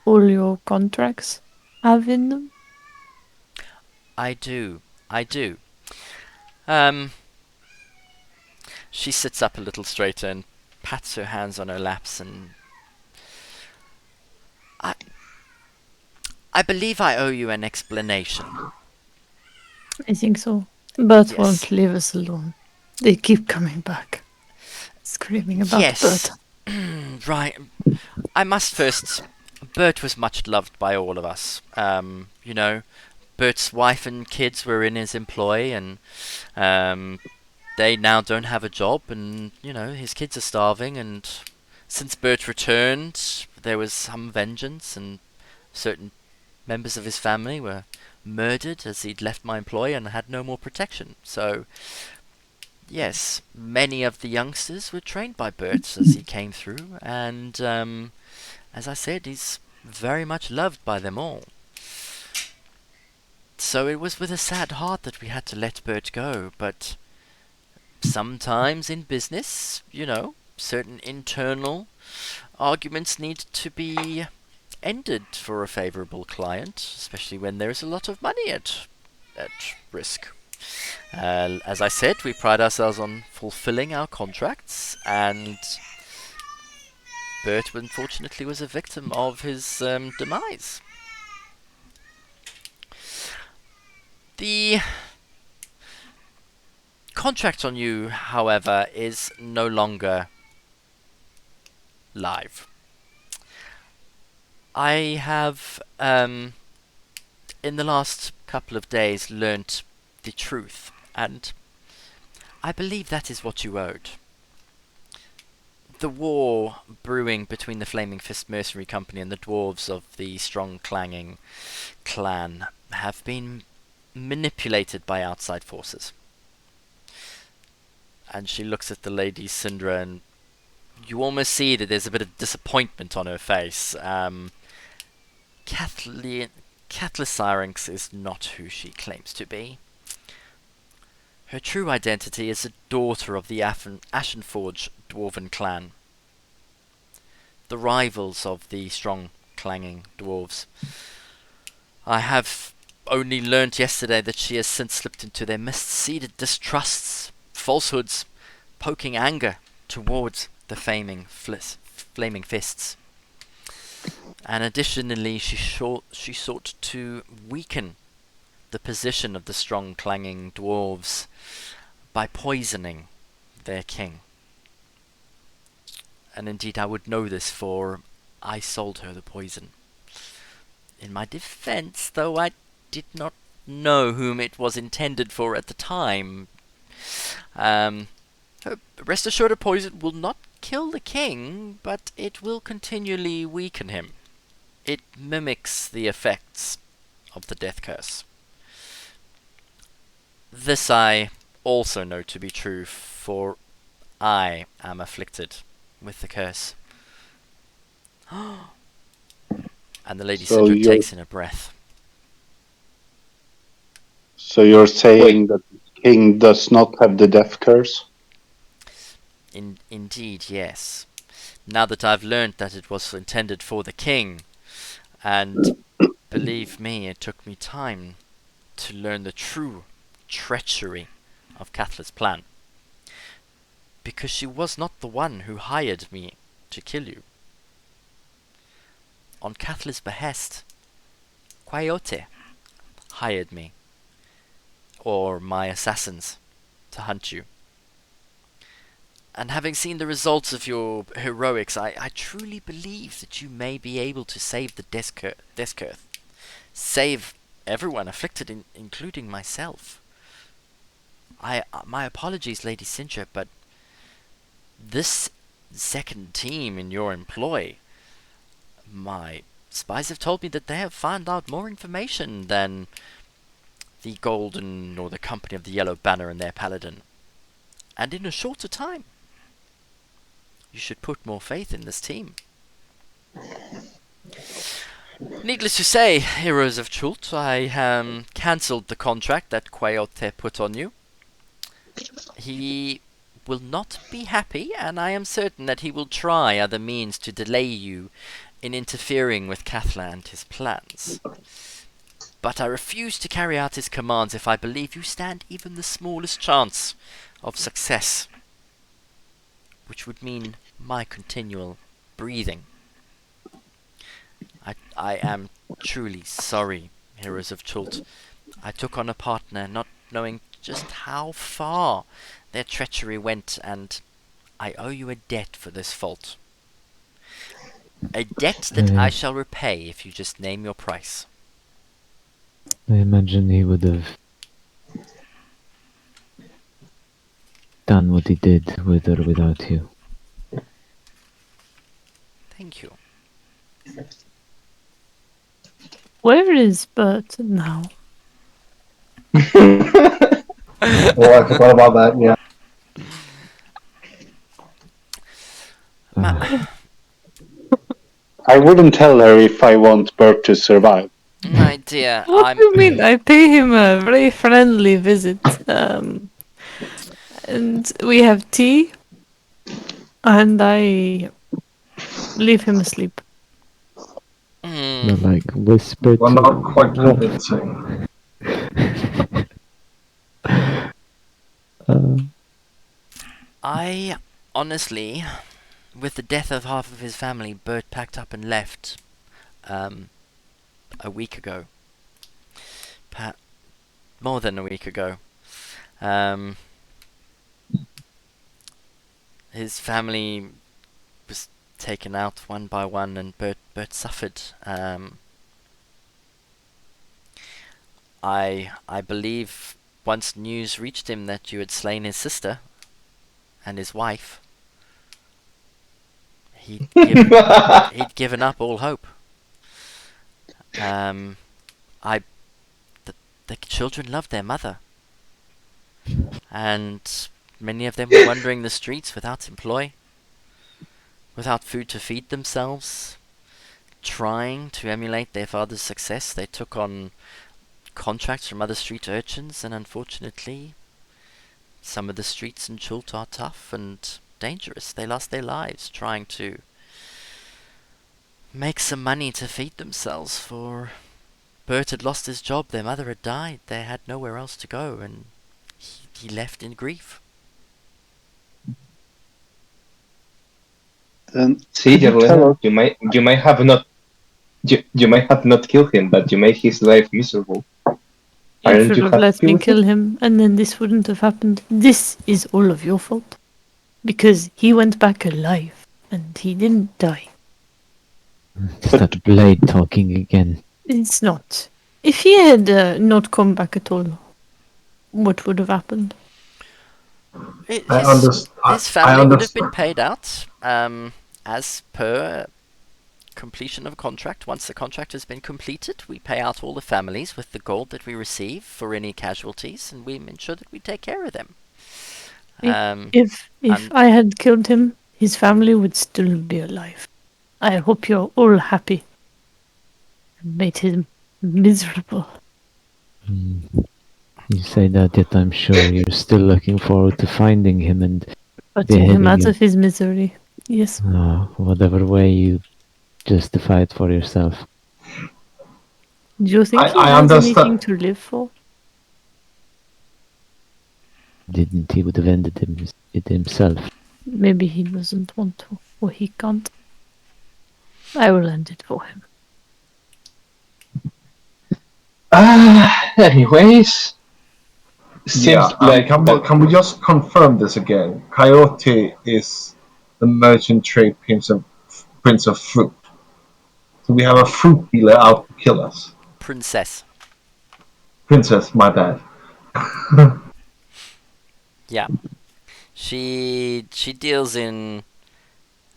all your contracts have in them? I do. She sits up a little straighter and pats her hands on her laps, and I believe I owe you an explanation. I think so. Bert Yes. won't leave us alone. They keep coming back, screaming about Yes. Bert. Right. I must first... Bert was much loved by all of us. You know, Bert's wife and kids were in his employ, and they now don't have a job, and, you know, his kids are starving, and since Bert returned, there was some vengeance, and certain members of his family were murdered as he'd left my employ and had no more protection. So, yes, many of the youngsters were trained by Bert as he came through, and as I said, he's very much loved by them all. So it was with a sad heart that we had to let Bert go, but sometimes in business, you know, certain internal arguments need to be ended for a favourable client, especially when there is a lot of money at risk. As I said, we pride ourselves on fulfilling our contracts, and Bert unfortunately was a victim of his demise. The contract on you, however, is no longer live. I have, in the last couple of days, learnt the truth, and I believe that is what you owed. The war brewing between the Flaming Fist Mercenary Company and the dwarves of the Strong Clanging clan have been manipulated by outside forces. And she looks at the Lady Syndra, and you almost see that there's a bit of disappointment on her face. Kathleen Syrinx is not who she claims to be. Her true identity is a daughter of the Ashenforge Dwarven clan, the rivals of the Strong Clanging dwarves. I have only learnt yesterday that she has since slipped into their mist-seeded distrusts, falsehoods, poking anger towards the flaming fists. And additionally, she sought to weaken the position of the Strong Clanging dwarves by poisoning their king. And indeed I would know this, for I sold her the poison. In my defense, though I did not know whom it was intended for at the time, rest assured, a poison will not kill the king, but it will continually weaken him. It mimics the effects of the death curse. This I also know to be true, for I am afflicted with the curse. And the Lady Syndra takes in a breath. So you're saying that the king does not have the death curse? Indeed, yes. Now that I've learnt that it was intended for the king, and believe me, it took me time to learn the true treachery of Kathla's plan. Because she was not the one who hired me to kill you. On Kathla's behest, Quayote hired me, or my assassins, to hunt you. And having seen the results of your heroics, I truly believe that you may be able to save the Desk Earth. Save everyone afflicted, including myself. My apologies, Lady Sintra, but this second team in your employ, my spies have told me that they have found out more information than the Golden or the Company of the Yellow Banner and their paladin. And in a shorter time. You should put more faith in this team. Needless to say, Heroes of Chult, I cancelled the contract that Quayote put on you. He will not be happy, and I am certain that he will try other means to delay you in interfering with Kathla and his plans. But I refuse to carry out his commands if I believe you stand even the smallest chance of success, which would mean my continual breathing. I am truly sorry, Heroes of Chult. I took on a partner not knowing just how far their treachery went, and I owe you a debt for this fault. A debt that I shall repay if you just name your price. I imagine he would have done what he did with or without you. Thank you. Where is Bert now? Oh, I forgot about that. Yeah. I wouldn't tell her if I want Bert to survive. My dear, What do you mean? I pay him a very friendly visit. And we have tea. And I leave him asleep. But like whisper Well, to not quite convincing. I honestly, with the death of half of his family, Bert packed up and left a week ago. More than a week ago. His family was taken out one by one, and Bert suffered. I believe once news reached him that you had slain his sister and his wife, he'd given up all hope. The children loved their mother, and many of them were wandering the streets without employ, without food to feed themselves, trying to emulate their father's success. They took on contracts from other street urchins, and unfortunately, some of the streets in Chult are tough and dangerous. They lost their lives trying to make some money to feed themselves, for Bert had lost his job, their mother had died, they had nowhere else to go, and he left in grief. See, Jarlena, you might have not killed him, but you made his life miserable. You should have let me kill him, and then this wouldn't have happened. This is all of your fault. Because he went back alive, and he didn't die. Is that blade talking again? It's not. If he had not come back at all, what would have happened? His family would have been paid out as per completion of a contract. Once the contract has been completed, we pay out all the families with the gold that we receive for any casualties, and we ensure that we take care of them. If I had killed him, his family would still be alive. I hope you're all happy. Made him miserable. You say that, yet I'm sure you're still looking forward to finding him and putting him out of his misery. Yes. Whatever way you justify it for yourself. Do you think he has anything to live for? didn't he would have ended it himself. Maybe he doesn't want to, or he can't. I will end it for him. Anyways, seems like can we just confirm this again? Coyote is the merchant trade prince of fruit. So we have a fruit dealer out to kill us. Princess. Princess, my bad. Yeah. She deals in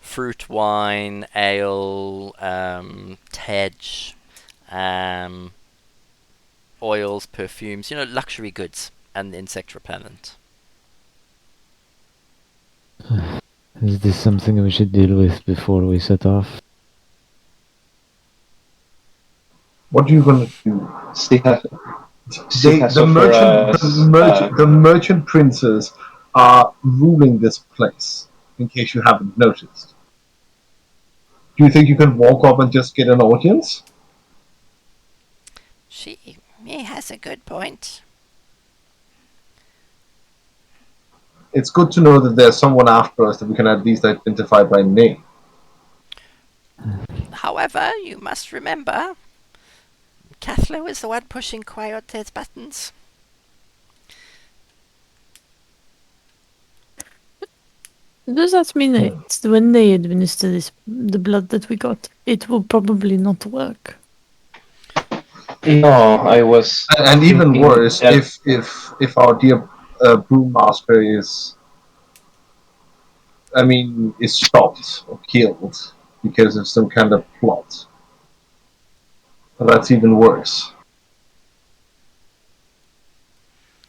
fruit, wine, ale, tej, oils, perfumes, luxury goods and insect repellent. Is this something we should deal with before we set off? What are you going to do? The merchant princes are ruling this place, in case you haven't noticed. Do you think you can walk up and just get an audience? He has a good point. It's good to know that there's someone after us that we can at least identify by name. However, you must remember, Cathlo is the one pushing Coyote's buttons. Does that mean that when they administer the blood that we got, it will probably not work? No, I was. And even thinking worse, that- if our dear brewmaster is stopped or killed because of some kind of plot. Well, that's even worse.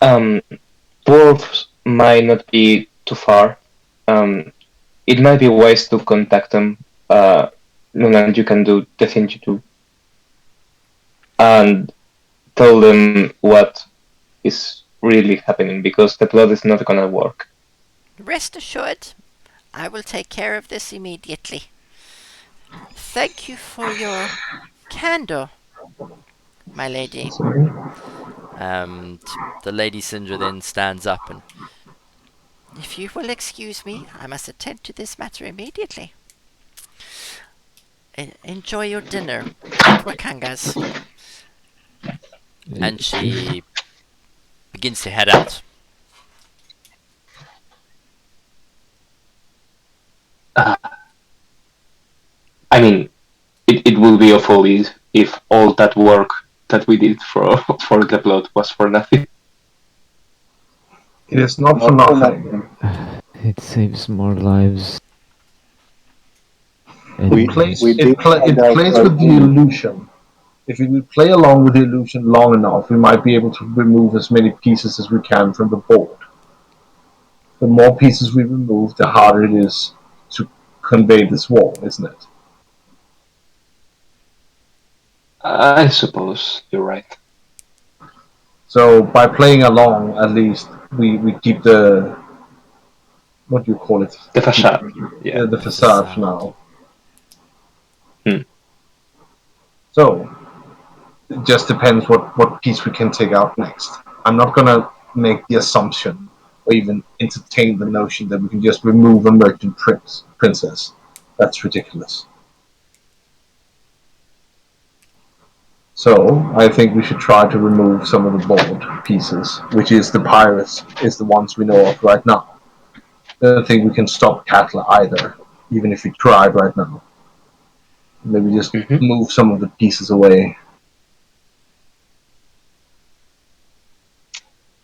Dwarves might not be too far. It might be wise to contact them. Luna, you can do the thing you do. And tell them what is really happening, because the plot is not gonna work. Rest assured, I will take care of this immediately. Thank you for your candor, my lady. And the Lady Sindra then stands up and... If you will excuse me, I must attend to this matter immediately. Enjoy your dinner at Wakanga's. And she begins to head out. I mean, it will be awful if all that work that we did for the plot was for nothing. It is not for nothing. It saves more lives. It plays with the illusion. If we play along with the illusion long enough, we might be able to remove as many pieces as we can from the board. The more pieces we remove, the harder it is to convey this wall, isn't it? I suppose you're right. So by playing along, at least we keep the, what do you call it? The facade. Yeah. The facade now. Hmm. So it just depends what piece we can take out next. I'm not gonna make the assumption or even entertain the notion that we can just remove a merchant princess. That's ridiculous. So I think we should try to remove some of the board pieces, which is the pirates, is the ones we know of right now. I don't think we can stop Katla either, even if we tried right now. Maybe just move some of the pieces away.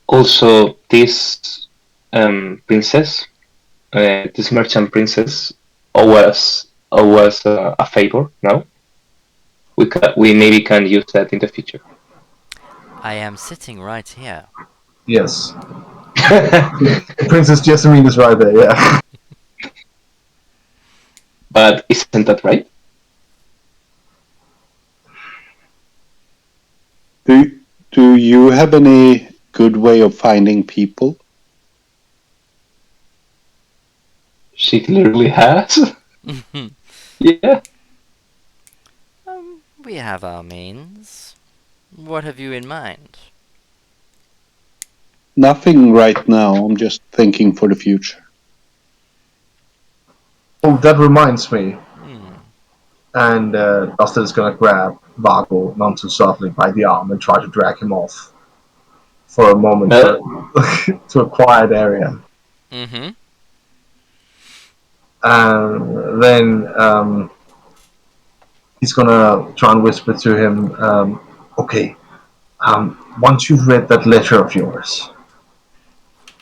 Also, this princess, this merchant princess, owes a favor now. We maybe can use that in the future. I am sitting right here. Yes. Princess Jessamine is right there, yeah. But isn't that right? Do you have any good way of finding people? She clearly has. Yeah. We have our means. What have you in mind? Nothing right now. I'm just thinking for the future. Oh, that reminds me. Hmm. And Dustin is gonna grab Vago not too softly by the arm and try to drag him off for a moment to a quiet area. Mm-hmm. And then he's gonna try and whisper to him, okay, once you've read that letter of yours,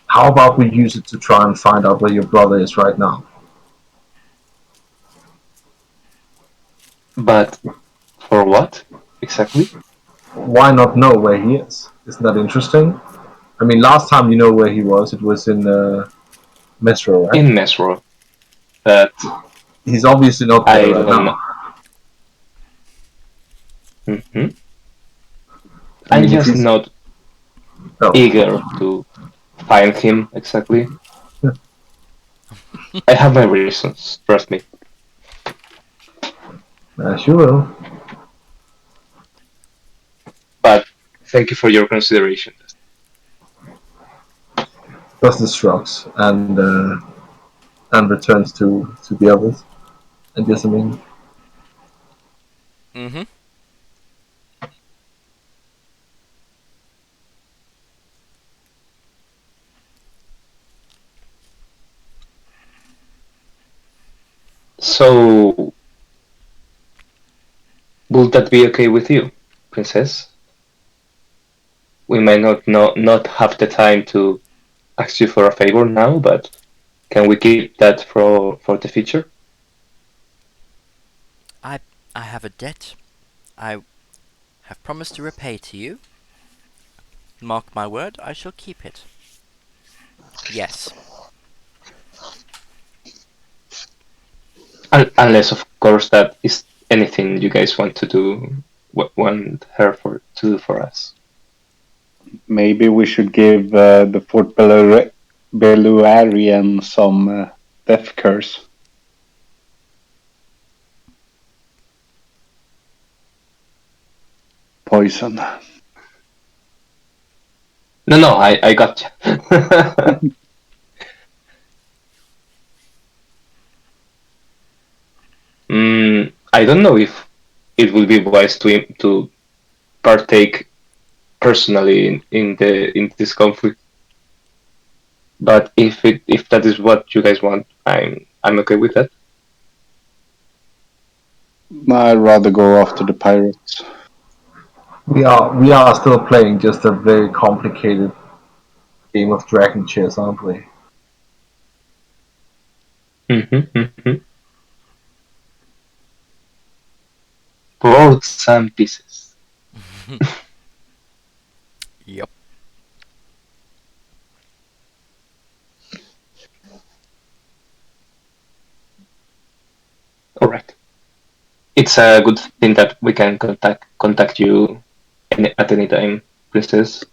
how about we use it to try and find out where your brother is right now? But for what exactly? Why not know where he is? Isn't that interesting? I mean, last time you know where he was, it was in Metro, right? In Mesro. But He's obviously not there I right don't now. know. Hmm. I I'm mean, if just he's not eager to find him exactly. I have my reasons, trust me. As you will. But thank you for your consideration. Dustin shrugs and returns to the others and Jessamine. Mm-hmm. So, will that be okay with you, Princess? We might not have the time to ask you for a favor now, but can we keep that for the future? I have a debt I have promised to repay to you. Mark my word, I shall keep it. Yes. Unless, of course, that is anything you guys want to do, want her to do for us. Maybe we should give the Fort Beluarian some death curse. Poison. No, I got you. I don't know if it will be wise to partake personally in this conflict. But if that is what you guys want, I'm okay with that. I'd rather go after the pirates. We are still playing just a very complicated game of dragon chess, aren't we? Mm-hmm. Boards and pieces. Yep. All right. It's a good thing that we can contact you at any time, Princess.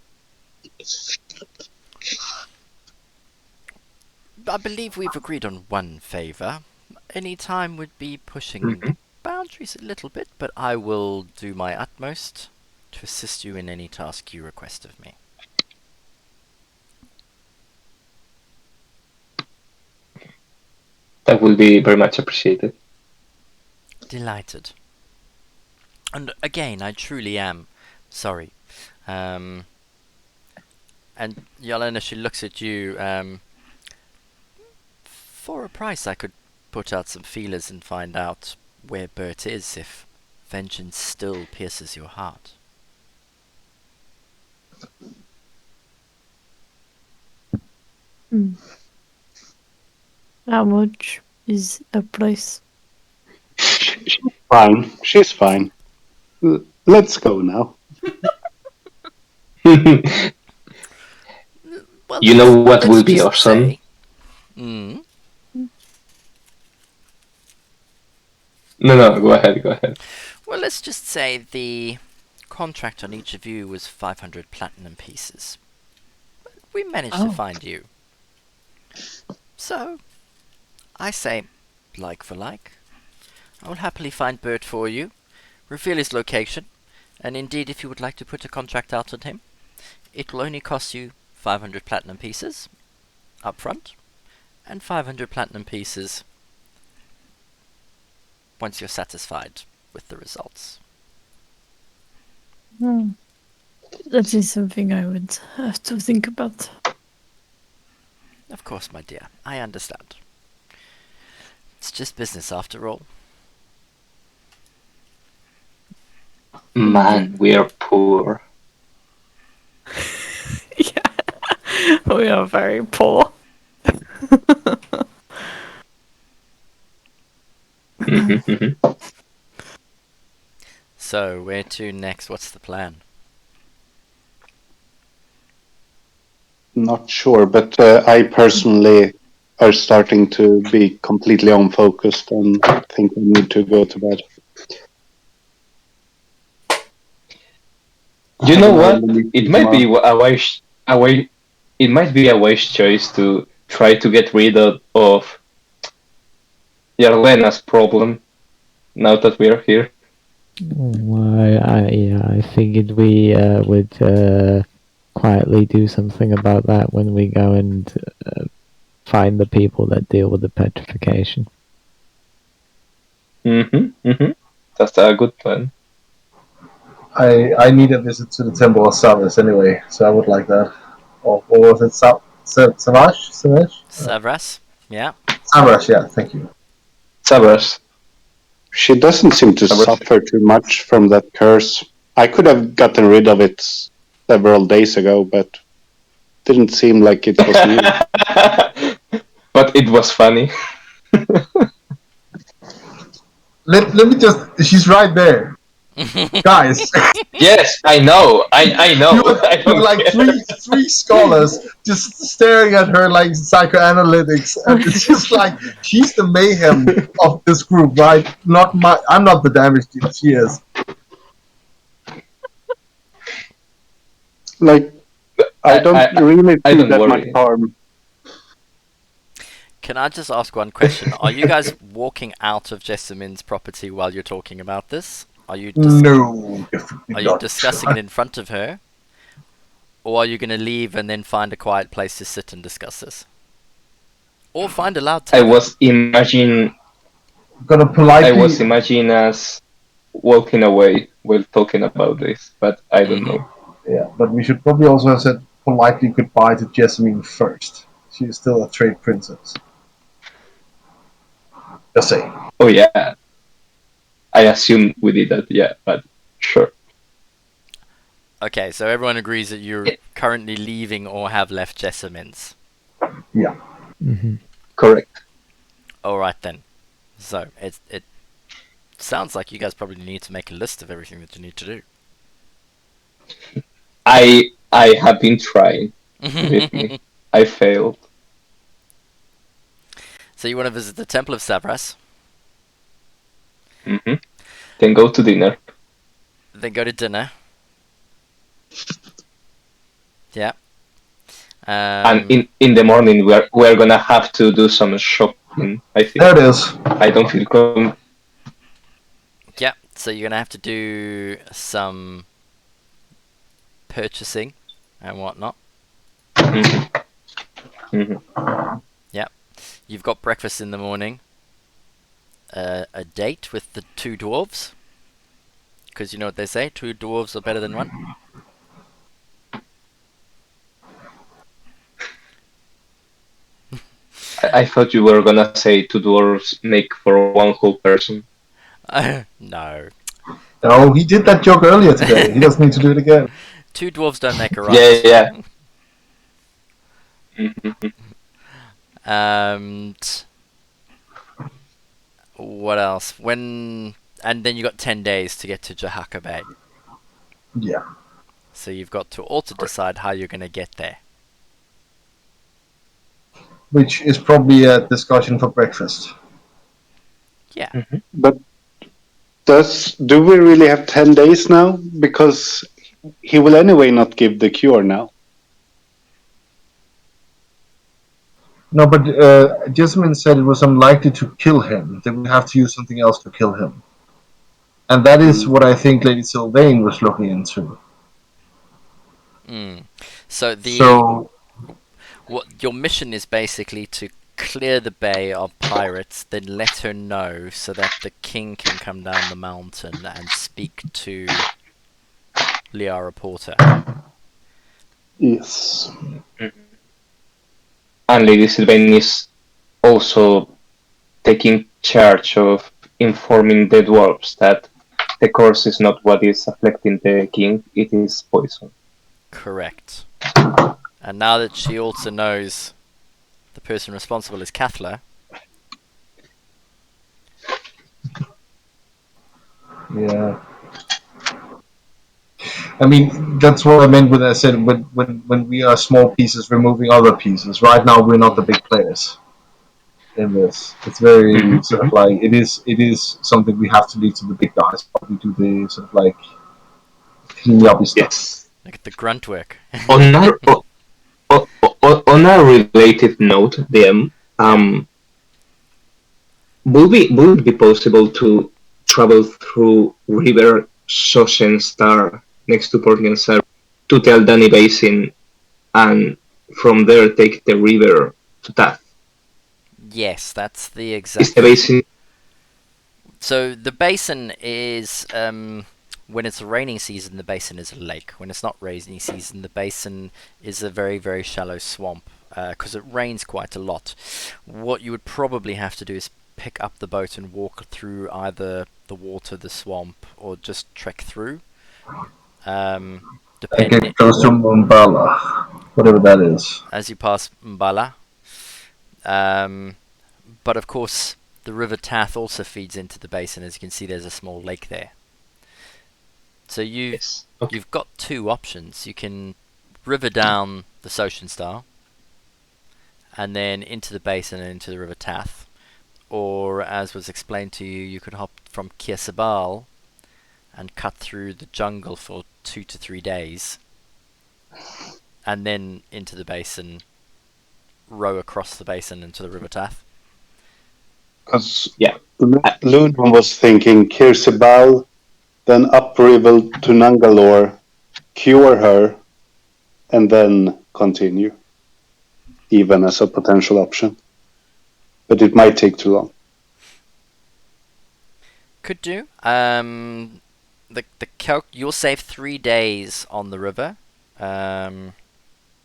I believe we've agreed on one favor. Any time would be pushing Mm-hmm. the boundaries a little bit, but I will do my utmost to assist you in any task you request of me. That will be very much appreciated. Delighted. And again, I truly am sorry. And Yelena, she looks at you. For a price, I could put out some feelers and find out where Bert is if vengeance still pierces your heart. How much is a price? She's fine. She's fine. Let's go now. Well, You know what let's will be just awesome? say. Mm, No, go ahead. well, let's just say the contract on each of you was 500 platinum pieces. We managed to find you. So, I say, like for like. I will happily find Bert for you, reveal his location, and indeed if you would like to put a contract out on him, it will only cost you 500 platinum pieces up front, and 500 platinum pieces once you're satisfied with the results. That is something I would have to think about. Of course, my dear, I understand. It's just business after all. Man, we are poor. Yeah, we are very poor. So, where to next? What's the plan? Not sure, but I personally are starting to be completely unfocused and think I need to go to bed. You know what? Tomorrow. It might be a wise choice to try to get rid of Yarlena's problem now that we are here. I figured we would quietly do something about that when we go and find the people that deal with the petrification. That's a good plan. I need a visit to the Temple of Savage anyway, so I would like that. Or was it Savage? Savras? Yeah. Savage, yeah, thank you. Sabras. She doesn't seem to suffer too much from that curse. I could have gotten rid of it several days ago, but didn't seem like it was new. But it was funny. Let me just. She's right there. Guys. Yes, I know. I know. You're like three scholars just staring at her like psychoanalytics, and it's just like she's the mayhem of this group, right? I'm not the damage dealer. She is. Like, I don't really I see don't that worry. much harm. Can I just ask one question? Are you guys walking out of Jessamine's property while you're talking about this? Are you No. Are you discussing it in front of her? Or are you going to leave and then find a quiet place to sit and discuss this? Or find a loud tavern? I was imagining us walking away while talking about this, but I don't know. Yeah, but we should probably also have said politely goodbye to Jessamine first. She is still a trade princess. Just saying. Oh yeah. I assumed we did that, yeah, but sure. Okay, so everyone agrees that you're currently leaving or have left Jessamine's. Yeah. Mm-hmm. Correct. Alright then. So, it sounds like you guys probably need to make a list of everything that you need to do. I have been trying. Believe me. I failed. So you want to visit the Temple of Savras? Then go to dinner. Then go to dinner. Yeah. And in the morning we're gonna have to do some shopping, I think. There it is. I don't feel Yeah, so you're gonna have to do some purchasing and whatnot. Yeah. You've got breakfast in the morning. A date with the two dwarves. Because you know what they say, two dwarves are better than one. I thought you were gonna say two dwarves make for one whole person. No. No, he did that joke earlier today. He doesn't need to do it again. Two dwarves don't make a right. Yeah. And what else? And then you got 10 days to get to Jahaka Bay. Yeah. So you've got to also decide how you're going to get there. Which is probably a discussion for breakfast. Yeah. But do we really have 10 days now? Because he will anyway not give the cure now. No, but Jessamine said it was unlikely to kill him. They would have to use something else to kill him. And that is what I think Lady Sylvain was looking into. So What your mission is basically to clear the bay of pirates, then let her know so that the king can come down the mountain and speak to Liara Porter. Yes. And Lady Sylvain is also taking charge of informing the dwarves that the curse is not what is afflicting the king, it is poison. Correct. And now that she also knows the person responsible is Kathla, Yeah. I mean, that's what I meant when I said when we are small pieces removing other pieces. Right now, we're not the big players in this. It's very sort of like it is something we have to leave to the big guys. But we do the sort of like clean up stuff. Yes. like the grunt work. On a related note, DM, would it be possible to travel through River Star next to Port Nyanzaru to Tel Dani Basin and from there take the river to Tath? Yes, that's the Is exact. the basin? So the basin is when it's raining season, the basin is a lake. When it's not rainy season, the basin is a very, very shallow swamp because it rains quite a lot. What you would probably have to do is pick up the boat and walk through either the water, the swamp, or just trek through. Like Depending it goes to Mumbala, whatever that is. as you pass Mbala. But of course, the River Tath also feeds into the basin. As you can see, there's a small lake there. So Yes. Okay. you've got two options. You can river down the Soshin Star and then into the basin and into the River Tath. Or, as was explained to you, you could hop from Kirsabal and cut through the jungle for 2 to 3 days and then into the basin, row across the basin into the River Tath. Because Yeah. Luna was thinking Kirsibal, then upriver to Nangalore, cure her, and then continue, even as a potential option. But it might take too long. Could do. You'll save 3 days on the river.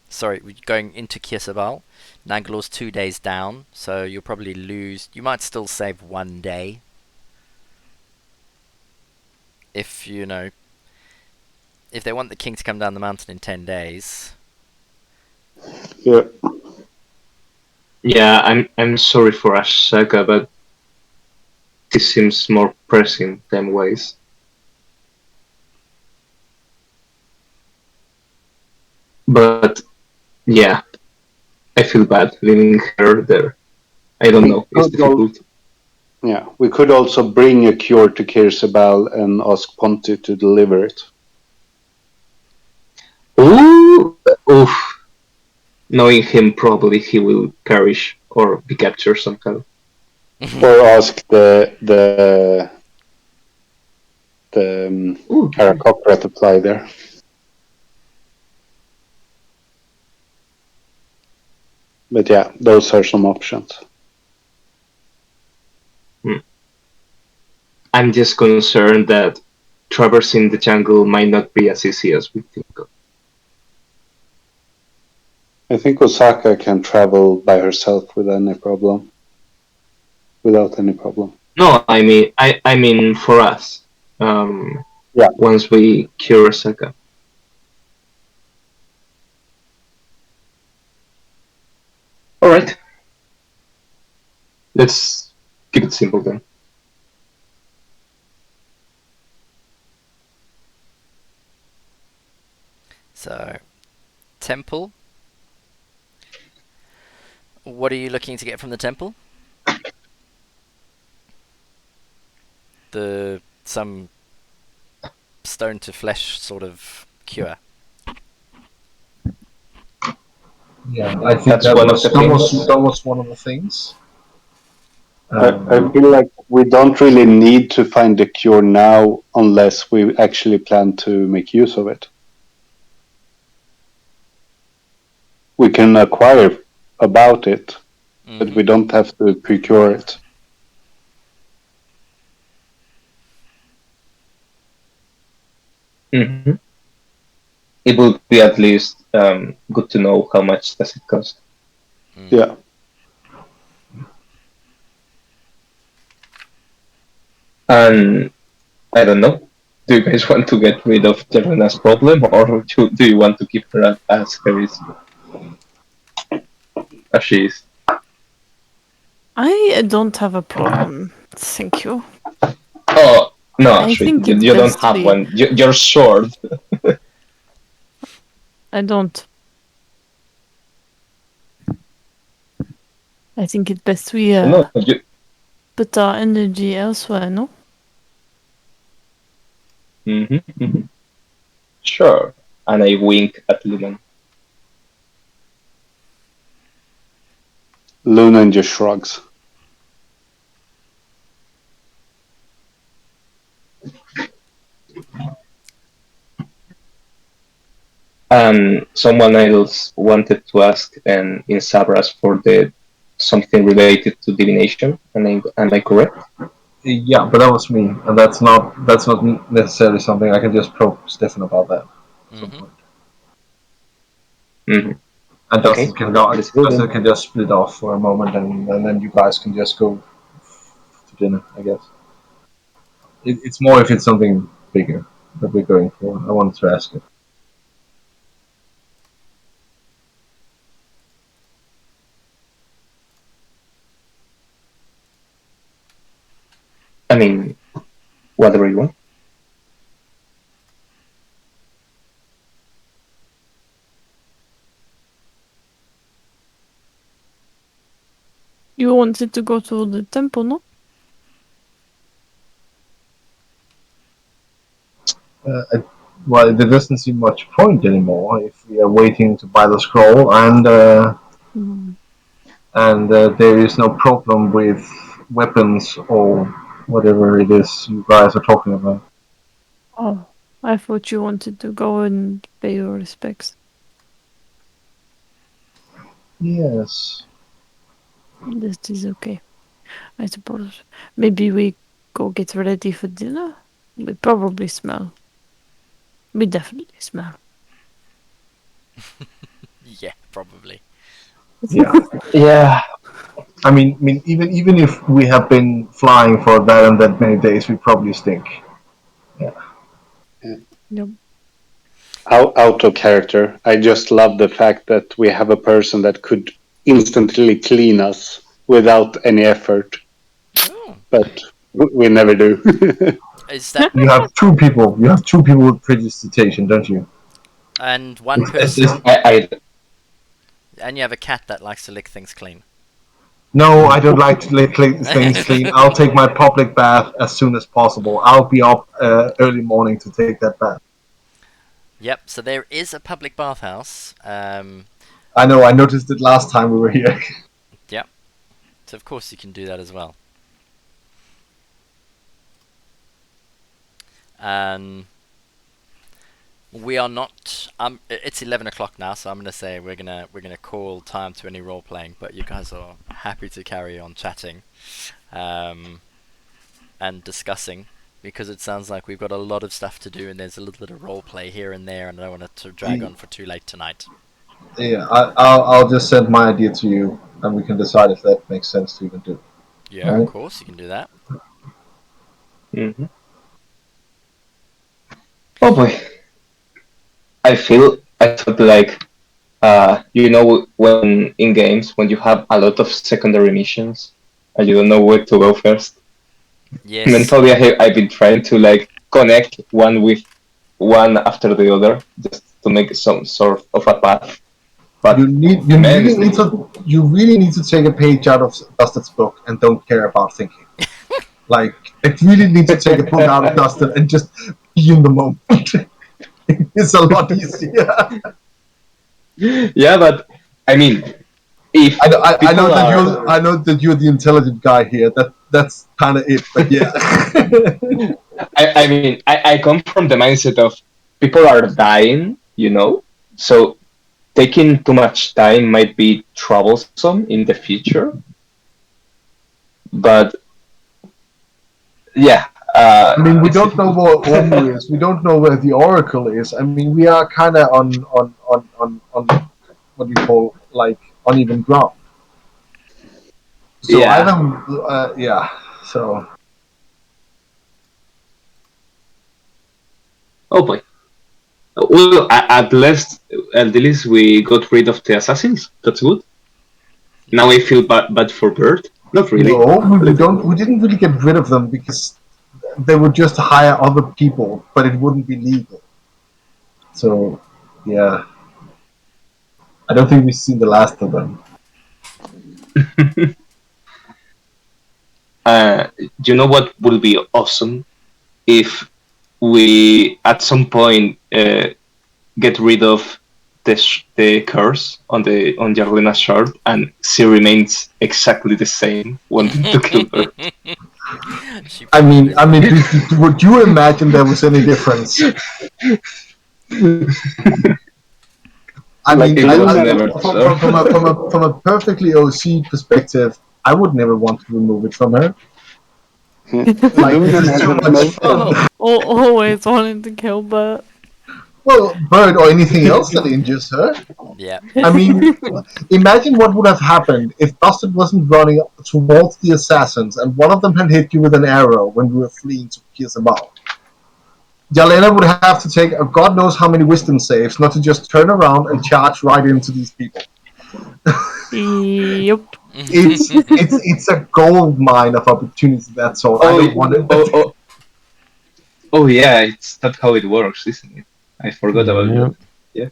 Sorry, going into Kirsabal. Nangalore's 2 days down, so you'll probably lose. You might still save 1 day. If if they want the king to come down the mountain in 10 days. Yeah. Yeah, I'm sorry for Ashaka, but this seems more pressing than wise. But yeah, I feel bad leaving her there. I don't know. It's difficult. Yeah, we could also bring a cure to Kirsibal and ask Ponty to deliver it. Ooh, oof. Knowing him, probably he will perish or be captured somehow. Or ask the Karakopra to fly there. But yeah, those are some options. I'm just concerned that traversing the jungle might not be as easy as we think of. I think Osaka can travel by herself without any problem. No, I mean for us. Yeah. Once we cure Osaka. All right. Let's keep it simple then. So, temple. What are you looking to get from the temple? Some stone to flesh sort of cure. Yeah, I think That's that one was, of the things. that was one of the things. I feel like we don't really need to find a cure now unless we actually plan to make use of it. we can acquire about it, but Mhm. we don't have to procure it. Mm-hmm. It would be at least good to know how much does it cost. Mm. Yeah. And I don't know. Do you guys want to get rid of Jerena's problem, or do you want to keep her as her is, as she is? I don't have a problem. Thank you. Oh no, I actually, think you, it's you don't best have we. one. You're short. I don't. I think it's best we No, you, put our energy elsewhere, no? mm-hmm. Sure. And I wink at Lumen. Lunan just shrugs. Someone else wanted to ask in Sabras for the something related to divination. Am I correct? Yeah, but that was me, and that's not necessarily something I can just probe Stefan about that at some Mhm. point. Mm-hmm. And Okay. Let's go Dustin then. can just split off for a moment, and then you guys can just go to dinner, I guess. It's more if it's something bigger that we're going for. I wanted to ask it. I mean, whatever you want. You wanted to go to the temple, no? Well, there doesn't seem much point anymore if we are waiting to buy the scroll, Mm. and there is no problem with weapons or whatever it is you guys are talking about. Oh, I thought you wanted to go and pay your respects. Yes. This is okay, I suppose. Maybe we go get ready for dinner? We probably smell. We definitely smell. Yeah, probably. Yeah. Yeah. I mean, even if we have been flying for that and that many days, we probably stink. Yep. Out of character. I just love the fact that we have a person that could instantly clean us without any effort, Oh. but we never do. Is that You have two people. You have two people with prestidigitation, don't you? and one It's just, person I and you have a cat that likes to lick things clean. no, I don't like to lick things clean. I'll take my public bath as soon as possible. I'll be up early morning to take that bath. Yep, so there is a public bathhouse. I know. I noticed it last time we were here. Yep. So of course you can do that as well. We are not. It's 11 o'clock now, so I'm gonna say we're gonna call time to any role playing. But you guys are happy to carry on chatting, and discussing, because it sounds like we've got a lot of stuff to do, and there's a little bit of role play here and there, and I don't want it to drag on for too late tonight. Yeah, I'll just send my idea to you, and we can decide if that makes sense to even do. Yeah, of Right? course you can do that. Mm-hmm. Oh boy. I felt like when in games when you have a lot of secondary missions and you don't know where to go first. Yes. Mentally, I've been trying to like connect one with one after the other just to make some sort of a path. But man, You really need to take a page out of Dustin's book and don't care about thinking. Like, it really need to take a book out of Dustin and just be in the moment. It's a lot easier. yeah, but I mean, if I know that you're the intelligent guy here. That's kind of it. But yeah. I mean, I come from the mindset of people are dying, so taking too much time might be troublesome in the future. But yeah, I mean, we don't know where Omu is. We don't know where the Oracle is. I mean, we are kind of on what do you call, like, uneven ground. So I yeah. don't, yeah. So Oh boy. Well, at least we got rid of the assassins. That's good. Now I feel bad for Bird. Not really. no, we didn't really get rid of them because they would just hire other people, but it wouldn't be legal. So yeah, I don't think we've seen the last of them. You know what would be awesome if we at some point get rid of the curse on Jarlena's shard, and she remains exactly the same, wanting to kill Bird. I mean, would you imagine there was any difference? I Like, mean, it was Luna- never from a perfectly OC perspective, I would never want to remove it from her. Like, Luna this is too hasn't much noticed. fun. Always wanting to kill Bert. Well, Bird or anything else that injures her. Yeah. I mean, imagine what would have happened if Dustin wasn't running towards the assassins and one of them had hit you with an arrow when we were fleeing to pierce them out. Jalena would have to take God knows how many wisdom saves not to just turn around and charge right into these people. Yep. It's a gold mine of opportunity. That's all. I don't want it. Oh yeah, it's not how it works, isn't it? I forgot about that. Yeah.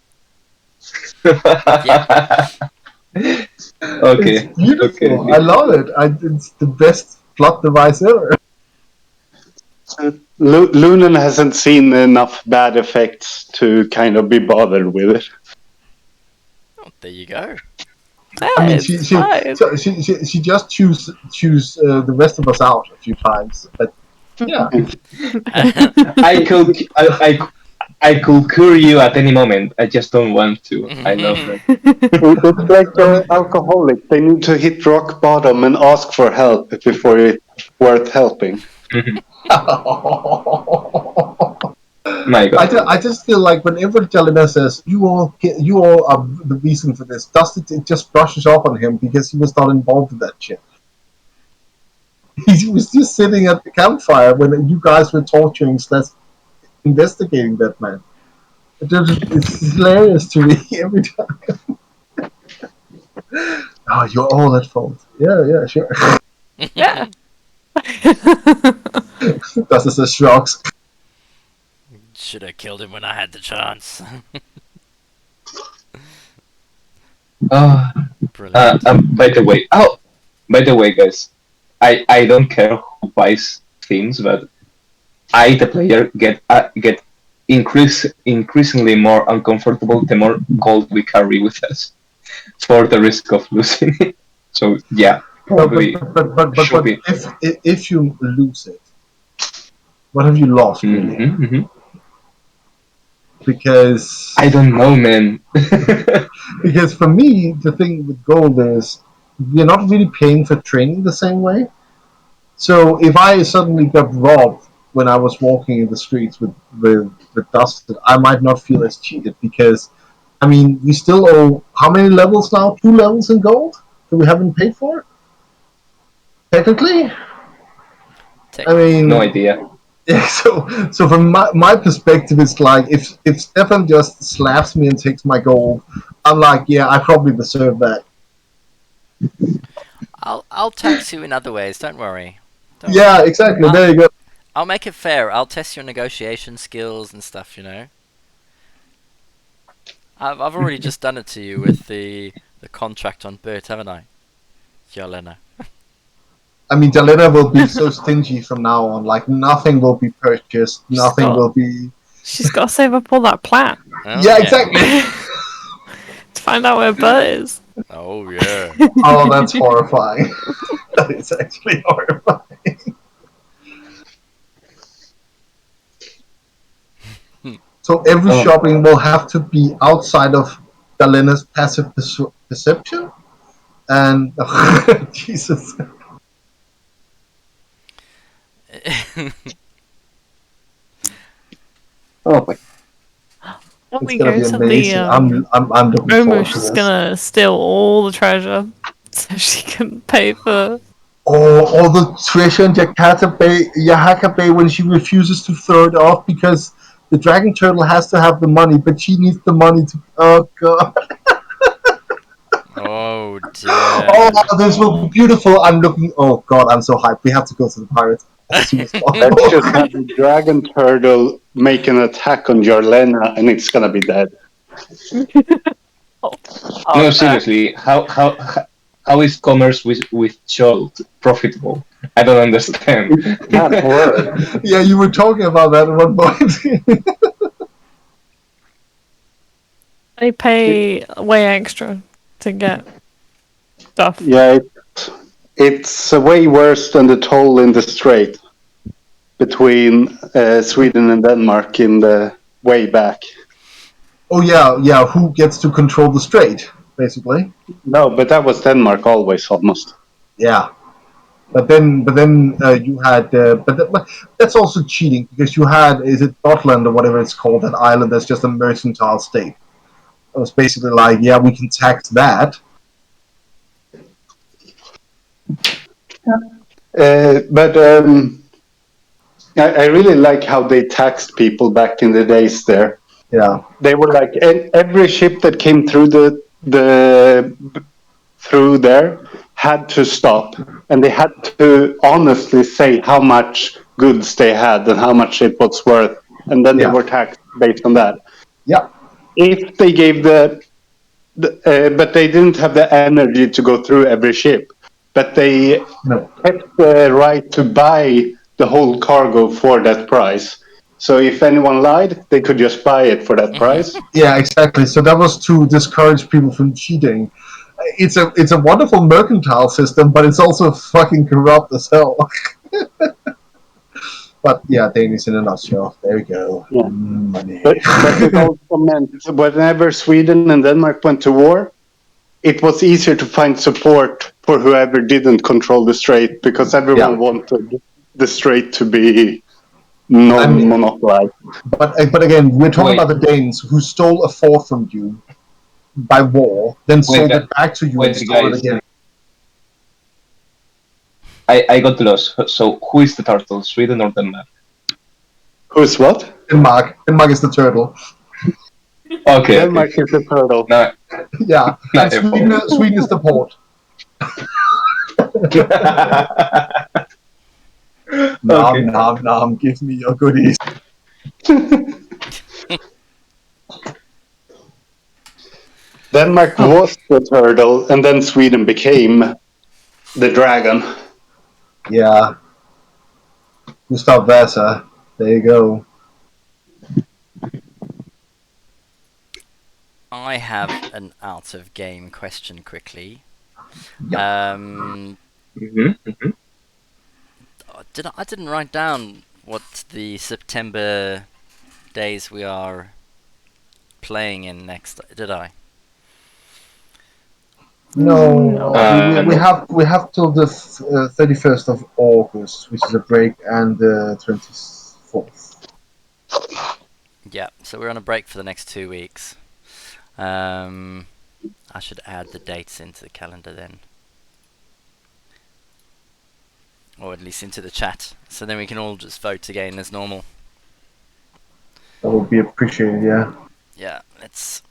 Okay. It's beautiful. Okay. I love it. It's the best plot device ever. Lunan hasn't seen enough bad effects to kind of be bothered with it. Oh, there you go. I mean, It's fine. she just choose the rest of us out a few times, but yeah. I could cure you at any moment. I just don't want to. I love that. It's like an alcoholic. They need to hit rock bottom and ask for help before it's worth helping. My God. I just feel like whenever Jelena says you all are the reason for this, Dustin it just brushes off on him because he was not involved in that shit. He was just sitting at the campfire when you guys were torturing / investigating that man. It's hilarious to me every time. Oh, you're all at fault. Yeah, sure. Yeah. Dustin says shrugs. Should have killed him when I had the chance. Brilliant. By the way, guys, I don't care who buys things, but I, the player, get increasingly more uncomfortable the more gold we carry with us, for the risk of losing it. So yeah, probably. But should be. if you lose it, what have you lost really? Mm-hmm. Because I don't know, man. because for me the thing with gold is we're not really paying for training the same way. So if I suddenly got robbed when I was walking in the streets with Dustin, I might not feel as cheated because I mean we still owe how many levels now? 2 levels in gold that we haven't paid for? Technically? I mean No idea. yeah, so from my perspective, it's like if Stefan just slaps me and takes my gold, I'm like, yeah, I probably deserve that. I'll tax you in other ways. Don't worry. Don't Yeah, worry. exactly. There you go. I'll make it fair. I'll test your negotiation skills and stuff. You know. I've already just done it to you with the contract on Bert, haven't I, Jelena? I mean, Jalena will be so stingy from now on. Like nothing will be purchased. Nothing will be. She's got to save up all that plat Oh, Yeah, exactly. to find out where Bert is. Oh yeah. Oh, that's horrifying. That is actually horrifying. So every shopping will have to be outside of Galena's passive perception, and Jesus. Oh my! When It's we gonna go be to amazing. the I'm looking forward Omush to is this. gonna steal all the treasure so she can pay for. All the treasure in Yahaka Bay when she refuses to throw it off because the dragon turtle has to have the money, but she needs the money to. Oh god! Oh Oh, dear. this will be beautiful. I'm looking. Oh god, I'm so hyped. We have to go to the pirates as soon as Let's possible. just have the dragon turtle make an attack on Jarlena, and it's gonna be dead. No, seriously, how is commerce with Chult profitable? I don't understand. Can't work. Yeah, you were talking about that at one point. They pay way extra to get stuff. Yeah, it's way worse than the toll in the strait between Sweden and Denmark in the way back. Oh yeah. Who gets to control the strait, basically? No, but that was Denmark always, almost. Yeah. But then you had, but that's also cheating because you had, is it Gotland or whatever it's called, that island that's just a mercantile state. It was basically like, yeah, we can tax that. But I really like how they taxed people back in the days there. Yeah, They were like every ship that came through through there had to stop, and they had to honestly say how much goods they had and how much it was worth, and then they Yeah. were taxed based on that. yeah, If they gave but they didn't have the energy to go through every ship, but they no, kept the right to buy the whole cargo for that price. So if anyone lied, they could just buy it for that price. yeah, exactly. So that was to discourage people from cheating. It's a wonderful mercantile system, but it's also fucking corrupt as hell. But yeah, Danish in a nutshell. There we go. Yeah. Money. But it also meant whenever Sweden and Denmark went to war, it was easier to find support for whoever didn't control the strait because everyone wanted the strait to be non-monopolized. But again, we're talking Wait. about the Danes who stole a fort from you by war, then sold it back to you and stole it guys. again. I got lost. So who is the turtle, Sweden or Denmark? Who's what? Denmark. Denmark is the turtle. Okay. Denmark is the turtle. No, Yeah, and Sweden is the port. Nom, give me your goodies. Denmark was the turtle, and then Sweden became the dragon. Yeah. Gustav Vasa. There you go. I have an out of game question quickly. I didn't write down what the September days we are playing in next, did I? No, we have till the 31st of August, which is a break, and the 24th. Yeah, so we're on a break for the next 2 weeks. I should add the dates into the calendar then. Or at least into the chat, so then we can all just vote again as normal. That would be appreciated, yeah. Yeah, let's...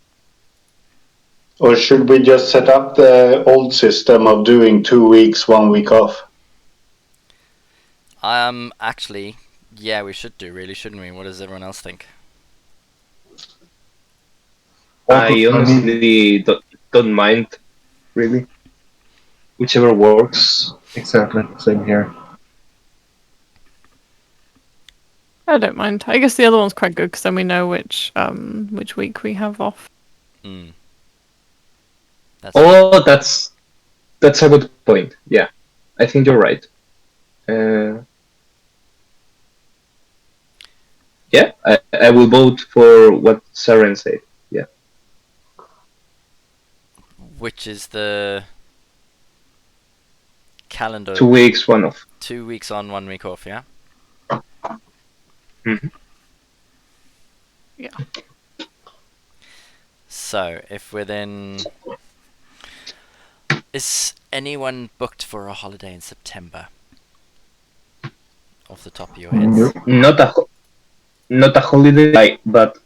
Or should we just set up the old system of doing 2 weeks, 1 week off? Actually, yeah, we should do, really, shouldn't we? What does everyone else think? I honestly don't mind, really. Whichever works. Exactly, same here. I don't mind. I guess the other one's quite good because then we know which week we have off. That's a good point. Yeah, I think you're right. Yeah, I will vote for what Saren said. Yeah. which is the calendar. 2 weeks, one off. 2 weeks on, 1 week off, yeah? Mhm. Yeah. So, if we're then... Is anyone booked for a holiday in September? Off the top of your heads? Not a holiday, but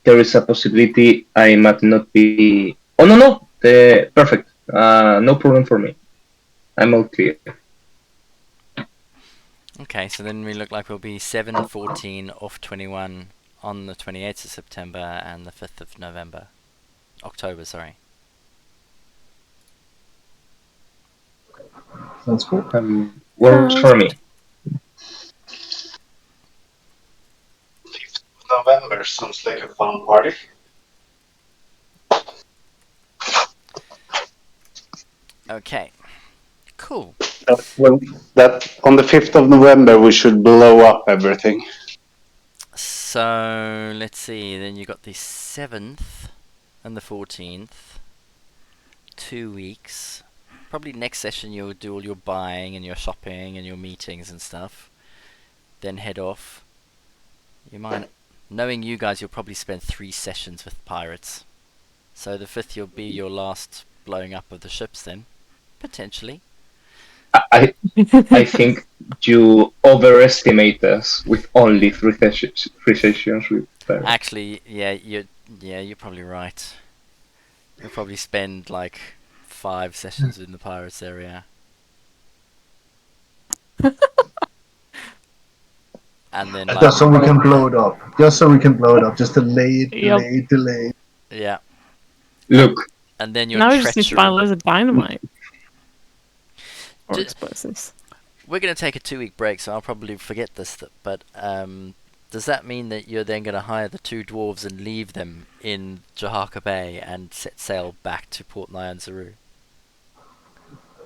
there is a possibility I might not be. Oh no, perfect. No problem for me. I'm all clear. Okay, so then we look like we'll be 7, 14, off 21 on the 28th of September and the 5th of November. October, sorry. Sounds cool. Works for me. November sounds like a fun party. Okay. Cool. Well, that on the 5th of November we should blow up everything. So, let's see, then you got the 7th and the 14th. 2 weeks. Probably next session you'll do all your buying and your shopping and your meetings and stuff. Then head off. You might... Knowing you guys, you'll probably spend 3 sessions with pirates. So the 5th you'll be your last blowing up of the ships then. Potentially. I think you overestimate us with only 3 sessions with Pirates. Actually, you're probably right. You'll probably spend like 5 sessions in the pirates area. And then like, Just so we can blow it up. Just delay. yeah. Look, And then your Now we just need to buy treachery. loads of dynamite. Or Ju- explosives. We're going to take a 2-week break, so I'll probably forget this. But does that mean that you're then going to hire the 2 dwarves and leave them in Jahaka Bay and set sail back to Port Nyanzaru?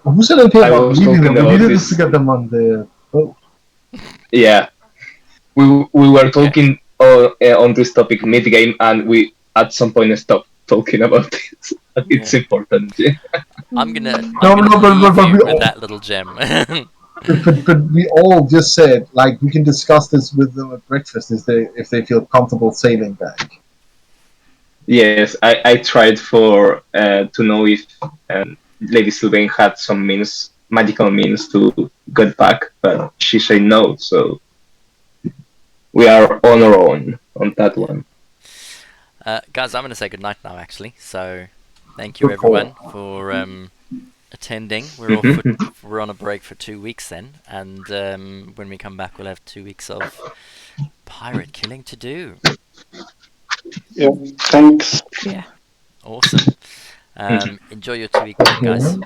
Who said anything I about was leaving talking them? We about needed this. to get them on the boat. Yeah, we were talking on this topic mid game, and we at some point stopped talking about it. It's important. Yeah. I'm gonna No, leave but you we with all, that little gem. but we all just said like we can discuss this with them at breakfast if they feel comfortable sailing back. Yes, I tried for to know if Lady Sylvain had some magical means to get back, but she said no. So we are on our own on that one. Guys, I'm gonna say goodnight now. Actually, so thank you Good call. everyone for attending. We're we're on a break for 2 weeks then, and when we come back, we'll have 2 weeks of pirate killing to do. Yeah, thanks. Yeah. Awesome. Enjoy your 2-week break, guys.